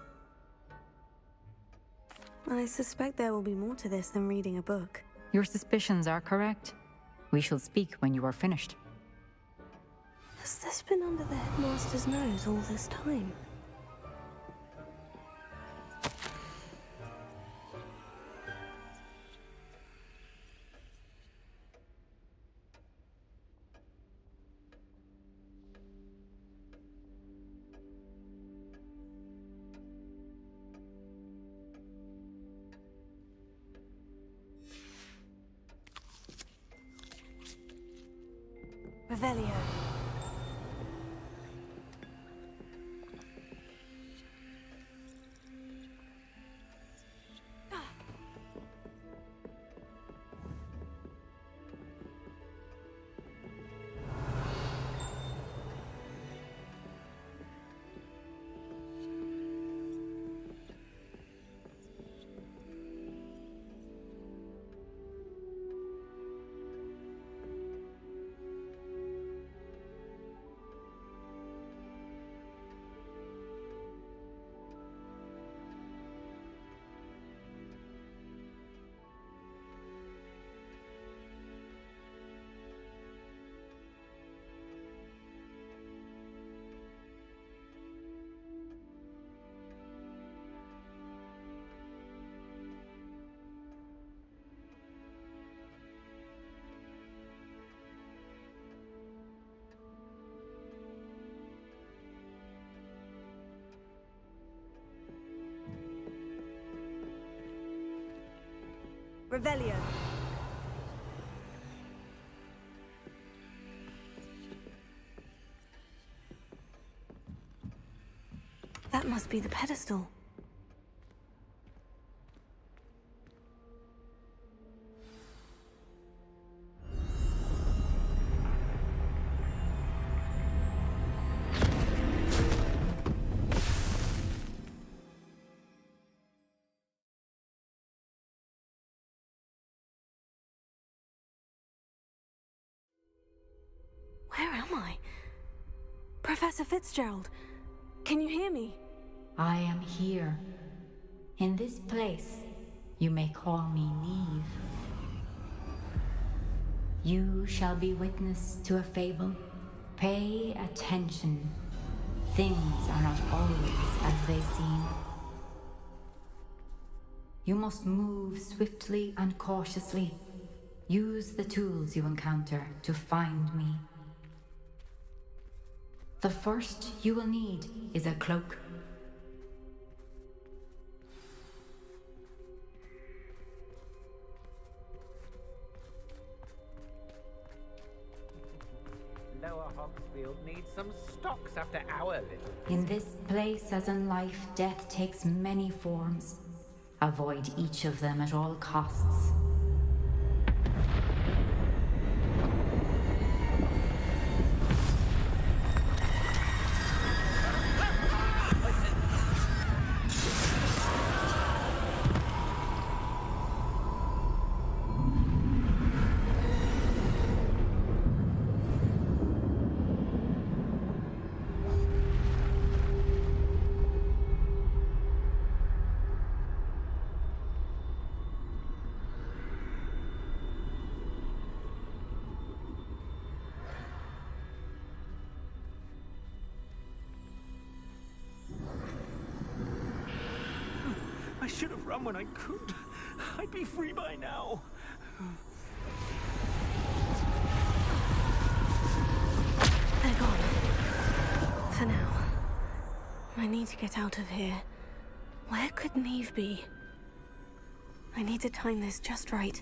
I suspect there will be more to this than reading a book. Your suspicions are correct. We shall speak when you are finished. Has this been under the headmaster's nose all this time? Revelio. Revelio. That must be the pedestal. Where am I? Professor Fitzgerald, can you hear me? I am here. In this place, You may call me Neve. You shall be witness to a fable. Pay attention. Things are not always as they seem. You must move swiftly and cautiously. Use the tools you encounter to find me. The first you will need is a cloak. Lower Hogsfield needs some stocks after our little... In this place, as in life, death takes many forms. Avoid each of them at all costs. I should have run when I could. I'd be free by now. They're gone. For now. I need to get out of here. Where could Neve be? I need to time this just right.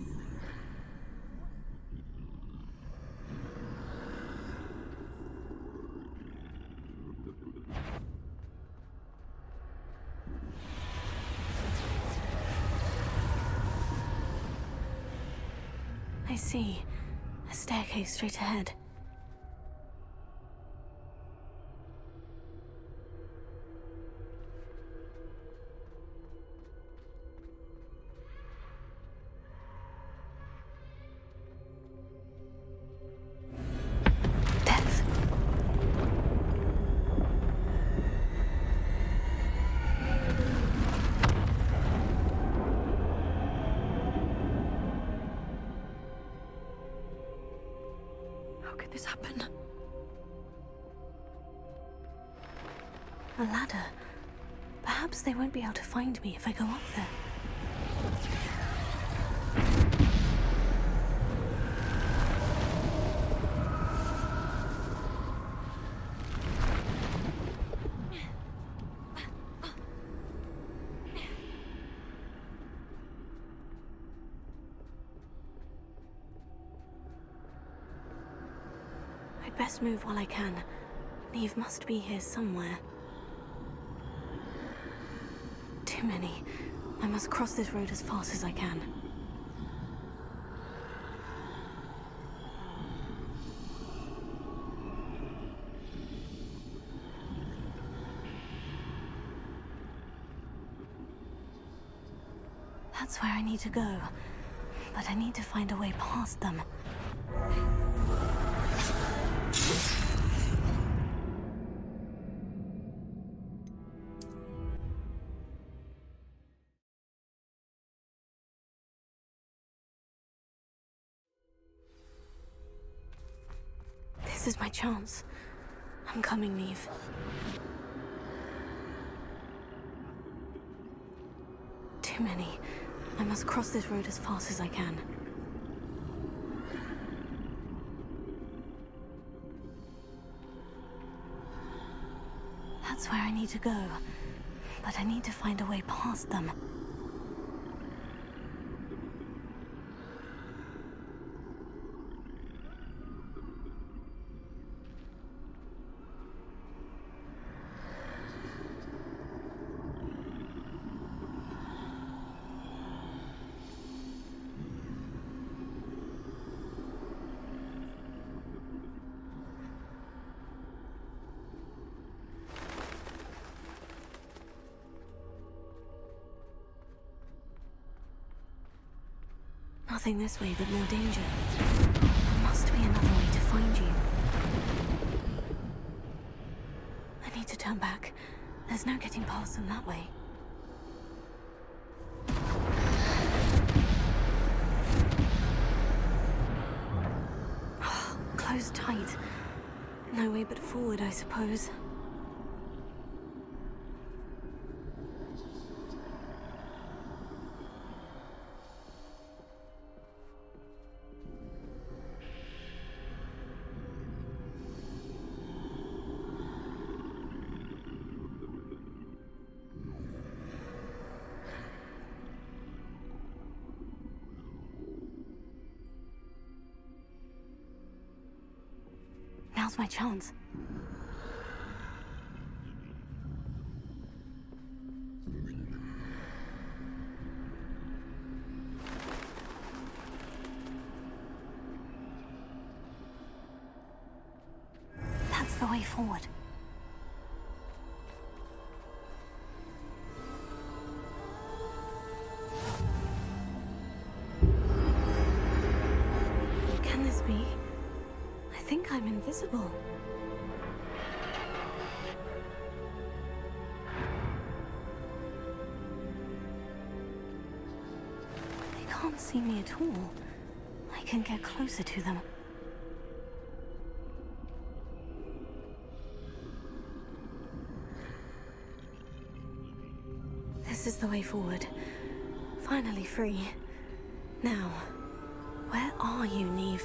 I see. A staircase straight ahead. This happen? A ladder. Perhaps they won't be able to find me if I go up there. I'd best move while I can. Neve must be here somewhere. Too many. I must cross this road as fast as I can. That's where I need to go. But I need to find a way past them. This is my chance. I'm coming, Neve. Too many. I must cross this road as fast as I can. That's where I need to go. But I need to find a way past them. Nothing this way, but more danger. There must be another way to find you. I need to turn back. There's no getting past them that way. No way but forward, I suppose. Now's my chance. That's the way forward. Can this be? I think I'm invisible. They can't see me at all. I can get closer to them. This is the way forward. Finally free. Now, where are you, Neve?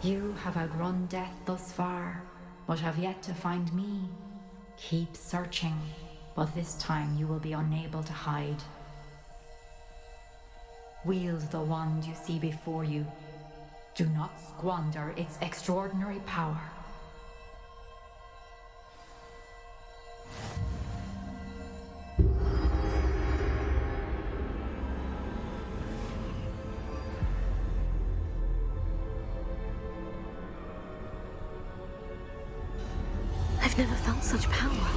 You have outrun death thus far, but have yet to find me. Keep searching, but this time you will be unable to hide. Wield the wand you see before you. Do not squander its extraordinary power. I've never felt such power.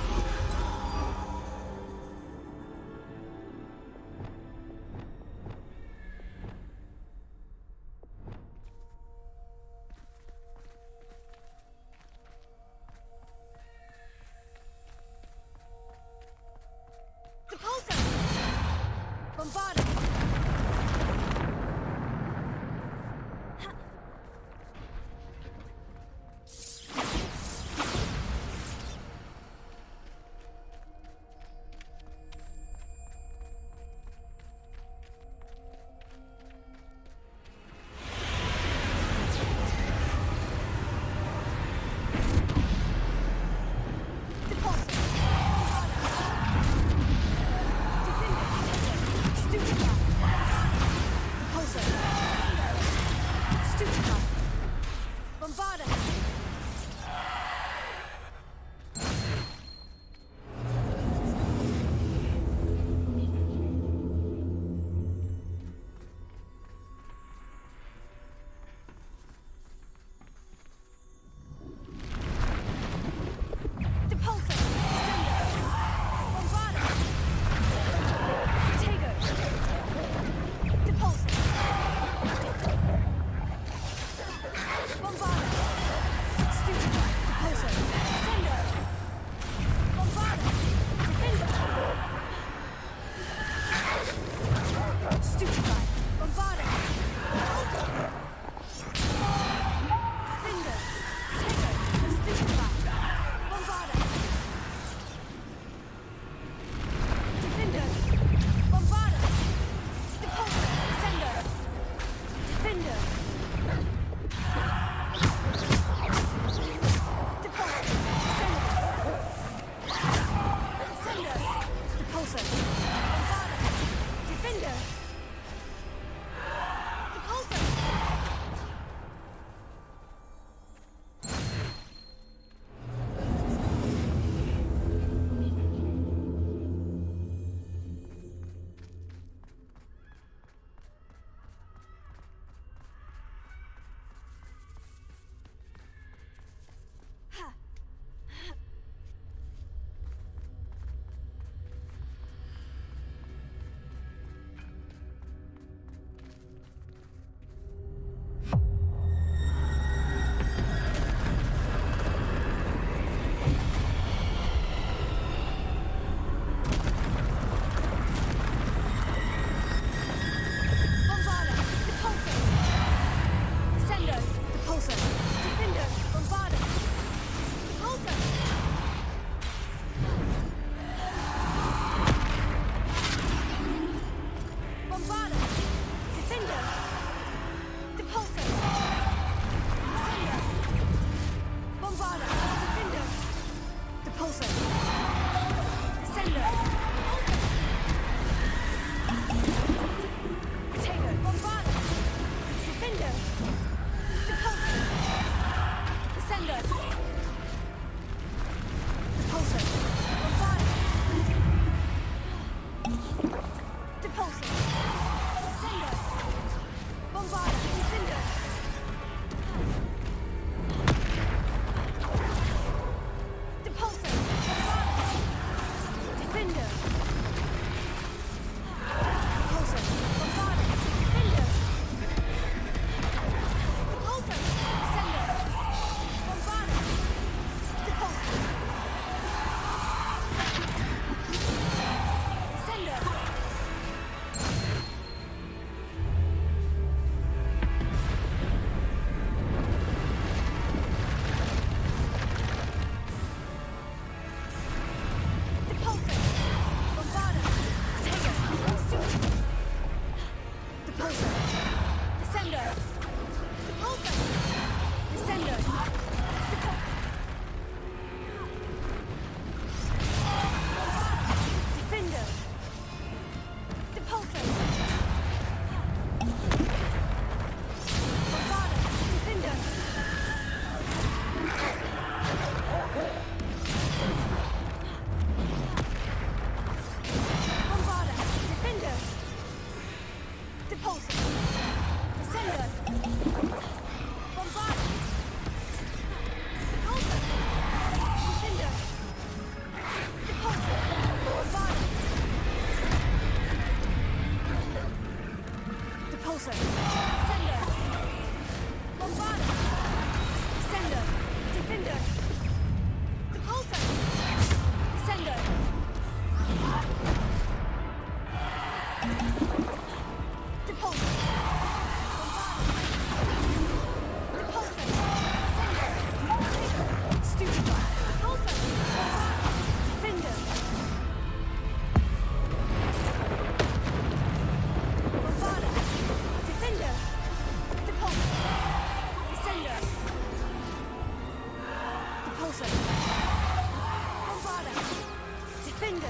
Bingo!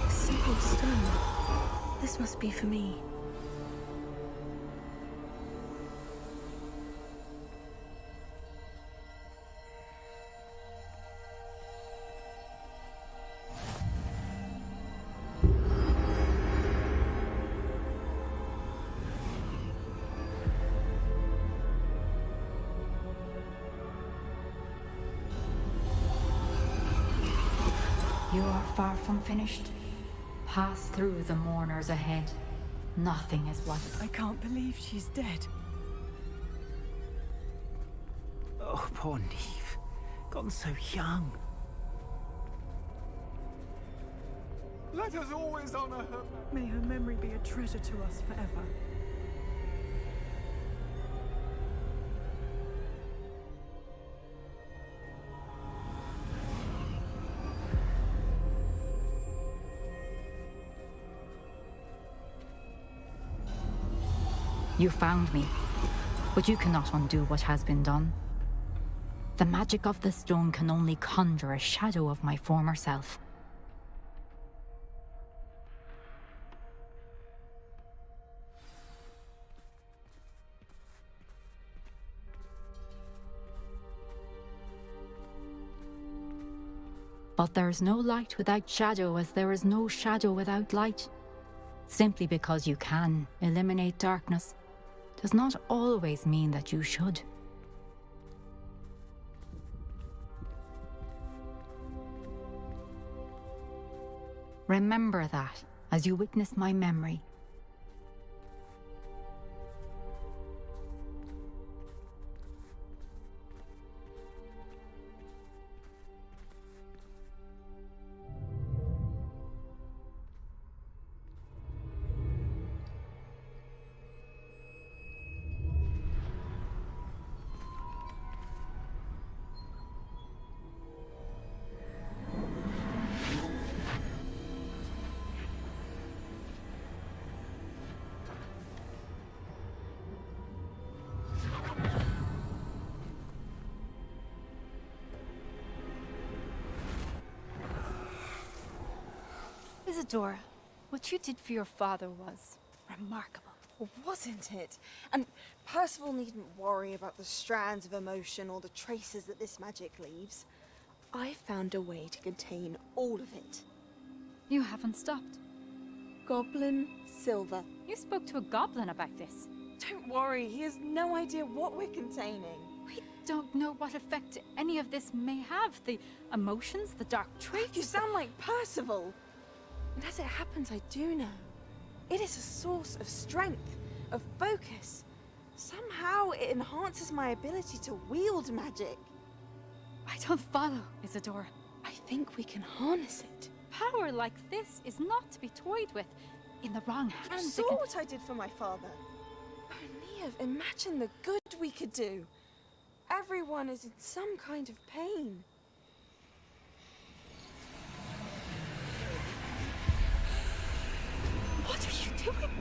Simple stone. This must be for me. You are far from finished. Pass through the mourners ahead. Nothing is what... I can't believe she's dead. Oh, poor Neve. Gone so young. Let us always honor her. May her memory be a treasure to us forever. You found me, but you cannot undo what has been done. The magic of the stone can only conjure a shadow of my former self. But there is no light without shadow, as there is no shadow without light. Simply because you can eliminate darkness does not always mean that you should. Remember that as you witness my memory. Isadora, what you did for your father was remarkable. Well, wasn't it? And Percival needn't worry about the strands of emotion or the traces that this magic leaves. I found a way to contain all of it. You haven't stopped. Goblin Silver. You spoke to a goblin about this. Don't worry, he has no idea what we're containing. We don't know what effect any of this may have. The emotions, the dark traits. You sound like Percival. And as it happens, I do know. It is a source of strength, of focus. Somehow it enhances my ability to wield magic. I don't follow, Isadora. I think we can harness it. Power like this is not to be toyed with. In the wrong hands, You saw what I did for my father. Oh, Neve, imagine the good we could do. Everyone is in some kind of pain. What are you doing?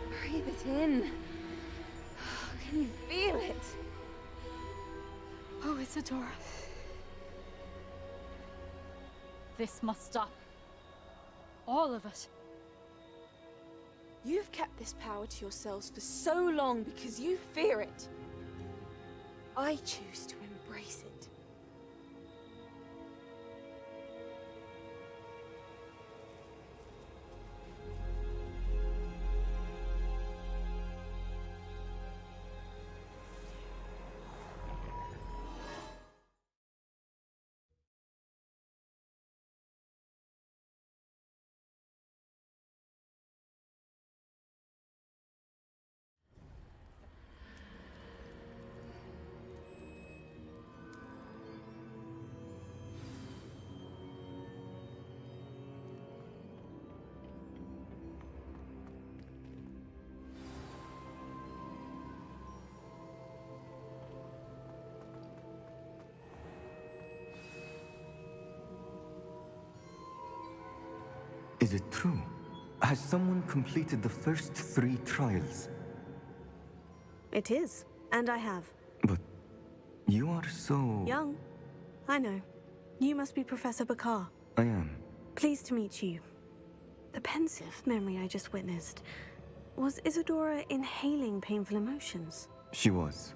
Breathe it in. Can you feel it? Oh, Isadora. This must stop. All of it. You've kept this power to yourselves for so long because you fear it. I choose to embrace it. Is it true? Has someone completed the first 3 trials? It is, and I have. But you are so... Young. I know. You must be Professor Bakar. I am. Pleased to meet you. The pensive memory I just witnessed. Was Isadora inhaling painful emotions? She was.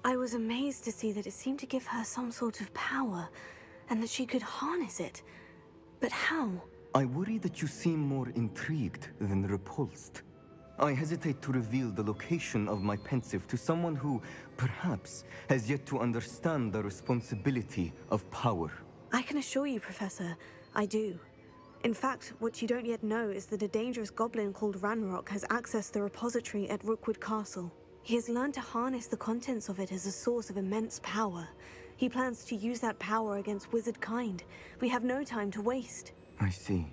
I was amazed to see that it seemed to give her some sort of power, and that she could harness it. But how? I worry that you seem more intrigued than repulsed. I hesitate to reveal the location of my pensive to someone who, perhaps, has yet to understand the responsibility of power. I can assure you, Professor, I do. In fact, what you don't yet know is that a dangerous goblin called Ranrock has accessed the repository at Rookwood Castle. He has learned to harness the contents of it as a source of immense power. He plans to use that power against wizard kind. We have no time to waste. I see.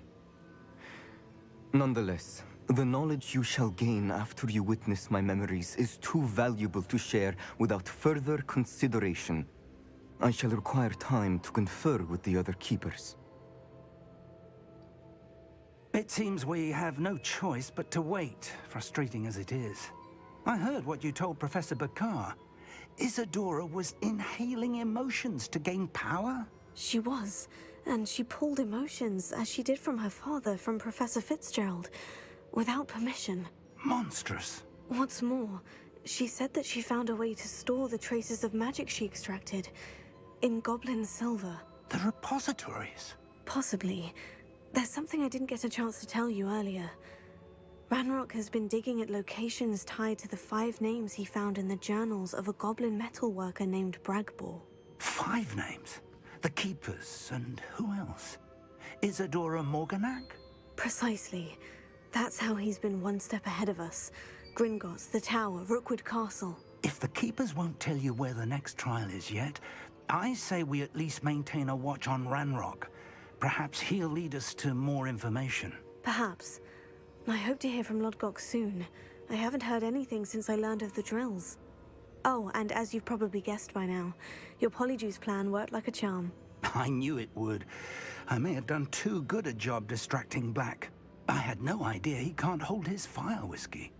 Nonetheless, the knowledge you shall gain after you witness my memories is too valuable to share without further consideration. I shall require time to confer with the other keepers. It seems we have no choice but to wait, frustrating as it is. I heard what you told Professor Bakar. Isadora was inhaling emotions to gain power? She was, and she pulled emotions, as she did from her father, from Professor Fitzgerald, without permission. Monstrous. What's more, she said that she found a way to store the traces of magic she extracted in goblin silver. The repositories? Possibly. There's something I didn't get a chance to tell you earlier. Ranrock has been digging at locations tied to the 5 names he found in the journals of a goblin metalworker named Bragbor. 5 names? The Keepers, and who else? Isadora Morganak? Precisely. That's how he's been one step ahead of us. Gringotts, the Tower, Rookwood Castle. If the Keepers won't tell you where the next trial is yet, I say we at least maintain a watch on Ranrock. Perhaps he'll lead us to more information. Perhaps. I hope to hear from Lodgok soon. I haven't heard anything since I learned of the drills. Oh, and as you've probably guessed by now, your Polyjuice plan worked like a charm. I knew it would. I may have done too good a job distracting Black. I had no idea he can't hold his fire whiskey.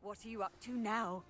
What are you up to now?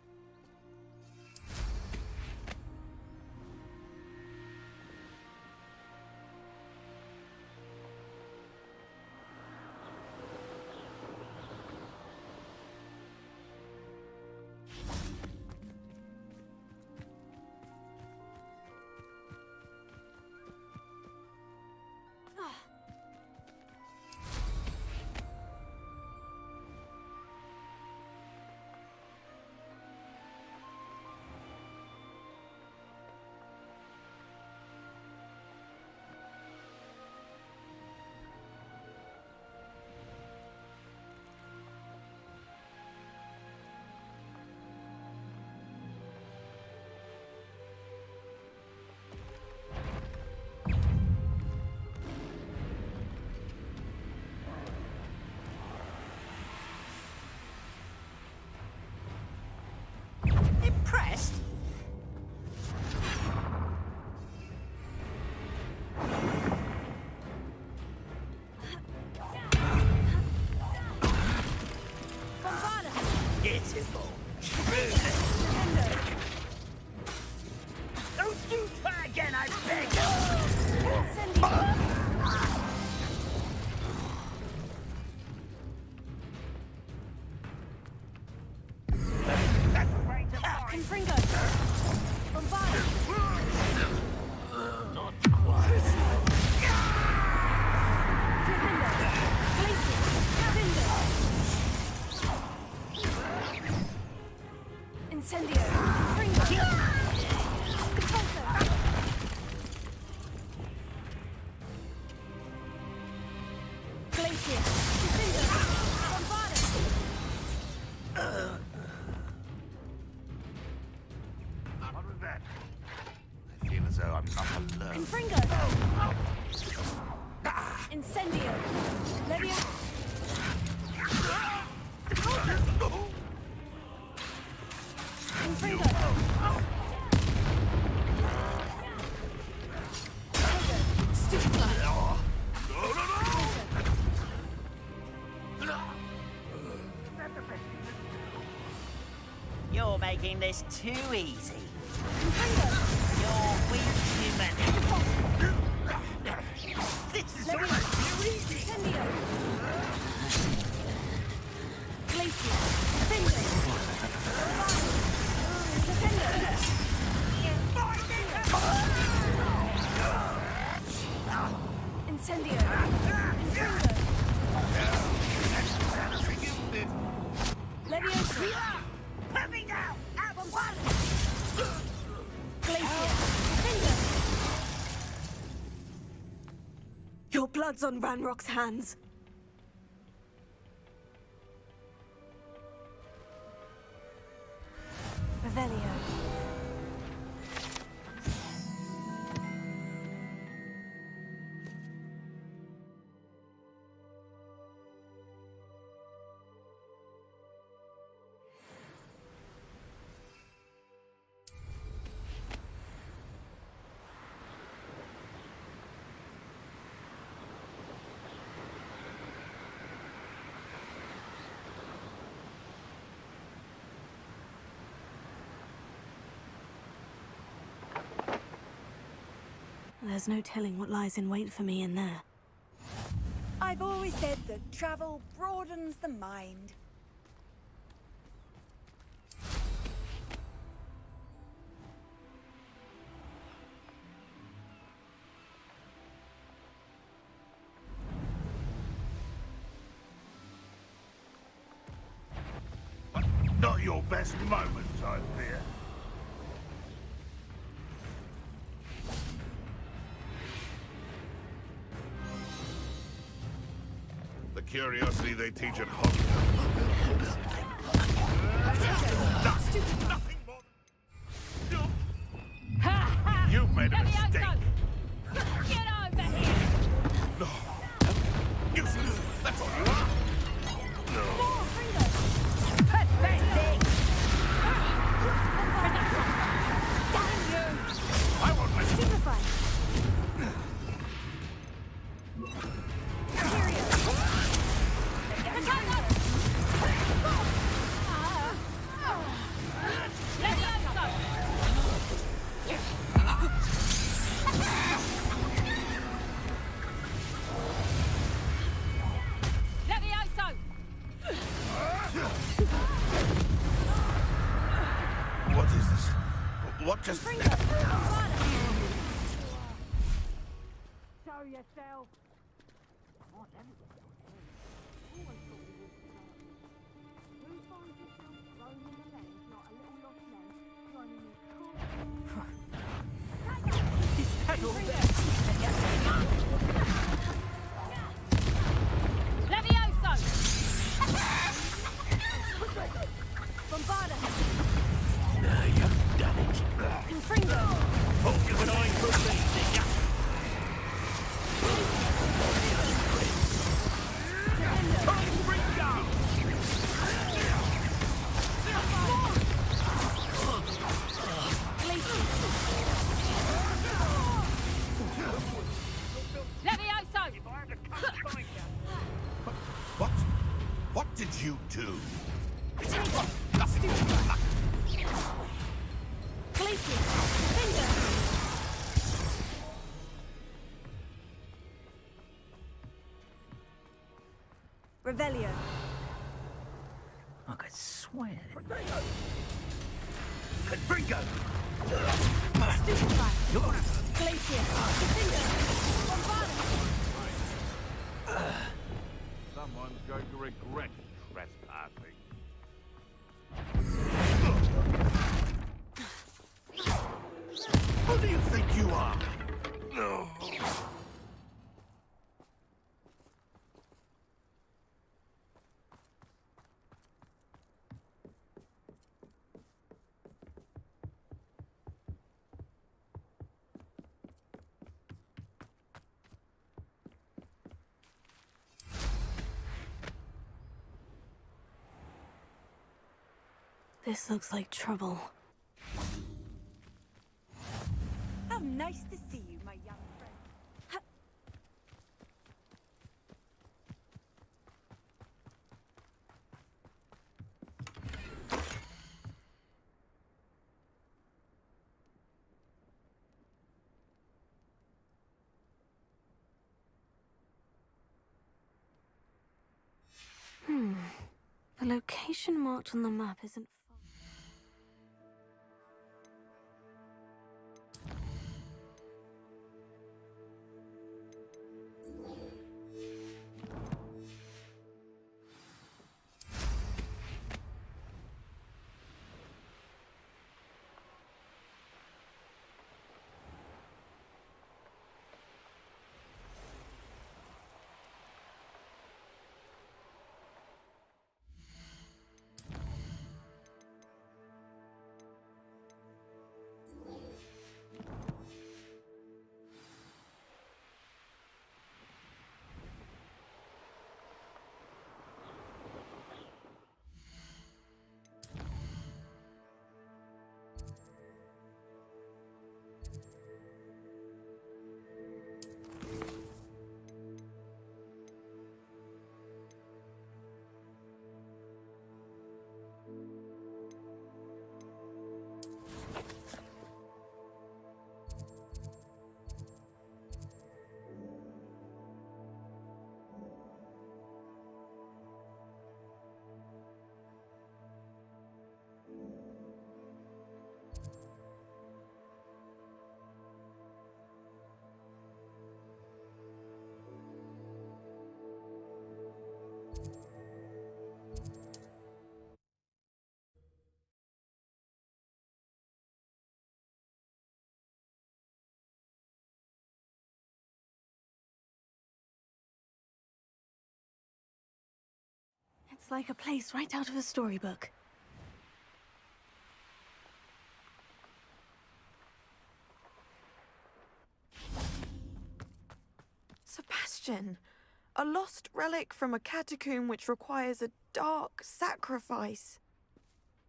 Don't you try again, I beg! Confringo! Bombard! Not quite. Incendio! Confringo! Glacier! Confringo! Bombardus! What was that? I feel as though I'm not alone. Confringo! Incendio! Levio! Confringo! You're making this too easy. You're weak human. This is almost too easy. Glacier! Confringo! Incendio! Leviosa! Put me down! Out of water! Glacier! Your blood's on Ranrock's hands. Revelio. There's no telling what lies in wait for me in there. I've always said that travel broadens the mind. Not your best moments, I fear. The curiosity they teach at Hogwarts. Nothing more than... You've made a mistake. Get over here! No. Useless. That's all you are. No. Pathetic! I won't let you. What is this? What just... Show yourself! Is that all there? Levioso! Bombarda! Now you've done it. Confringo! Hope you and I could be, did ya? What? What did you do? Nothing. Revelio. I could swear. Confringo! Stupefy. Glacius. Defender. Someone's going to regret trespassing. Who do you think you are? No. This looks like trouble. How nice to see you, my young friend. The location marked on the map isn't far. It's like a place right out of a storybook. Sebastian, a lost relic from a catacomb which requires a dark sacrifice.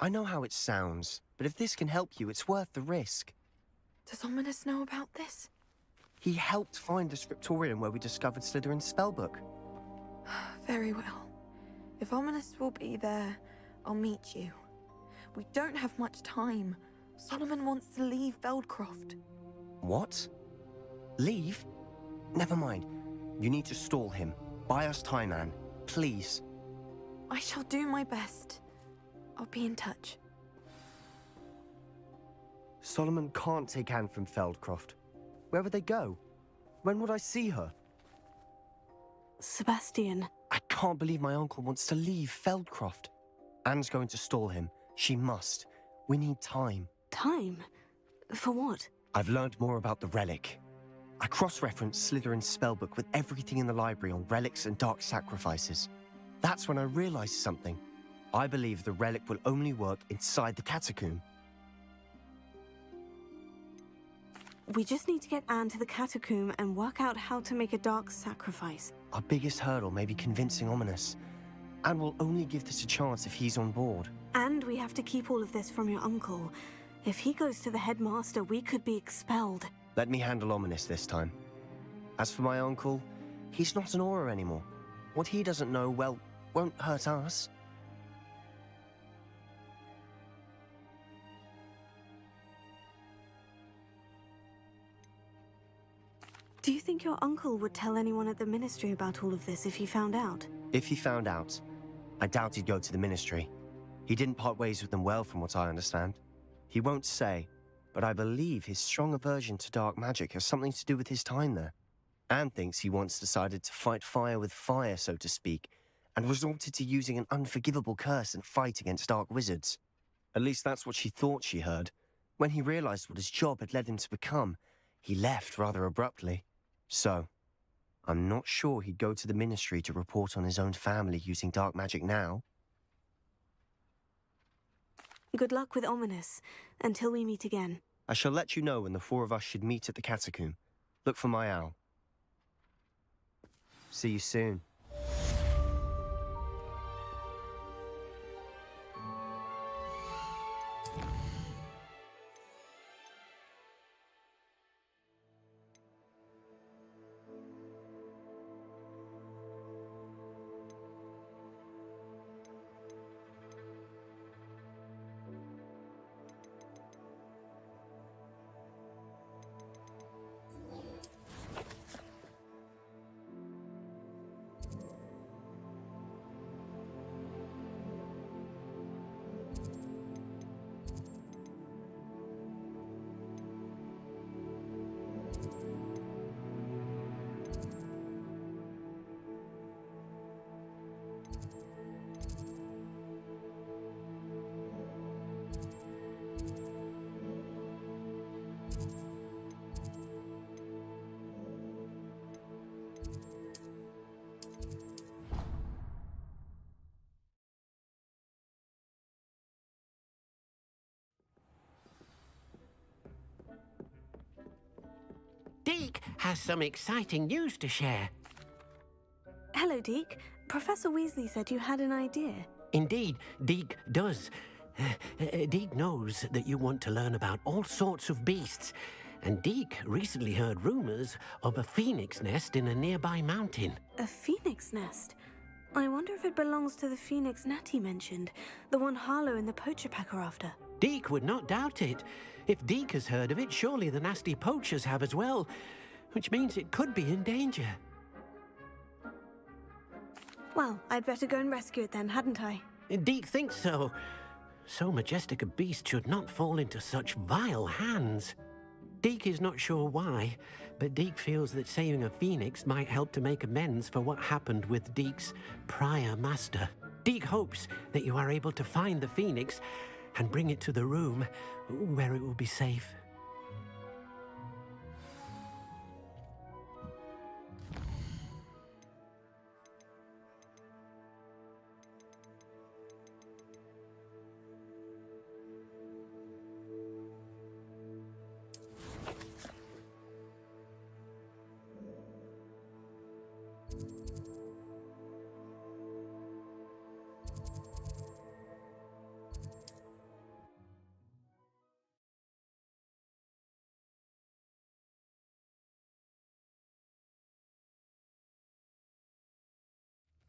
I know how it sounds, but if this can help you, it's worth the risk. Does Ominous know about this? He helped find the scriptorium where we discovered Slytherin's spellbook. Very well. If Ominous will be there, I'll meet you. We don't have much time. Solomon wants to leave Feldcroft. What? Leave? Never mind. You need to stall him. Buy us time, Anne. Please. I shall do my best. I'll be in touch. Solomon can't take Anne from Feldcroft. Where would they go? When would I see her? Sebastian. I can't believe my uncle wants to leave Feldcroft. Anne's going to stall him. She must. We need time. Time? For what? I've learned more about the relic. I cross-referenced Slytherin's spellbook with everything in the library on relics and dark sacrifices. That's when I realized something. I believe the relic will only work inside the catacomb. We just need to get Anne to the catacomb and work out how to make a dark sacrifice. Our biggest hurdle may be convincing Ominous. Anne will only give this a chance if he's on board. And we have to keep all of this from your uncle. If he goes to the headmaster, we could be expelled. Let me handle Ominous this time. As for my uncle, he's not an Auror anymore. What he doesn't know, well, won't hurt us. Do you think your uncle would tell anyone at the Ministry about all of this if he found out? If he found out, I doubt he'd go to the Ministry. He didn't part ways with them well, from what I understand. He won't say, but I believe his strong aversion to dark magic has something to do with his time there. Anne thinks he once decided to fight fire with fire, so to speak, and resorted to using an unforgivable curse and fight against dark wizards. At least that's what she thought she heard. When he realized what his job had led him to become, he left rather abruptly. So, I'm not sure he'd go to the Ministry to report on his own family using dark magic now. Good luck with Ominous, until we meet again. I shall let you know when the four of us should meet at the catacomb. Look for my owl. See you soon. Deek has some exciting news to share. Hello, Deke. Professor Weasley said you had an idea. Indeed, Deek does. Deek knows that you want to learn about all sorts of beasts, and Deek recently heard rumors of a phoenix nest in a nearby mountain. A phoenix nest? I wonder if it belongs to the phoenix Natty mentioned, the one Harlow and the poacher pack are after. Deek would not doubt it. If Deek has heard of it, surely the nasty poachers have as well, which means it could be in danger. Well, I'd better go and rescue it then, hadn't I? Deek thinks so. So majestic a beast should not fall into such vile hands. Deek is not sure why, but Deek feels that saving a phoenix might help to make amends for what happened with Deek's prior master. Deek hopes that you are able to find the phoenix and bring it to the room where it will be safe.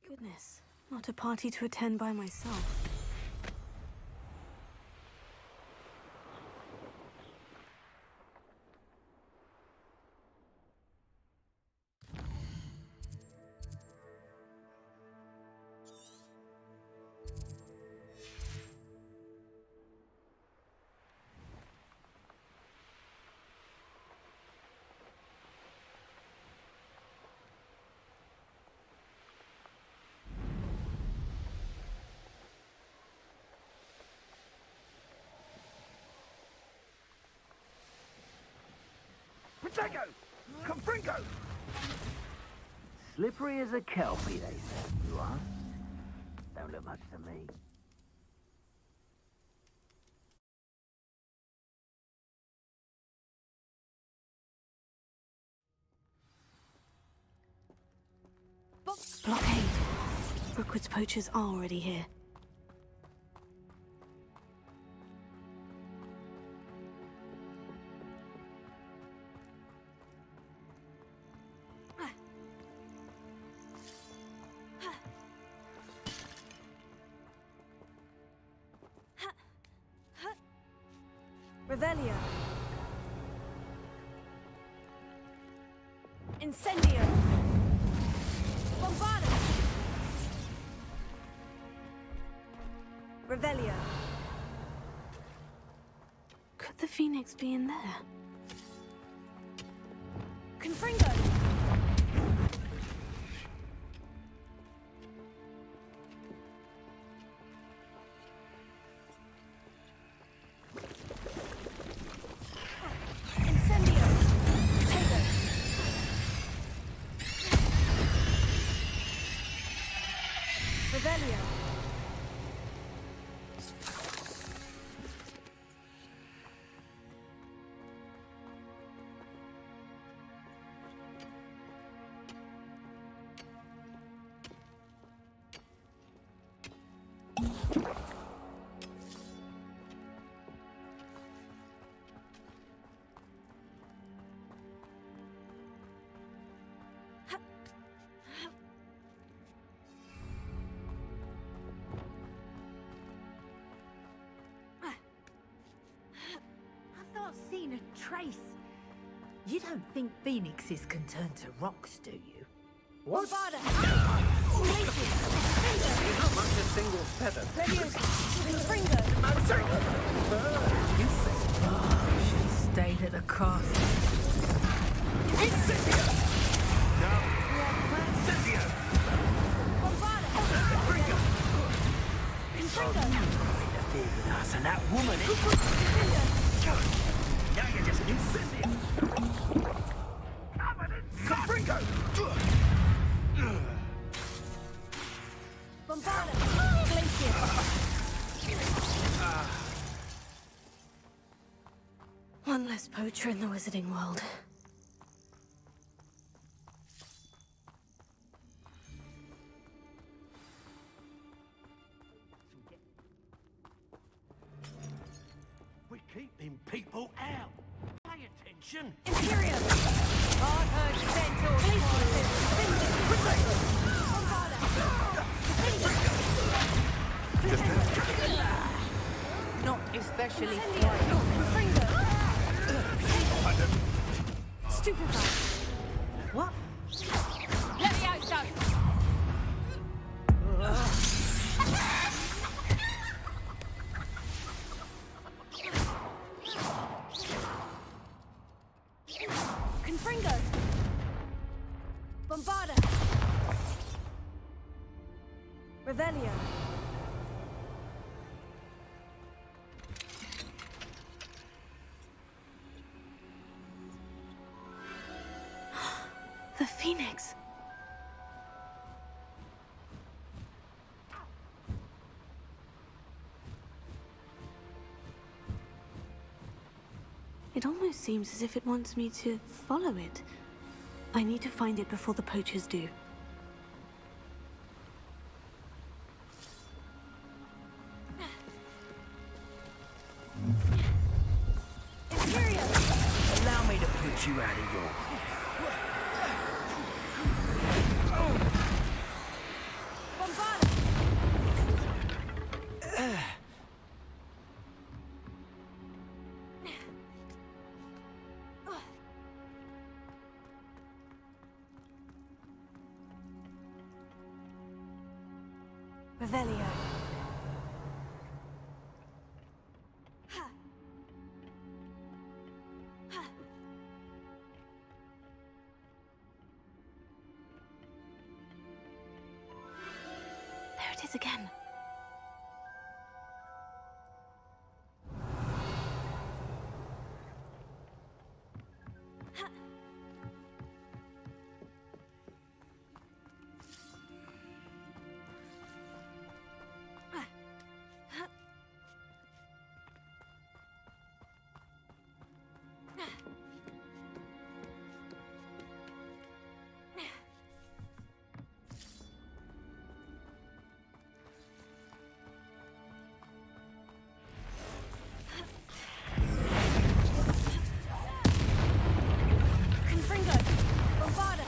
Goodness, not a party to attend by myself. Protego! Confringo! Slippery as a kelpie, they say you are. Don't look much to me. Blockade! Brookwood's poachers are already here. Incendio! Bombardum! Revelio. Could the Phoenix be in there? Confringo! Incendio! Potato! Revelio! I've not seen a trace. You don't think phoenixes can turn to rocks, do you? What? Bombarda! Not much a single feather. Confringo! Oh, she stayed at the castle. Incendio! No. Incendio! Bombarda! Confringo! Interfered with us and that woman. Now you're just incendio. Confringo! Bombarda! Glacier! One less poacher in the wizarding world. We're keeping people out. Pay attention. Imperium! I've heard not especially Stupefy! What? Levioso! Confringo! Bombarda! Revelio! The Phoenix! It almost seems as if it wants me to follow it. I need to find it before the poachers do. Imperio! Allow me to put you out of your... Bombarda! Revelio. Ha. Ha. There it is again. Ha. Confringo! Bombarda!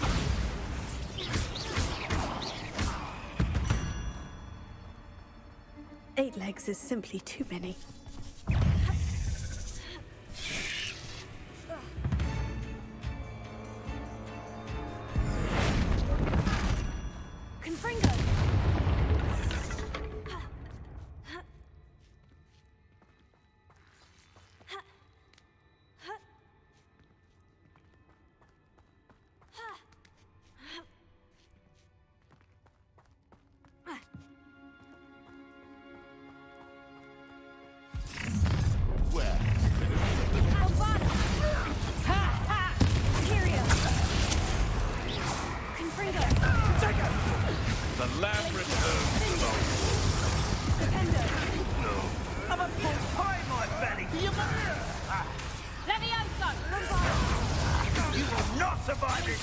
Eight legs is simply too many. Lamb returns to the I'm a full pie, my belly. Levioso! You will not survive it.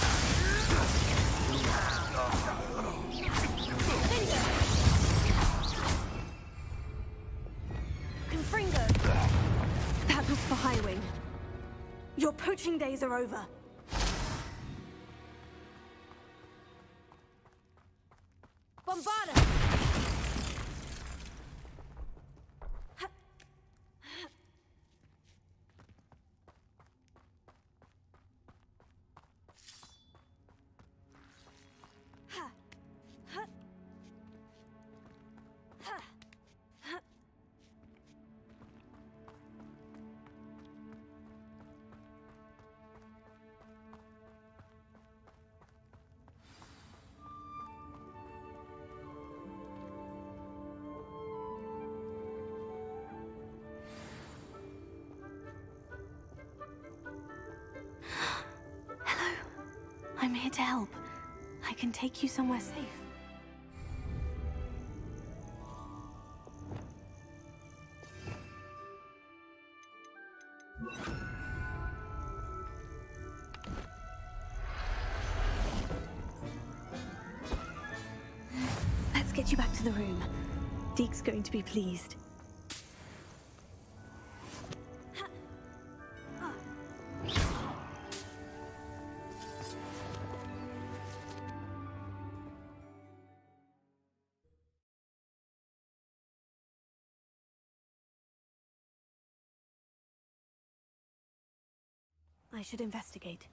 Confringo! That was for Highwing. Your poaching days are over. Bombarda! I'm here to help. I can take you somewhere safe. Let's get you back to the room. Deke's going to be pleased. I should investigate.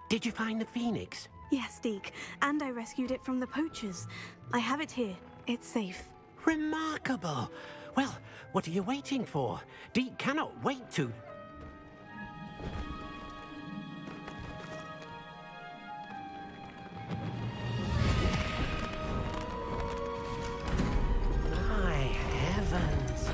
Did you find the phoenix? Yes, Deke, and I rescued it from the poachers. I have it here. It's safe. Remarkable! Well, what are you waiting for? Deke cannot wait to... My heavens!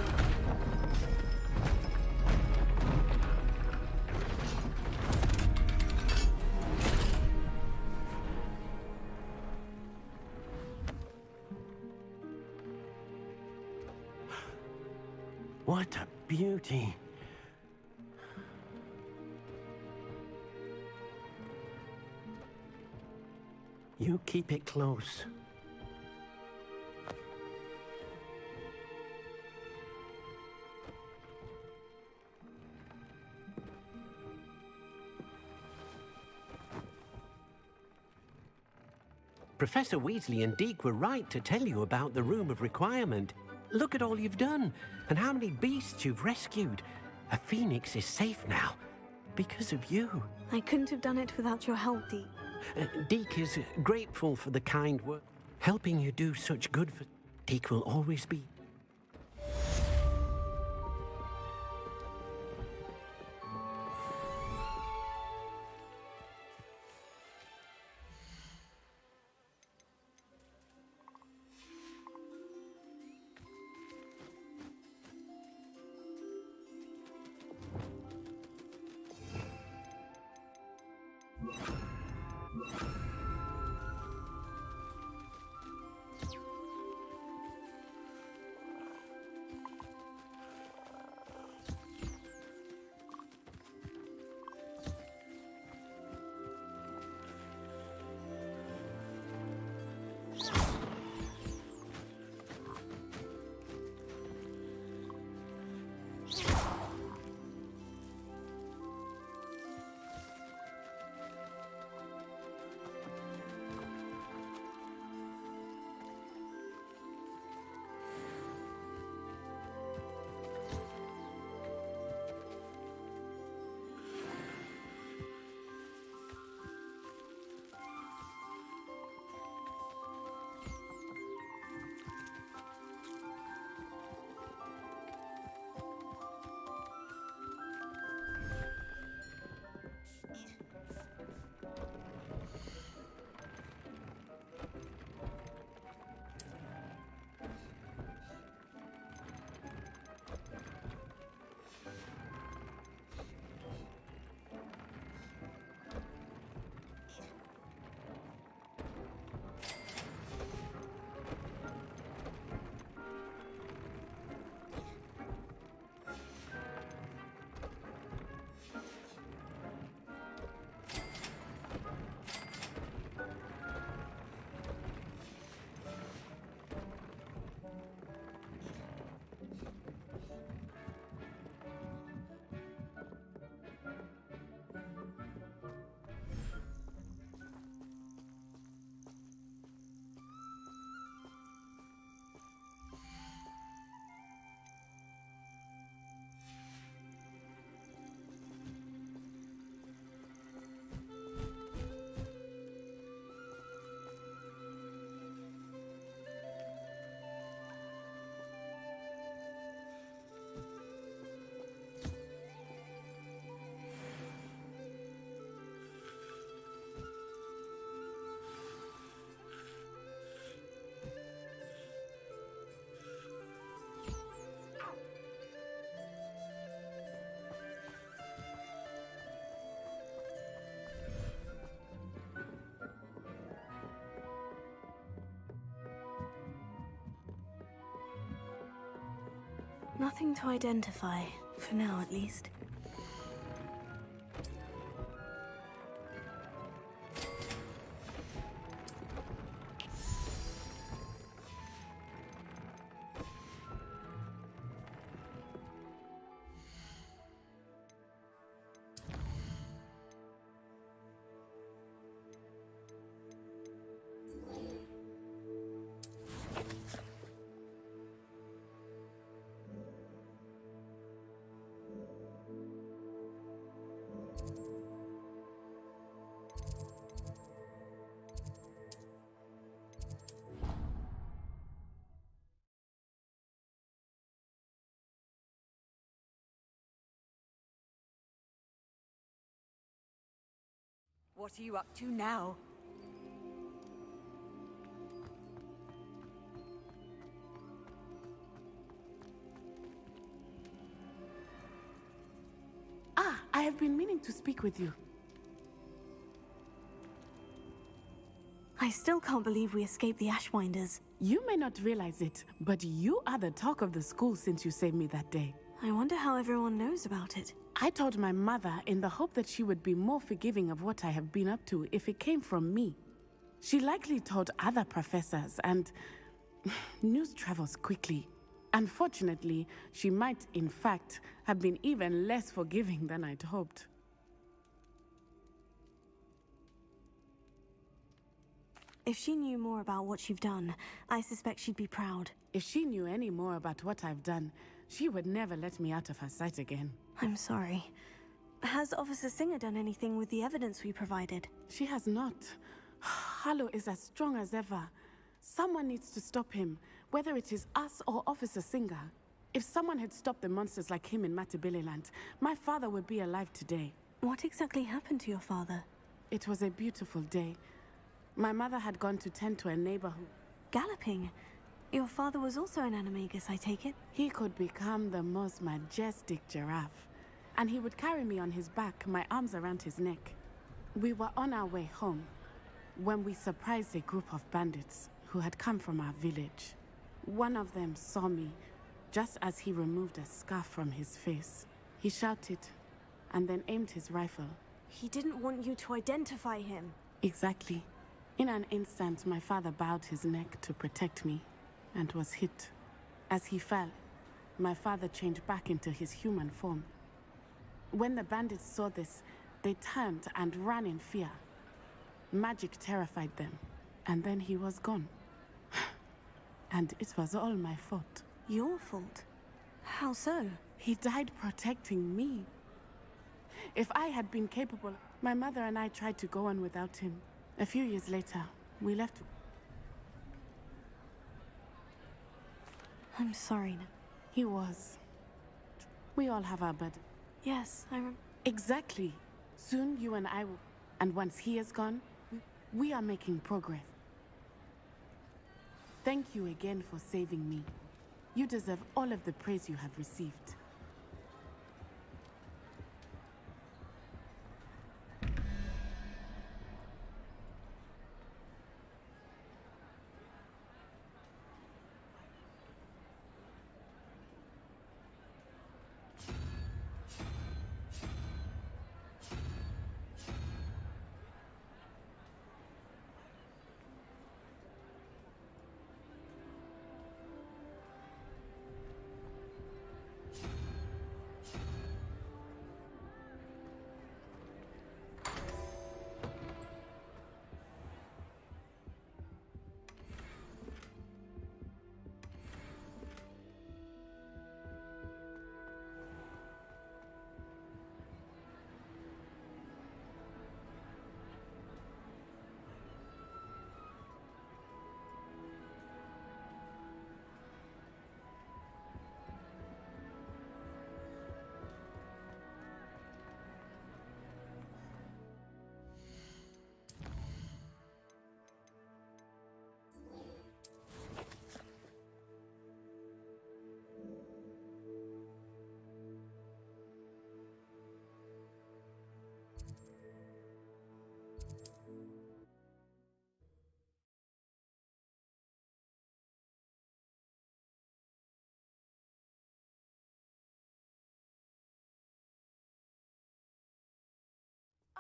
What a beauty. You keep it close. Professor Weasley and Deke were right to tell you about the Room of Requirement. Look at all you've done, and how many beasts you've rescued. A phoenix is safe now, because of you. I couldn't have done it without your help, Deke. Deke is grateful for the kind work. Helping you do such good for... Deke will always be... Nothing to identify, for now at least. What are you up to now? Ah, I have been meaning to speak with you. I still can't believe we escaped the Ashwinders. You may not realize it, but you are the talk of the school since you saved me that day. I wonder how everyone knows about it. I told my mother in the hope that she would be more forgiving of what I have been up to if it came from me. She likely told other professors, and news travels quickly. Unfortunately, she might, in fact, have been even less forgiving than I'd hoped. If she knew more about what you've done, I suspect she'd be proud. If she knew any more about what I've done, she would never let me out of her sight again. I'm sorry. Has Officer Singer done anything with the evidence we provided? She has not. Harlow is as strong as ever. Someone needs to stop him, whether it is us or Officer Singer. If someone had stopped the monsters like him in Matabeleland, my father would be alive today. What exactly happened to your father? It was a beautiful day. My mother had gone to tend to a neighbor who... Galloping? Your father was also an animagus, I take it? He could become the most majestic giraffe. And he would carry me on his back, my arms around his neck. We were on our way home when we surprised a group of bandits who had come from our village. One of them saw me just as he removed a scarf from his face. He shouted and then aimed his rifle. He didn't want you to identify him. Exactly. In an instant, my father bowed his neck to protect me and was hit. As he fell, my father changed back into his human form. When the bandits saw this, they turned and ran in fear. Magic terrified them, and then he was gone. And it was all my fault. Your fault? How so? He died protecting me. If I had been capable, my mother and I tried to go on without him. A few years later, we left. I'm sorry. He was. We all have our bad. Yes, Exactly. Soon you and I will. And once he is gone, we are making progress. Thank you again for saving me. You deserve all of the praise you have received.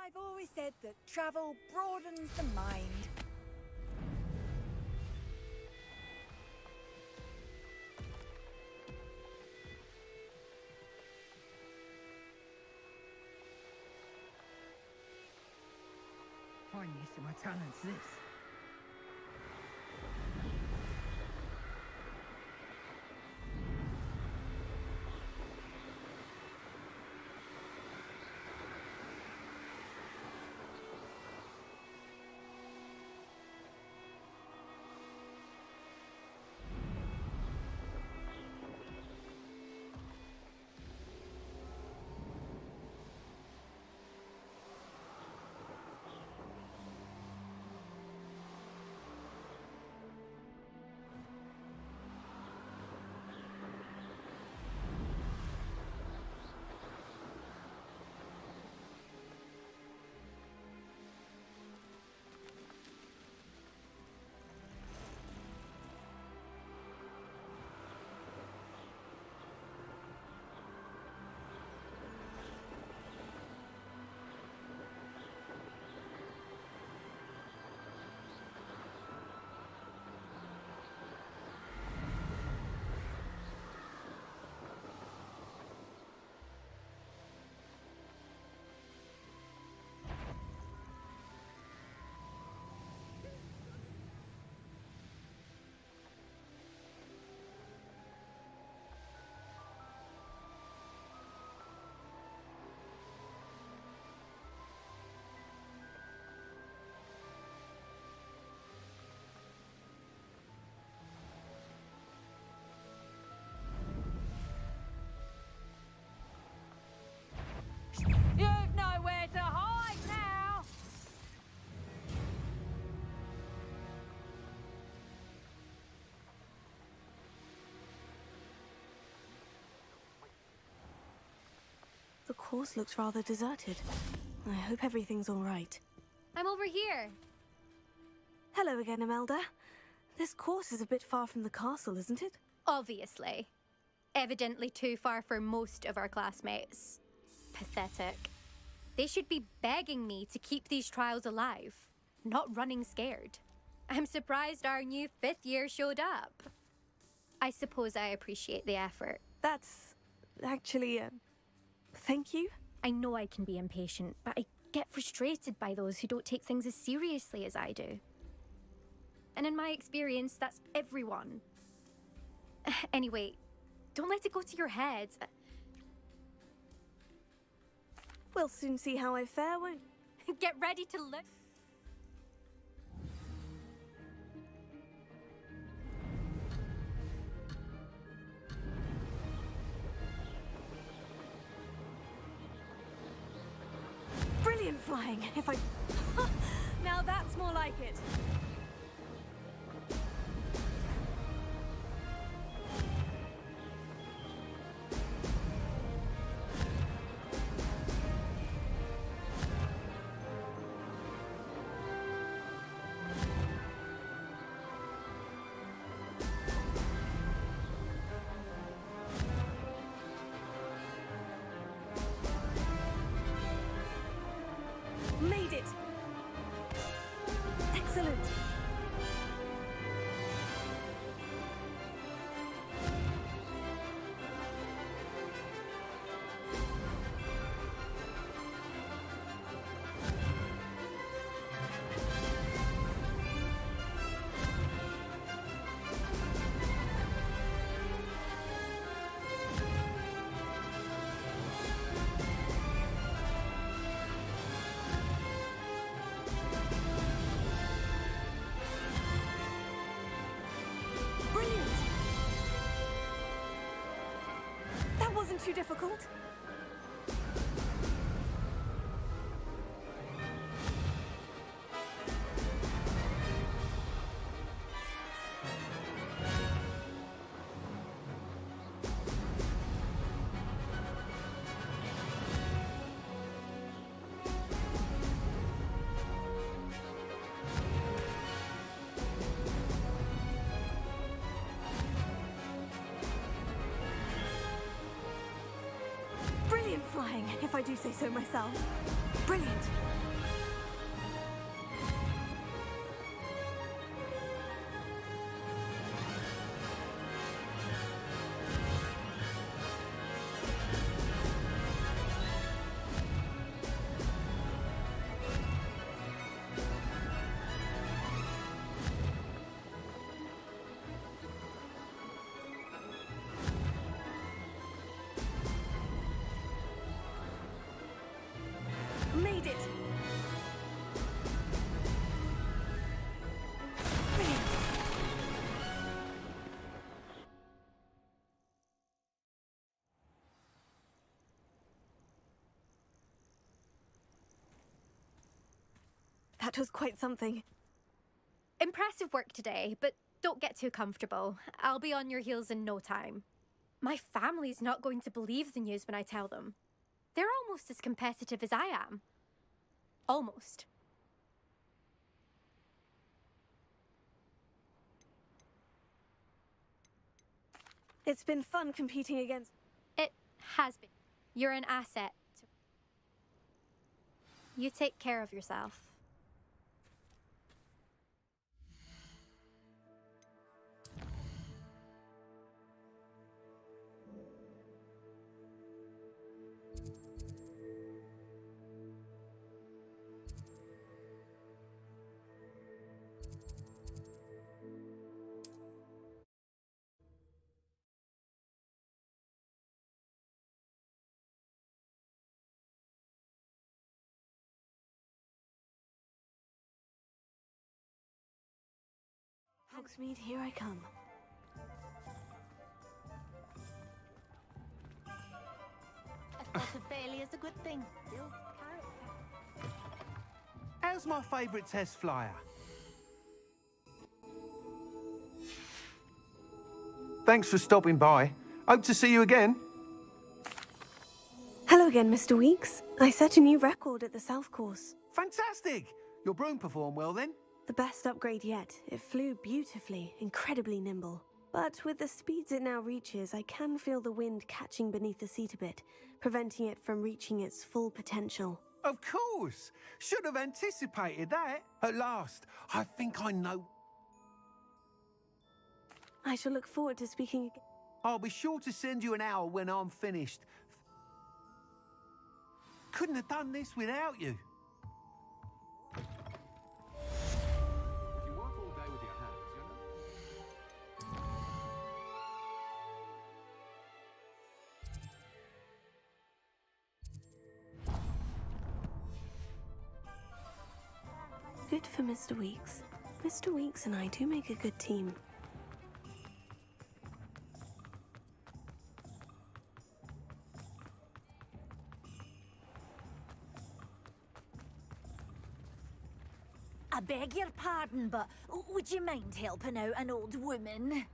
I've always said that travel broadens the mind. Fine use of my talents, this. You've nowhere to hide now! The course looks rather deserted. I hope everything's all right. I'm over here. Hello again, Imelda. This course is a bit far from the castle, isn't it? Obviously. Evidently too far for most of our classmates. Pathetic. They should be begging me to keep these trials alive, not running scared. I'm surprised our new 5th year showed up. I suppose I appreciate the effort. That's actually, thank you. I know I can be impatient, but I get frustrated by those who don't take things as seriously as I do. And in my experience, that's everyone. Anyway, don't let it go to your head. We'll soon see how I fare, won't we? Get ready to look. Brilliant flying, if I... Now that's more like it. Made it! Excellent! Wasn't too difficult. Flying, if I do say so myself. Brilliant. That was quite something. Impressive work today, but don't get too comfortable. I'll be on your heels in no time. My family's not going to believe the news when I tell them. They're almost as competitive as I am. Almost. It's been fun competing against... It has been. You're an asset. You take care of yourself. Hogsmeade, here I come. A thought of failure is a good thing. How's my favourite test flyer? Thanks for stopping by. Hope to see you again. Hello again, Mr. Weeks. I set a new record at the South Course. Fantastic! Your broom performed well then? The best upgrade yet. It flew beautifully, incredibly nimble. But with the speeds it now reaches, I can feel the wind catching beneath the seat a bit, preventing it from reaching its full potential. Of course! Should have anticipated that. At last, I think I know. I shall look forward to speaking again. I'll be sure to send you an hour when I'm finished. Couldn't have done this without you. Good for Mr. Weeks. Mr. Weeks and I do make a good team. I beg your pardon, but would you mind helping out an old woman?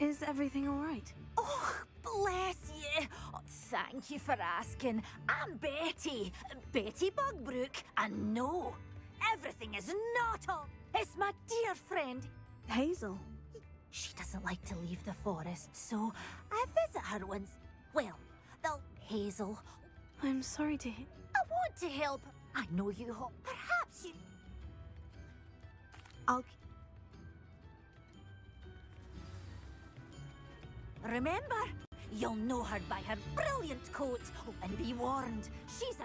Is everything all right? Oh, bless you. Oh, thank you for asking. I'm Betty. Betty Bugbrook. And no, everything is not all. It's my dear friend, Hazel. She doesn't like to leave the forest, so I visit her once. Well, Hazel. I'm sorry to hear. I want to help. I know you hope. Perhaps you... I'll... Remember, you'll know her by her brilliant coat. Oh, and be warned, she's a...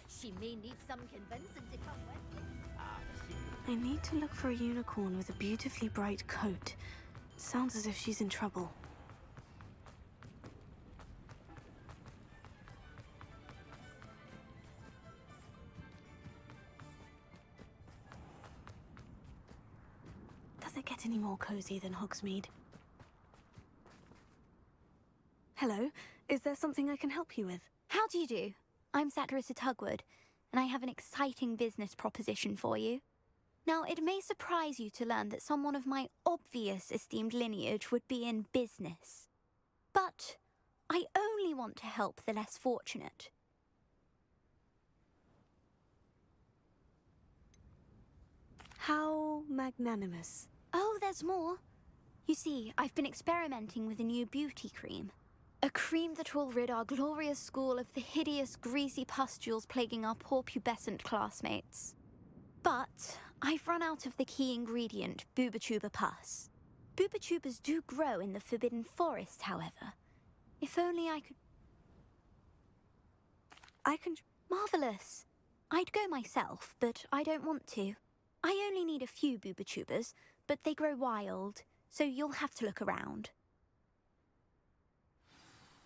She may need some convincing to come with. I need to look for a unicorn with a beautifully bright coat. Sounds as if she's in trouble. Does it get any more cozy than Hogsmeade? Hello, is there something I can help you with? How do you do? I'm Satirissa Tugwood, and I have an exciting business proposition for you. Now, it may surprise you to learn that someone of my obvious esteemed lineage would be in business. But I only want to help the less fortunate. How magnanimous. Oh, there's more. You see, I've been experimenting with a new beauty cream. A cream that will rid our glorious school of the hideous, greasy pustules plaguing our poor pubescent classmates. But I've run out of the key ingredient, Booba pus. Booba do grow in the Forbidden Forest, however. If only I could... Marvellous! I'd go myself, but I don't want to. I only need a few Booba but they grow wild, so you'll have to look around.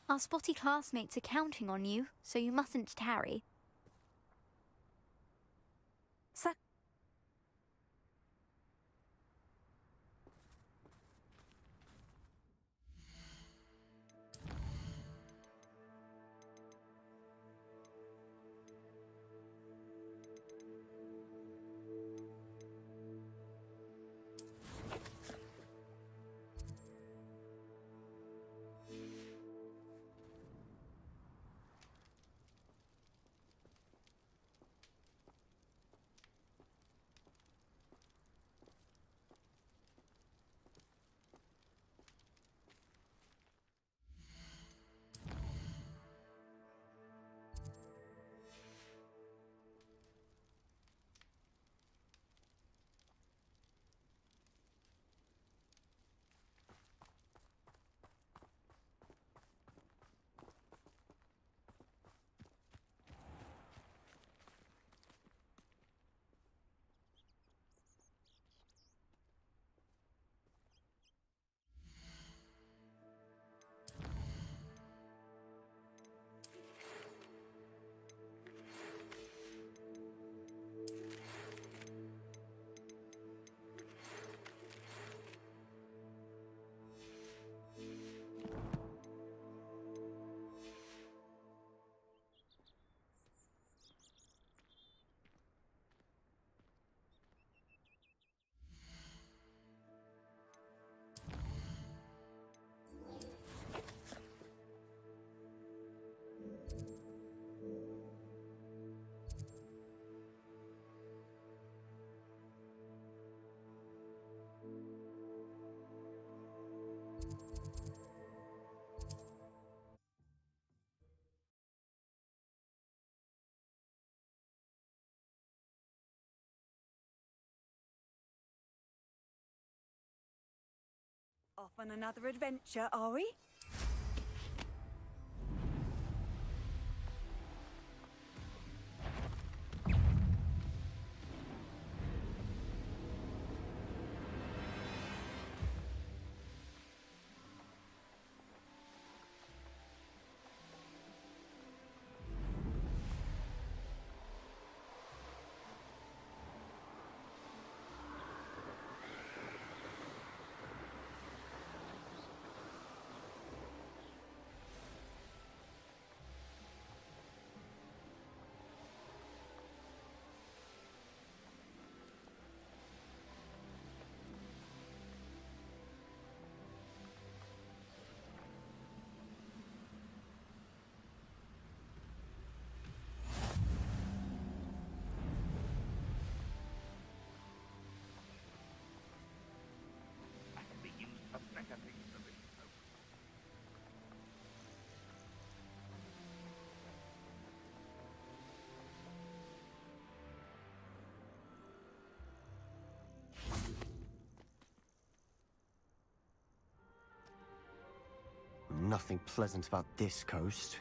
Our spotty classmates are counting on you, so you mustn't tarry. Off on another adventure, are we? Nothing pleasant about this coast.